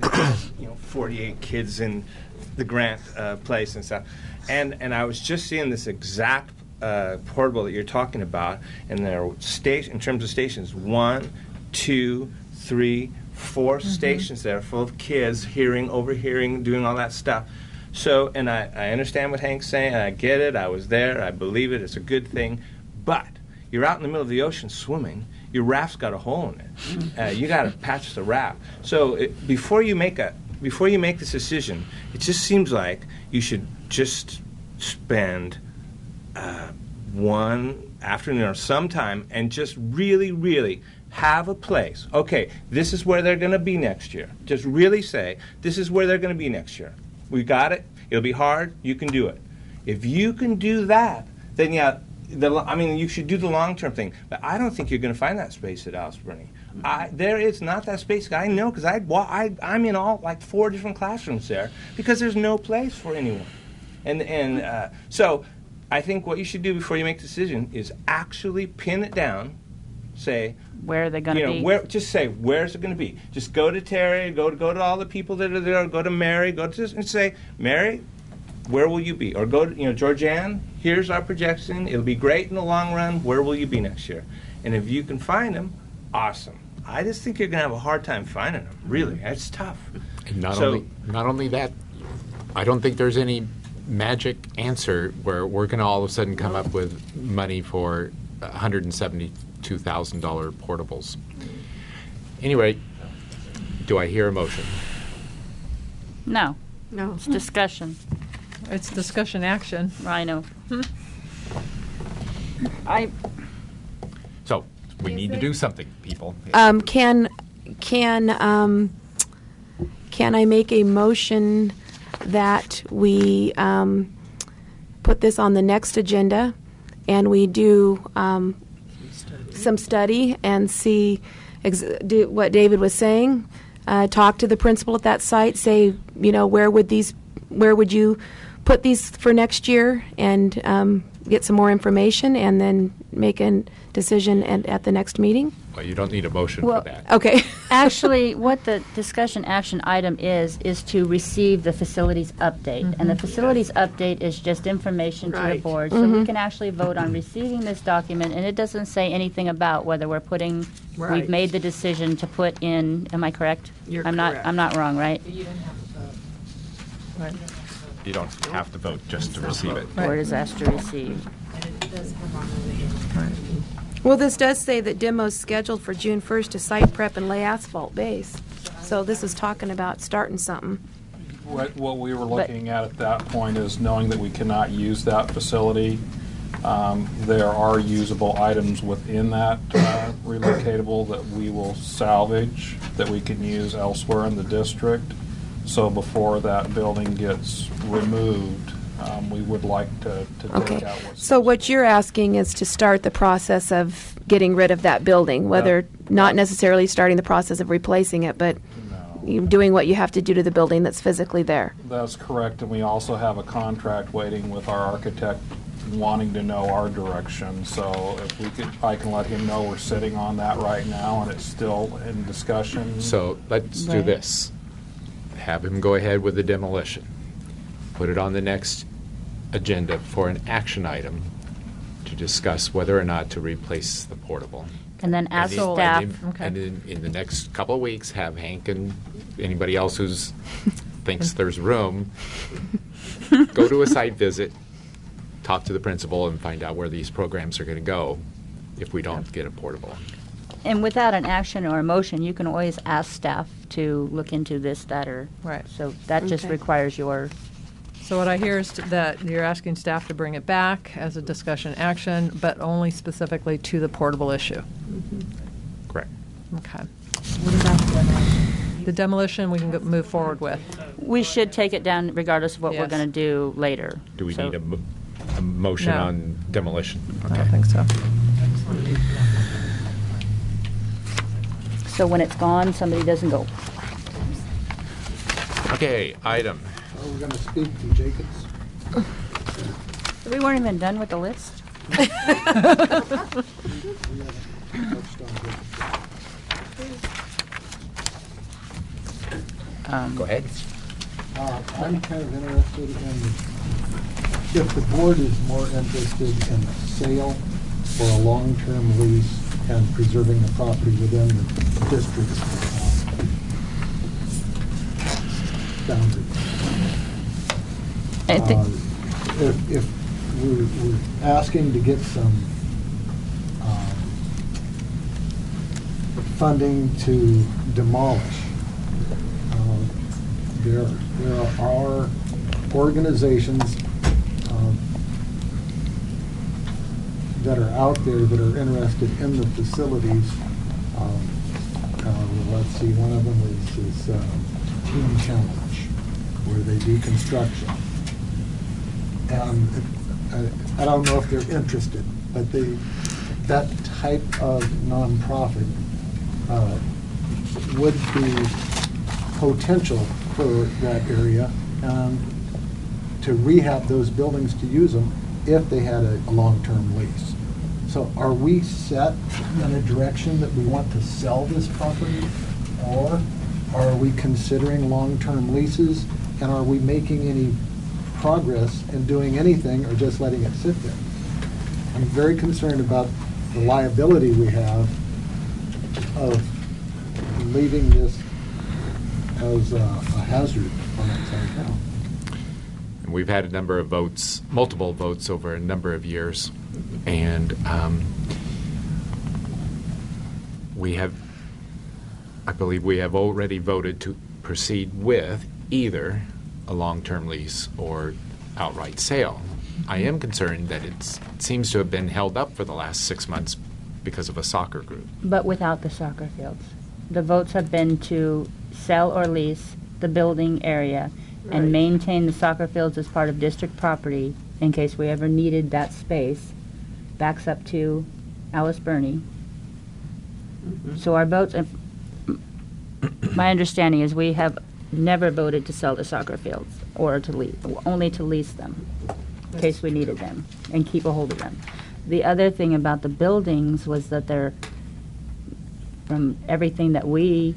has, 48 kids in the Grant place and stuff, and I was just seeing this exact portable that you're talking about, and there are in terms of stations, 1, 2, 3, 4 stations there full of kids hearing, overhearing, doing all that stuff. So, and I understand what Hank's saying, and I get it. I was there. I believe it. It's a good thing. But you're out in the middle of the ocean swimming. Your raft's got a hole in it. You got to patch the raft. So before you make this decision, it just seems like you should just spend one afternoon or some time and just really, really have a place. Okay, this is where they're going to be next year. Just really say, this is where they're going to be next year. We got it. It'll be hard. You can do it. If you can do that, then you should do the long-term thing. But I don't think you're going to find that space at Alice Bernie. There is not that space. I know because I'm in all 4 different classrooms there because there's no place for anyone. And so I think what you should do before you make a decision is actually pin it down. Say where are they going to be? Just say where's it going to be. Just go to Terry, go to all the people that are there. Go to Mary, go to this, and say, Mary, where will you be? Or go to Georgianne. Here's our projection. It'll be great in the long run. Where will you be next year? And if you can find them, awesome. I just think you're going to have a hard time finding them. Really, that's tough. And not only that, I don't think there's any magic answer where we're going to all of a sudden come up with money for $172,000 portables. Anyway, do I hear a motion? No. No. It's discussion. It's discussion action. I know. So we need to do something, people. Can I make a motion that we put this on the next agenda and we do some study and see do what David was saying? Talk to the principal at that site. Say, where would you put these for next year, and get some more information, and then make a decision at the next meeting? Well, you don't need a motion for that. Okay. Actually, what the discussion action item is to receive the facilities update. And the facilities update is just information to the board. So we can actually vote on receiving this document, and it doesn't say anything about whether we're putting, we've made the decision to put in, am I correct? You're correct. I'm not wrong, right? You don't have to vote. Right. You don't have to vote just to receive it. Board is asked to receive. And it does have on the Well, this does say that demo's scheduled for June 1st to site prep and lay asphalt base. So this is talking about starting something. What we were looking at that point is knowing that we cannot use that facility. There are usable items within that relocatable that we will salvage, that we can use elsewhere in the district. So before that building gets removed, we would like to take out what's... So what you're asking is to start the process of getting rid of that building, whether not necessarily starting the process of replacing it, but doing what you have to do to the building that's physically there. That's correct, and we also have a contract waiting with our architect wanting to know our direction. So if we could, I can let him know we're sitting on that right now and it's still in discussion. So let's do this. Have him go ahead with the demolition. Put it on the next agenda for an action item to discuss whether or not to replace the portable. And then ask staff. And in the next couple of weeks, have Hank and anybody else who's thinks there's room go to a site visit, talk to the principal, and find out where these programs are going to go if we don't get a portable. And without an action or a motion, you can always ask staff to look into this, that, or... Right. So that just requires your... So what I hear is that you're asking staff to bring it back as a discussion action, but only specifically to the portable issue. Correct. Okay. The demolition we can move forward with. We should take it down regardless of what we're going to do later. Do we need a motion No. on demolition? I don't think so. So when it's gone, somebody doesn't go. Okay, item. Are we going to speak to Jacobs? We weren't even done with the list. Go ahead. I'm kind of interested in, if the board is more interested in a sale or a long-term lease and preserving the property within the district's boundaries. If we're asking to get some funding to demolish, there are organizations that are out there that are interested in the facilities. Let's see, one of them is Team Challenge, where they do construction. I don't know if they're interested, but that type of nonprofit would be potential for that area to rehab those buildings, to use them if they had a long-term lease. So are we set in a direction that we want to sell this property, or are we considering long-term leases, and are we making any progress in doing anything or just letting it sit there? I'm very concerned about the liability we have of leaving this as a hazard on outside town. And we've had a number of votes, multiple votes over a number of years, and I believe we have already voted to proceed with either a long-term lease or outright sale. I am concerned that it seems to have been held up for the last 6 months because of a soccer group. But without the soccer fields. The votes have been to sell or lease the building area and maintain the soccer fields as part of district property in case we ever needed that space. Backs up to Alice Burney. So our votes, my understanding is we have never voted to sell the soccer fields or to lease, only to lease them in case we needed them and keep a hold of them. The other thing about the buildings was that they're, from everything that we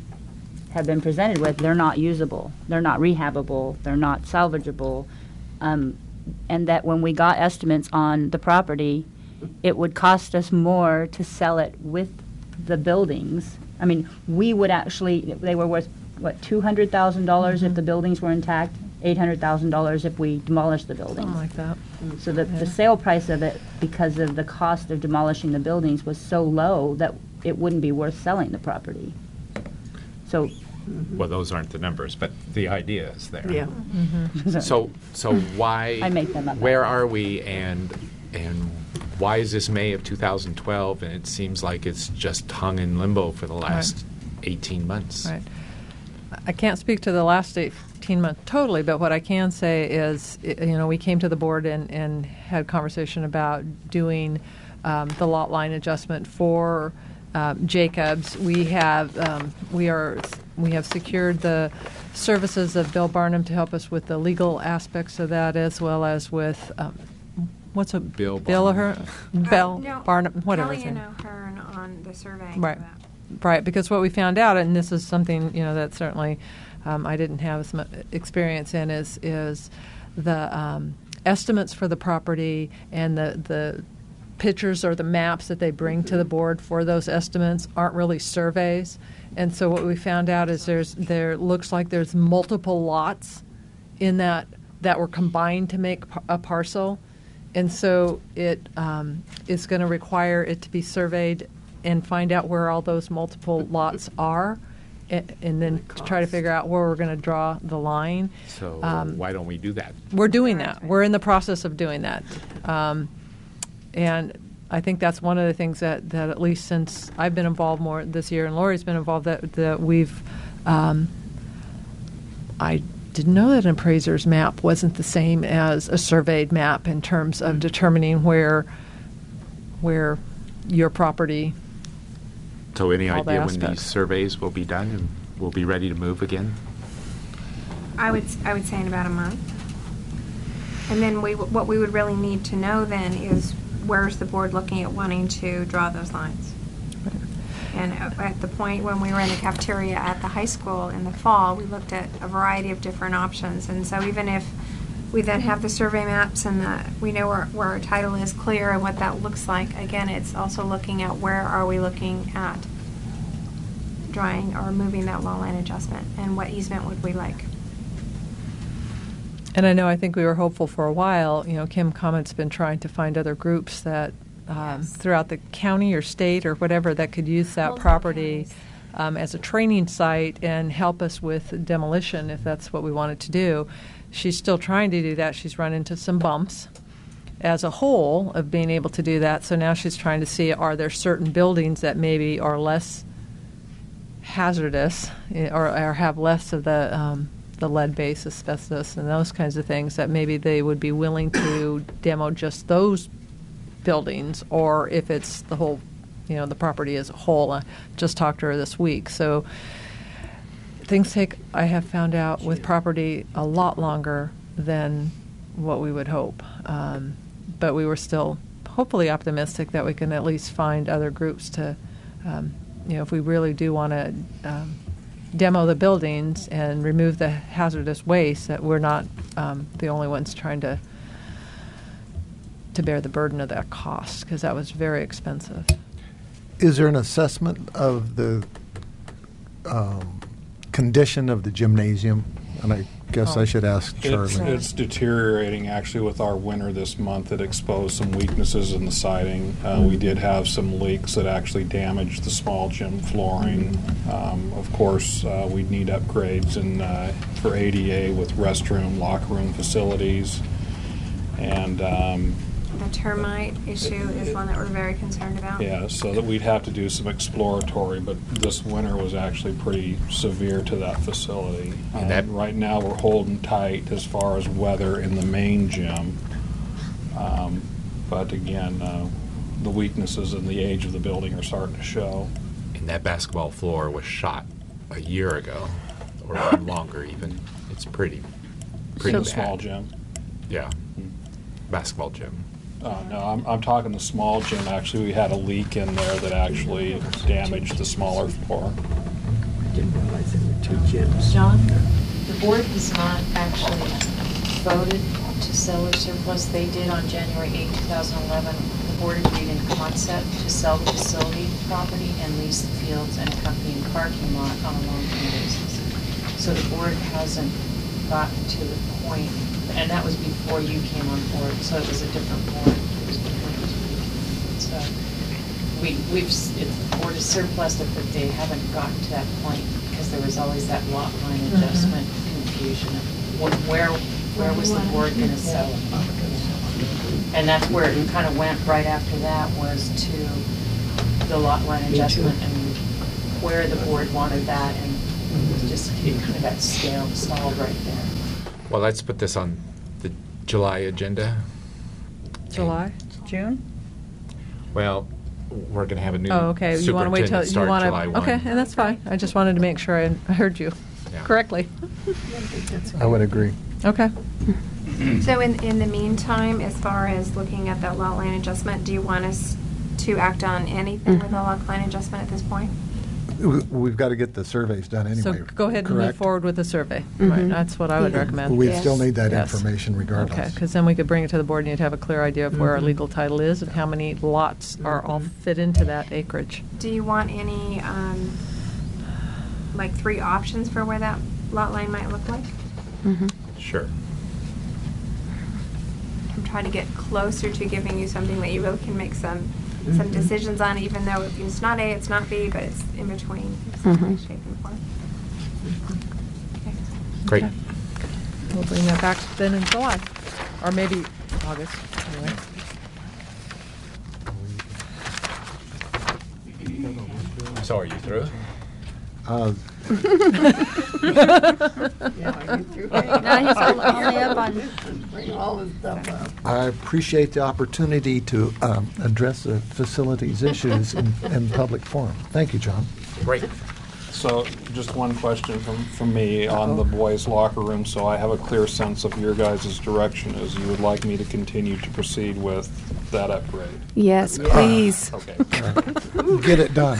have been presented with, they're not usable, they're not rehabable, they're not salvageable, and that when we got estimates on the property, it would cost us more to sell it with the buildings. I mean, we would actually, they were worth, what, $200,000 if the buildings were intact, $800,000 if we demolished the buildings. Something like that. So the sale price of it, because of the cost of demolishing the buildings, was so low that it wouldn't be worth selling the property. So. Well, those aren't the numbers, but the idea is there. Yeah. So why? I make them up. Where are we, and And why is this May of 2012, and it seems like it's just hung in limbo for the last 18 months? Right. I can't speak to the last 18 months totally, but what I can say is, we came to the board and had a conversation about doing the lot line adjustment for Jacobs. We have secured the services of Bill Barnum to help us with the legal aspects of that, as well as with Bill Barnum, whatever his name. Kelly and O'Hearn on the survey. Right. Right, because what we found out, and this is something that certainly I didn't have as much experience in, is the estimates for the property and the pictures or the maps that they bring to the board for those estimates aren't really surveys. And so what we found out is there looks like there's multiple lots in that were combined to make a parcel, and so it is going to require it to be surveyed and find out where all those multiple lots are, and then try to figure out where we're going to draw the line. So why don't we do that? We're doing that. We're in the process of doing that. And I think that's one of the things that at least since I've been involved more this year and Lori's been involved, that we've I didn't know that an appraiser's map wasn't the same as a surveyed map in terms of determining where your property. So any all the idea when aspects. these surveys will be done and we'll be ready to move again? I would say in about a month. And then what we would really need to know then is where's the board looking at wanting to draw those lines. And at the point when we were in the cafeteria at the high school in the fall, we looked at a variety of different options. And so even if we then have the survey maps and we know where our title is clear and what that looks like, again, it's also looking at where are we looking at drawing or moving that law line adjustment and what easement would we like. And I think we were hopeful for a while. Kim Comment's been trying to find other groups that throughout the county or state or whatever that could use that property as a training site and help us with demolition if that's what we wanted to do. She's still trying to do that. She's run into some bumps as a whole of being able to do that. So now she's trying to see, are there certain buildings that maybe are less hazardous or have less of the lead-based asbestos and those kinds of things that maybe they would be willing to demo just those buildings, or if it's the whole, the property as a whole. I just talked to her this week. So things take, I have found out, with property a lot longer than what we would hope. But we were still hopefully optimistic that we can at least find other groups to, if we really do want to demo the buildings and remove the hazardous waste, that we're not the only ones trying to bear the burden of that cost, because that was very expensive. Is there an assessment of the condition of the gymnasium? And I guess I should ask Charlie. It's deteriorating. Actually, with our winter this month, it exposed some weaknesses in the siding. We did have some leaks that actually damaged the small gym flooring. Of course, we'd need upgrades for ADA with restroom, locker room facilities. And the termite issue is one that we're very concerned about. yeah, so that we'd have to do some exploratory, but this winter was actually pretty severe to that facility. And right now we're holding tight as far as weather in the main gym. But again, the weaknesses in the age of the building are starting to show. And that basketball floor was shot a year ago, or longer even. It's pretty bad. Small gym. Yeah, basketball gym. No, I'm talking the small gym. Actually, we had a leak in there that actually damaged the smaller floor. I didn't realize there were two gyms. John, the board has not actually voted to sell or surplus. They did on January 8, 2011. The board agreed in concept to sell the facility property and lease the fields and accompanying parking lot on a long-term basis. So the board hasn't gotten to the point. And that was before you came on board, so it was a different board. It was before you came. So the board has surplused it, but they haven't gotten to that point because there was always that lot line adjustment confusion of where was the board going to sell it. And that's where it kind of went right after that, was to the lot line adjustment and where the board wanted that, and it kind of got stalled right there. Well, let's put this on the July agenda. July? June? Well, we're going to have a new Oh, okay. You want to wait till you start want July 1. Okay, and that's fine. I just wanted to make sure I heard you correctly. I would agree. Okay. So in the meantime, as far as looking at that lot line adjustment, do you want us to act on anything with the lot line adjustment at this point? We've got to get the surveys done anyway. So go ahead and move correct? forward with the survey. Right, that's what I would recommend. We still need that Yes. information regardless. Okay, because then we could bring it to the board and you'd have a clear idea of where our legal title is and how many lots are all fit into that acreage. Do you want any, like 3 options for where that lot line might look like? Sure. I'm trying to get closer to giving you something that you really can make some decisions on, even though it's not A, it's not B, but it's in between. Some way, shape, and form. Great. We'll bring that back then in July, or maybe August, anyway. So are you through? Yeah, he's only up on. Bring all this stuff up. I appreciate the opportunity to address the facilities issues in public forum. Thank you, John. Great. So just one question from me on the boys' locker room, so I have a clear sense of your guys' direction, is you would like me to continue to proceed with that upgrade? Yes, please. Okay. Get it done.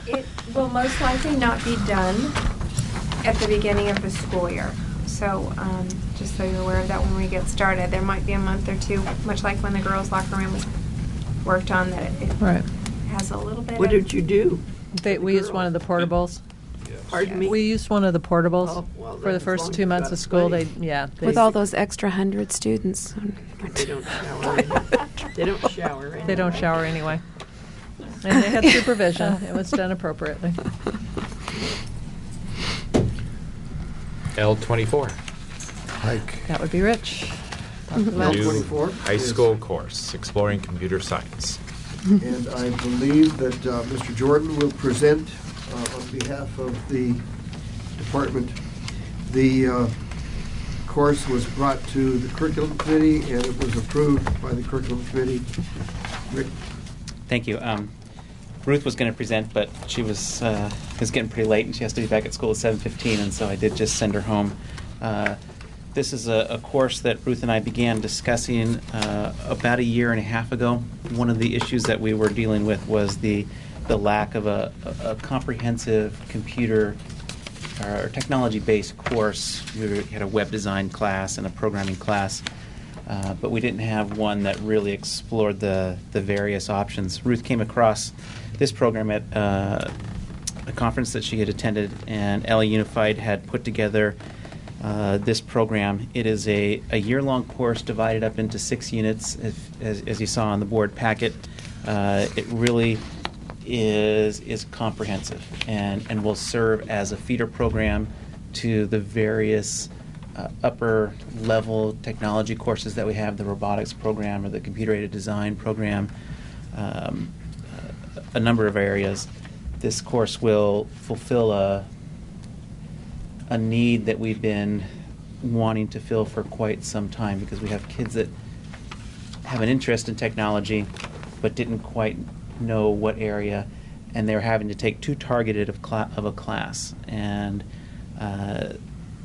It will most likely not be done at the beginning of the school year. So just so you're aware of that when we get started, there might be a month or two, much like when the girls' locker room was worked on, that it has a little bit What of... did you do? We used one of the portables. Pardon me? We used one of the portables Oh, well, for the as first long 2 as months you of got school. money. With all those extra 100 students. They don't shower. They don't shower. Anyway. They don't shower anyway. And they had supervision. It was done appropriately. L24. Hike. That would be Rich. New L24 high is- school course, Exploring Computer Science. And I believe that Mr. Jordan will present on behalf of the department. The course was brought to the curriculum committee and it was approved by the curriculum committee. Rick? Thank you. Ruth was going to present, but she was getting pretty late and she has to be back at school at 7:15, and so I did just send her home. This is a course that Ruth and I began discussing about 1.5 years ago. One of the issues that we were dealing with was the lack of a comprehensive computer or technology-based course. We had a web design class and a programming class, but we didn't have one that really explored the various options. Ruth came across this program at a conference that she had attended, and LA Unified had put together this program. It is a year-long course divided up into 6 units, as you saw on the board packet. It really is comprehensive and will serve as a feeder program to the various upper-level technology courses that we have, the robotics program or the computer-aided design program, a number of areas. This course will fulfill a need that we've been wanting to fill for quite some time, because we have kids that have an interest in technology but didn't quite know what area, and they're having to take too targeted of a class. And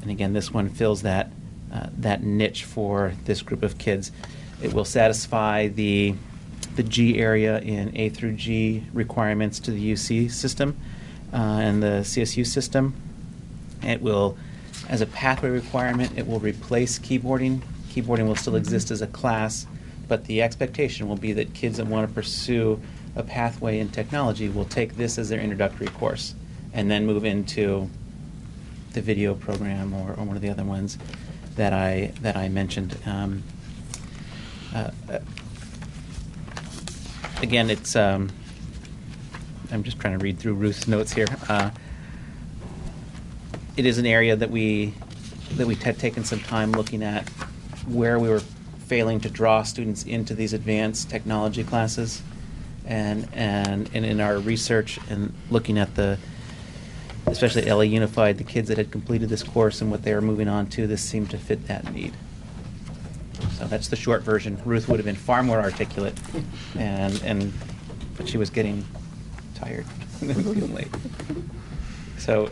again, this one fills that niche for this group of kids. It will satisfy the G area in A through G requirements to the UC system and the CSU system. It will, as a pathway requirement, it will replace keyboarding. Keyboarding will still exist as a class, but the expectation will be that kids that want to pursue a pathway in technology will take this as their introductory course and then move into the video program or one of the other ones that I mentioned. Again, it's I'm just trying to read through Ruth's notes here. It is an area that we had taken some time looking at where we were failing to draw students into these advanced technology classes. And in our research and looking at especially LA Unified, the kids that had completed this course and what they were moving on to, this seemed to fit that need. So that's the short version. Ruth would have been far more articulate, but she was getting tired and feeling late. So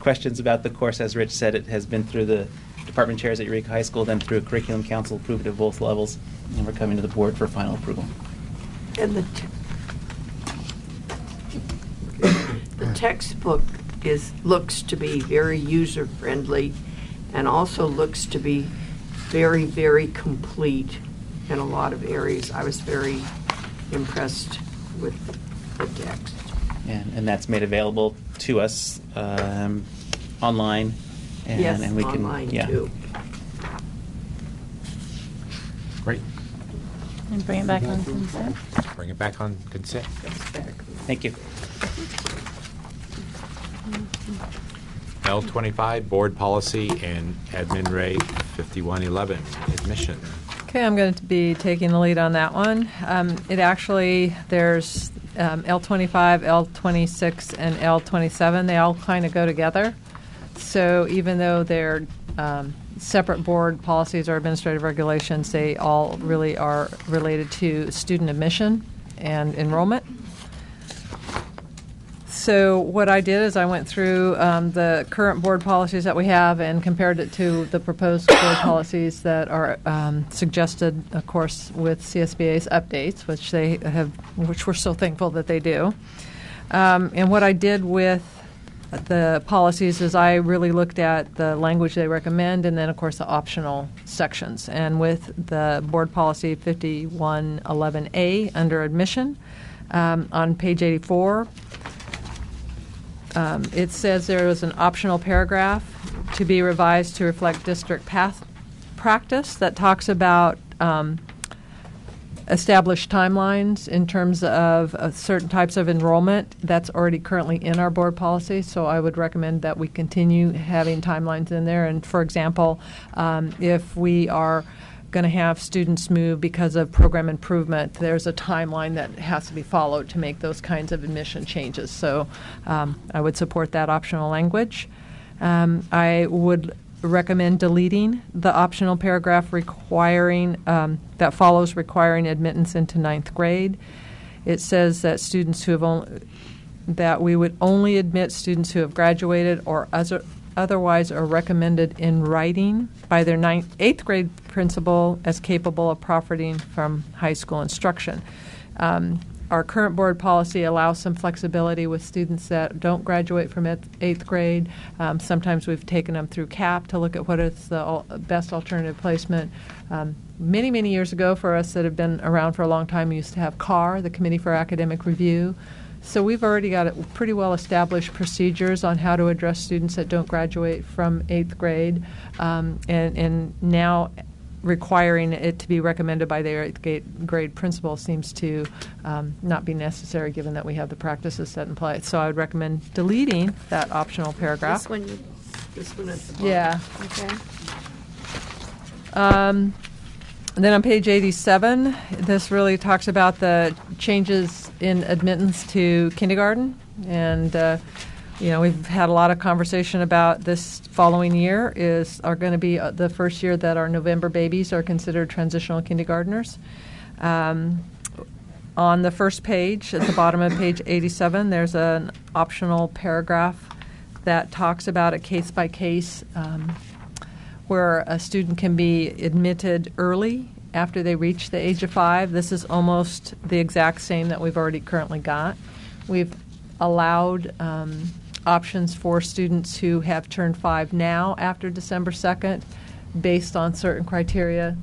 questions about the course, as Rich said, it has been through the department chairs at Eureka High School, then through a curriculum council, approved at both levels, and we're coming to the board for final approval. And the textbook looks to be very user-friendly and also looks to be very, very complete in a lot of areas. I was very impressed with the text. And that's made available to us online. Yes, and we online can, too. Great. And bring it back on consent. Bring it back on consent. Thank you. L25, Board Policy and Admin Rate 5111, Admission. Okay, I'm going to be taking the lead on that one. There's L25, L26, and L27. They all kind of go together. So even though they're separate board policies or administrative regulations, they all really are related to student admission and enrollment. So what I did is I went through the current board policies that we have and compared it to the proposed board policies that are suggested, of course, with CSBA's updates, which we're so thankful that they do. And what I did with the policies is I really looked at the language they recommend and then, of course, the optional sections. And with the board policy 5111A under admission, on page 84, it says there is an optional paragraph to be revised to reflect district practice that talks about established timelines in terms of certain types of enrollment. That's already currently in our board policy, so I would recommend that we continue having timelines in there. And for example, if we are going to have students move because of program improvement, there's a timeline that has to be followed to make those kinds of admission changes. So I would support that optional language. I would recommend deleting the optional paragraph requiring that follows requiring admittance into 9th grade. It says that students who have that we would only admit students who have graduated or otherwise are recommended in writing by their 8th grade principal as capable of profiting from high school instruction. Our current board policy allows some flexibility with students that don't graduate from 8th grade. Sometimes we've taken them through CAP to look at what is the best alternative placement. Many, many years ago, for us that have been around for a long time, we used to have CAR, the Committee for Academic Review. So we've already got pretty well-established procedures on how to address students that don't graduate from 8th grade, and now requiring it to be recommended by their 8th grade principal seems to not be necessary given that we have the practices set in place. So I would recommend deleting that optional paragraph. This one at the bottom. Yeah. Okay. And then on page 87, this really talks about the changes in admittance to kindergarten. And, we've had a lot of conversation about this following year are going to be the first year that our November babies are considered transitional kindergartners. On the first page, at the bottom of page 87, there's an optional paragraph that talks about a case-by-case where a student can be admitted early after they reach the age of 5. This is almost the exact same that we've already currently got. We've allowed options for students who have turned 5 now after December 2nd based on certain criteria.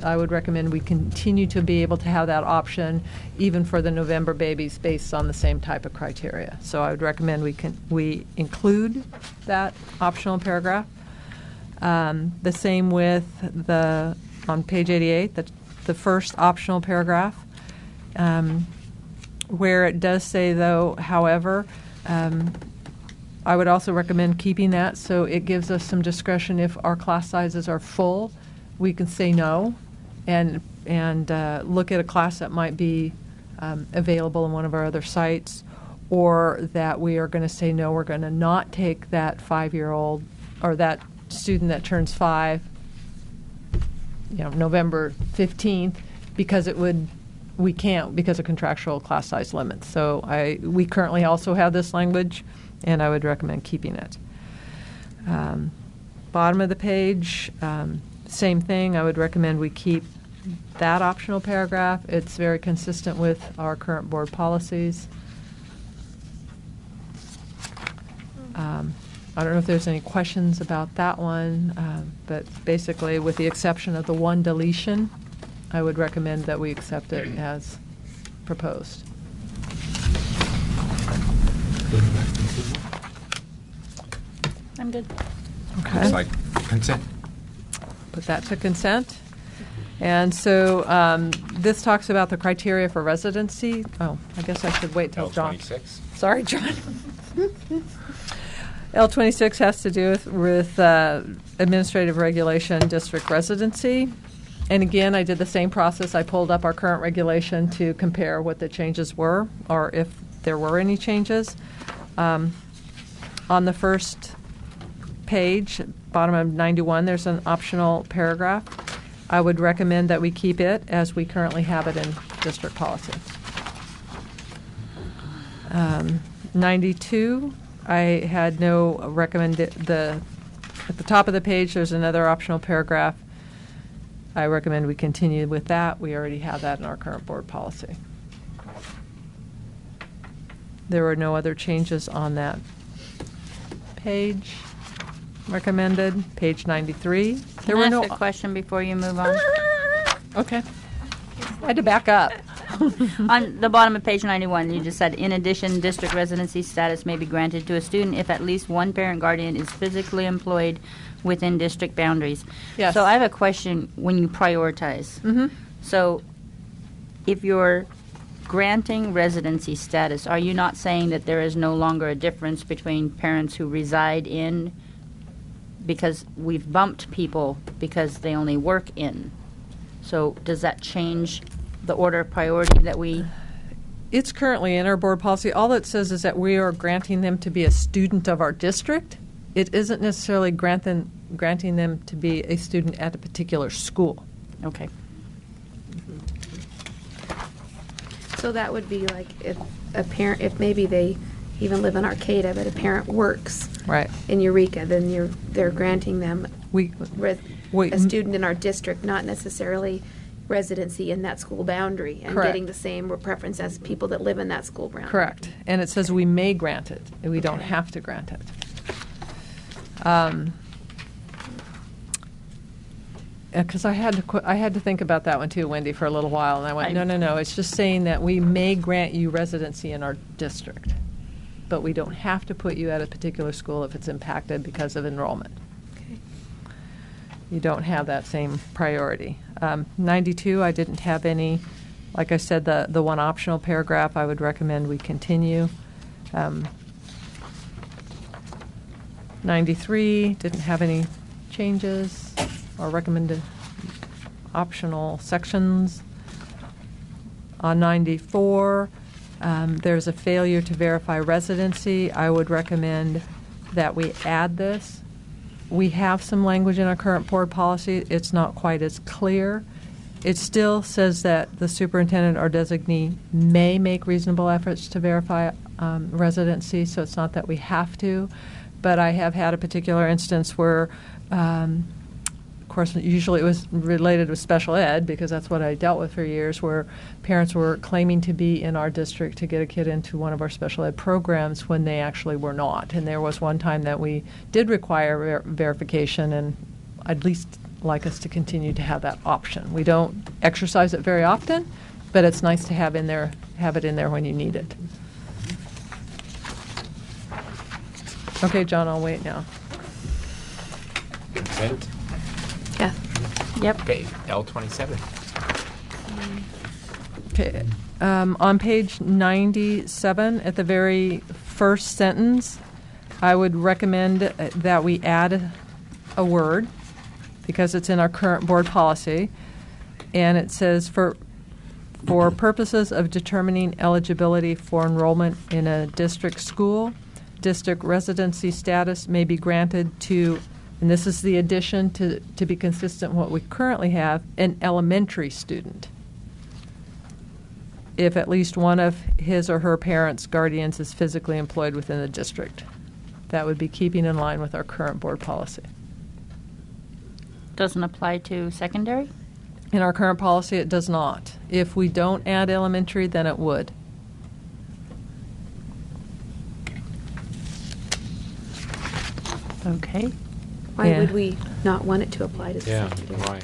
I would recommend we continue to be able to have that option even for the November babies based on the same type of criteria. So I would recommend we include that optional paragraph. The same with on page 88, the first optional paragraph, where it does say, though, however, I would also recommend keeping that so it gives us some discretion if our class sizes are full. we can say no and look at a class that might be available in one of our other sites, or that we are going to say no, we're going to not take that 5-year-old or that student that turns 5, November 15th, because we can't because of contractual class size limits. So we currently also have this language, and I would recommend keeping it. Bottom of the page, same thing. I would recommend we keep that optional paragraph. It's very consistent with our current board policies. I don't know if there's any questions about that one, but basically, with the exception of the one deletion, I would recommend that we accept it as proposed. I'm good. Okay. Looks like consent. Put that to consent. And so this talks about the criteria for residency. Oh, I guess I should wait till John. L26. Sorry, John. L26 has to do with administrative regulation district residency. And again, I did the same process. I pulled up our current regulation to compare what the changes were, or if there were any changes. On the first page, bottom of 91, there's an optional paragraph. I would recommend that we keep it as we currently have it in district policy. 92, I had no at the top of the page, there's another optional paragraph. I recommend we continue with that. We already have that in our current board policy. There were no other changes on that page. Recommended. Page 93. Can I ask a question before you move on? Okay. I had to back up. On the bottom of page 91, you just said, in addition, district residency status may be granted to a student if at least one parent guardian is physically employed within district boundaries. Yes. So I have a question when you prioritize. Mm-hmm. So if you're granting residency status, are you not saying that there is no longer a difference between parents who reside in, because we've bumped people because they only work in? So does that change the order of priority that we... It's currently in our board policy. All it says is that we are granting them to be a student of our district. It isn't necessarily granting them to be a student at a particular school. Okay. So that would be like if a parent, if maybe they even live in Arcata, but a parent works right in Eureka, then they're granting them a student in our district, not necessarily residency in that school boundary, and Correct. getting the same preference as people that live in that school boundary. Correct. And it says we may grant it, and we don't have to grant it. Because I had to think about that one too, Wendy, for a little while, and I went, no. It's just saying that we may grant you residency in our district, but we don't have to put you at a particular school if it's impacted because of enrollment. Okay. You don't have that same priority. 92, I didn't have any. Like I said, the one optional paragraph, I would recommend we continue. 93, didn't have any changes or recommended optional sections. On 94, there's a failure to verify residency. I would recommend that we add this. We have some language in our current board policy. It's not quite as clear. It still says that the superintendent or designee may make reasonable efforts to verify residency, so it's not that we have to. But I have had a particular instance where, of course, usually it was related with special ed, because that's what I dealt with for years, where parents were claiming to be in our district to get a kid into one of our special ed programs when they actually were not. And there was one time that we did require verification, and I'd at least like us to continue to have that option. We don't exercise it very often, but it's nice to have it in there when you need it. Okay, John, I'll wait now. Consent? Yeah. Yep. Okay, L27. Okay. On page 97, at the very first sentence, I would recommend that we add a word, because it's in our current board policy. And it says for purposes of determining eligibility for enrollment in a district school, district residency status may be granted to, and this is the addition to be consistent with what we currently have, an elementary student, if at least one of his or her parents, guardians is physically employed within the district. That would be keeping in line with our current board policy. Doesn't apply to secondary? In our current policy, it does not. If we don't add elementary, then it would. Okay. Why would we not want it to apply to Yeah, secondary? why?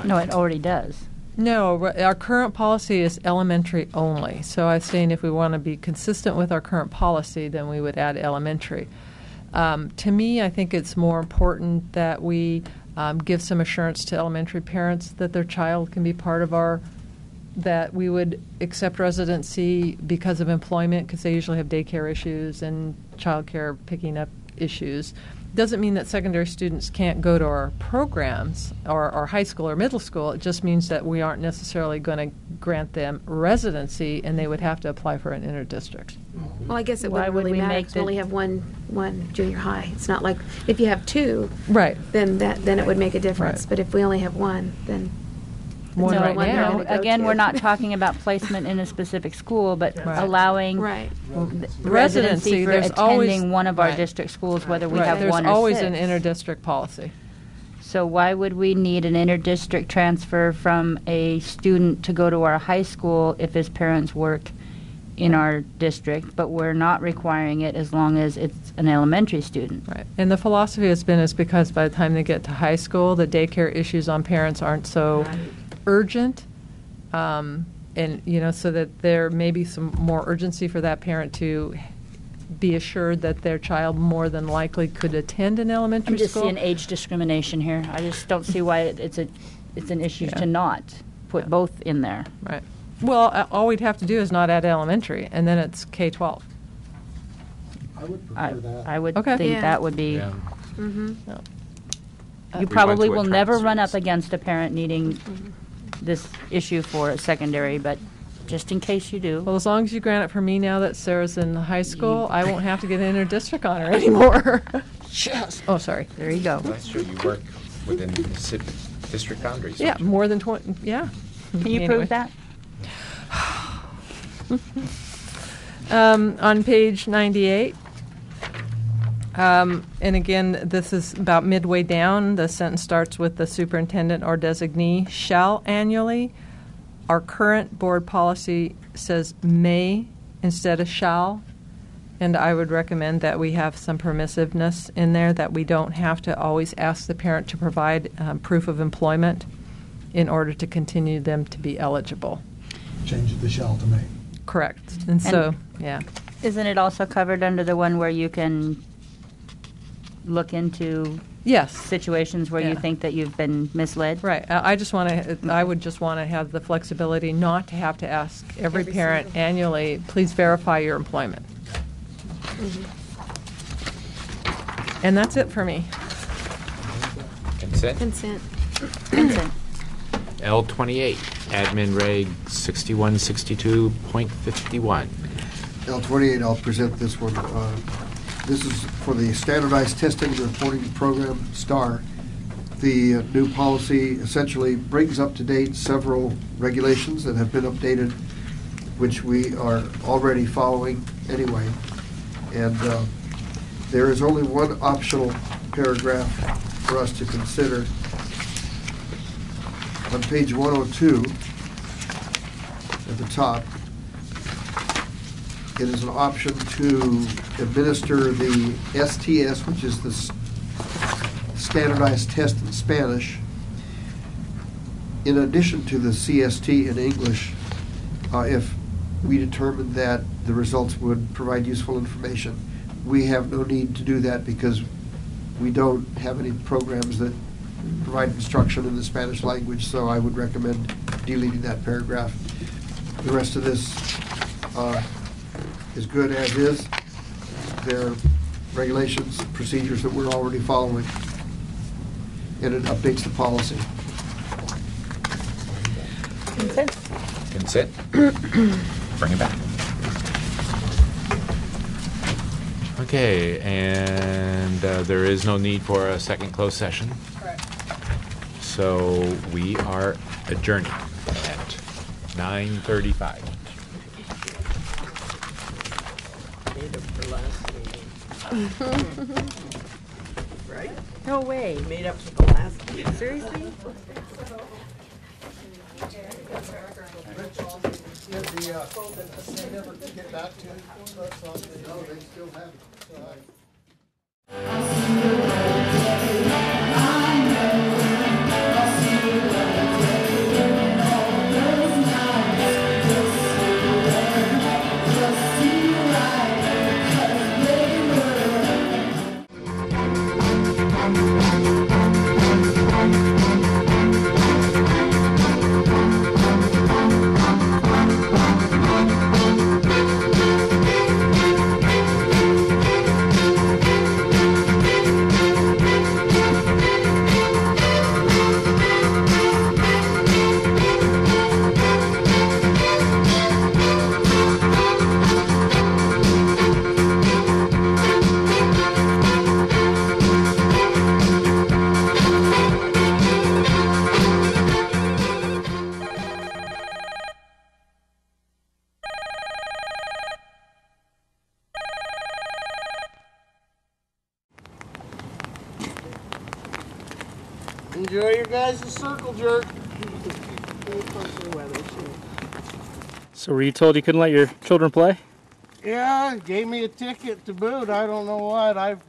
No, it already does. No, our current policy is elementary only. So I was saying if we want to be consistent with our current policy, then we would add elementary. To me, I think it's more important that we give some assurance to elementary parents that their child can be part of that we would accept residency because of employment, because they usually have daycare issues and childcare picking up issues. Doesn't mean that secondary students can't go to our programs or high school or middle school. It just means that we aren't necessarily going to grant them residency, and they would have to apply for an interdistrict. Well, I guess it Why wouldn't would really we matter make because we only have one junior high. It's not like if you have two, right? Then it would make a difference. Right. But if we only have one, then One No, right one they're now. gonna go again, to. we're not talking about placement in a specific school, but Right. allowing Right. residency for there's attending always- one of our right. district schools, whether we Right, have there's one or always six. an interdistrict policy. So why would we need an interdistrict transfer from a student to go to our high school if his parents work in our district, but we're not requiring it as long as it's an elementary student? Right. And the philosophy has been is because by the time they get to high school, the daycare issues on parents aren't so urgent. And, so that there may be some more urgency for that parent to be assured that their child more than likely could attend an elementary I'm just school. seeing age discrimination here. I just don't see why it's an issue Yeah. to not put both in there. Right. Well, all we'd have to do is not add elementary, and then it's K-12. I would prefer that. I would Okay. think Yeah. that would be. Yeah. Mm-hmm. No. You We probably went to will a never run up transfers. against a parent needing this issue for a secondary, but just in case you do. Well, as long as you grant it for me now that Sarah's in high school, I won't have to get an interdistrict on her anymore. Yes. Oh, sorry. There you go. That's true. You work within district boundaries. Yeah, don't you? more than 20. Yeah. Can you Anyway. prove that? On page 98, and again, this is about midway down. The sentence starts with the superintendent or designee shall annually. Our current board policy says may instead of shall, and I would recommend that we have some permissiveness in there, that we don't have to always ask the parent to provide proof of employment in order to continue them to be eligible. Change the shall to may. Correct. And so, yeah. Isn't it also covered under the one where you can look into Yes. situations where you Yeah. think that you've been misled? Right. I would just want to have the flexibility not to have to ask every parent annually, please verify your employment. And that's it for me. Consent? Consent. Consent. L28, Admin Reg 6162.51. L28, I'll present this one. This is for the Standardized Testing and Reporting Program, STAR. The new policy essentially brings up to date several regulations that have been updated, which we are already following anyway. And there is only one optional paragraph for us to consider. On page 102, at the top, it is an option to administer the STS, which is the standardized test in Spanish, in addition to the CST in English, if we determined that the results would provide useful information. We have no need to do that because we don't have any programs that provide instruction in the Spanish language, so I would recommend deleting that paragraph. The rest of this is good as is. They're regulations, procedures that we're already following. and it updates the policy. Consent. Bring it back. Okay, and there is no need for a second closed session. Correct. So we are adjourning at 9:35. Right? No way. Made up for the last meeting. Seriously? They never get back to it. No, they still have it. Enjoy your guys' circle jerk. So were you told you couldn't let your children play? Yeah, gave me a ticket to boot. I don't know what. I've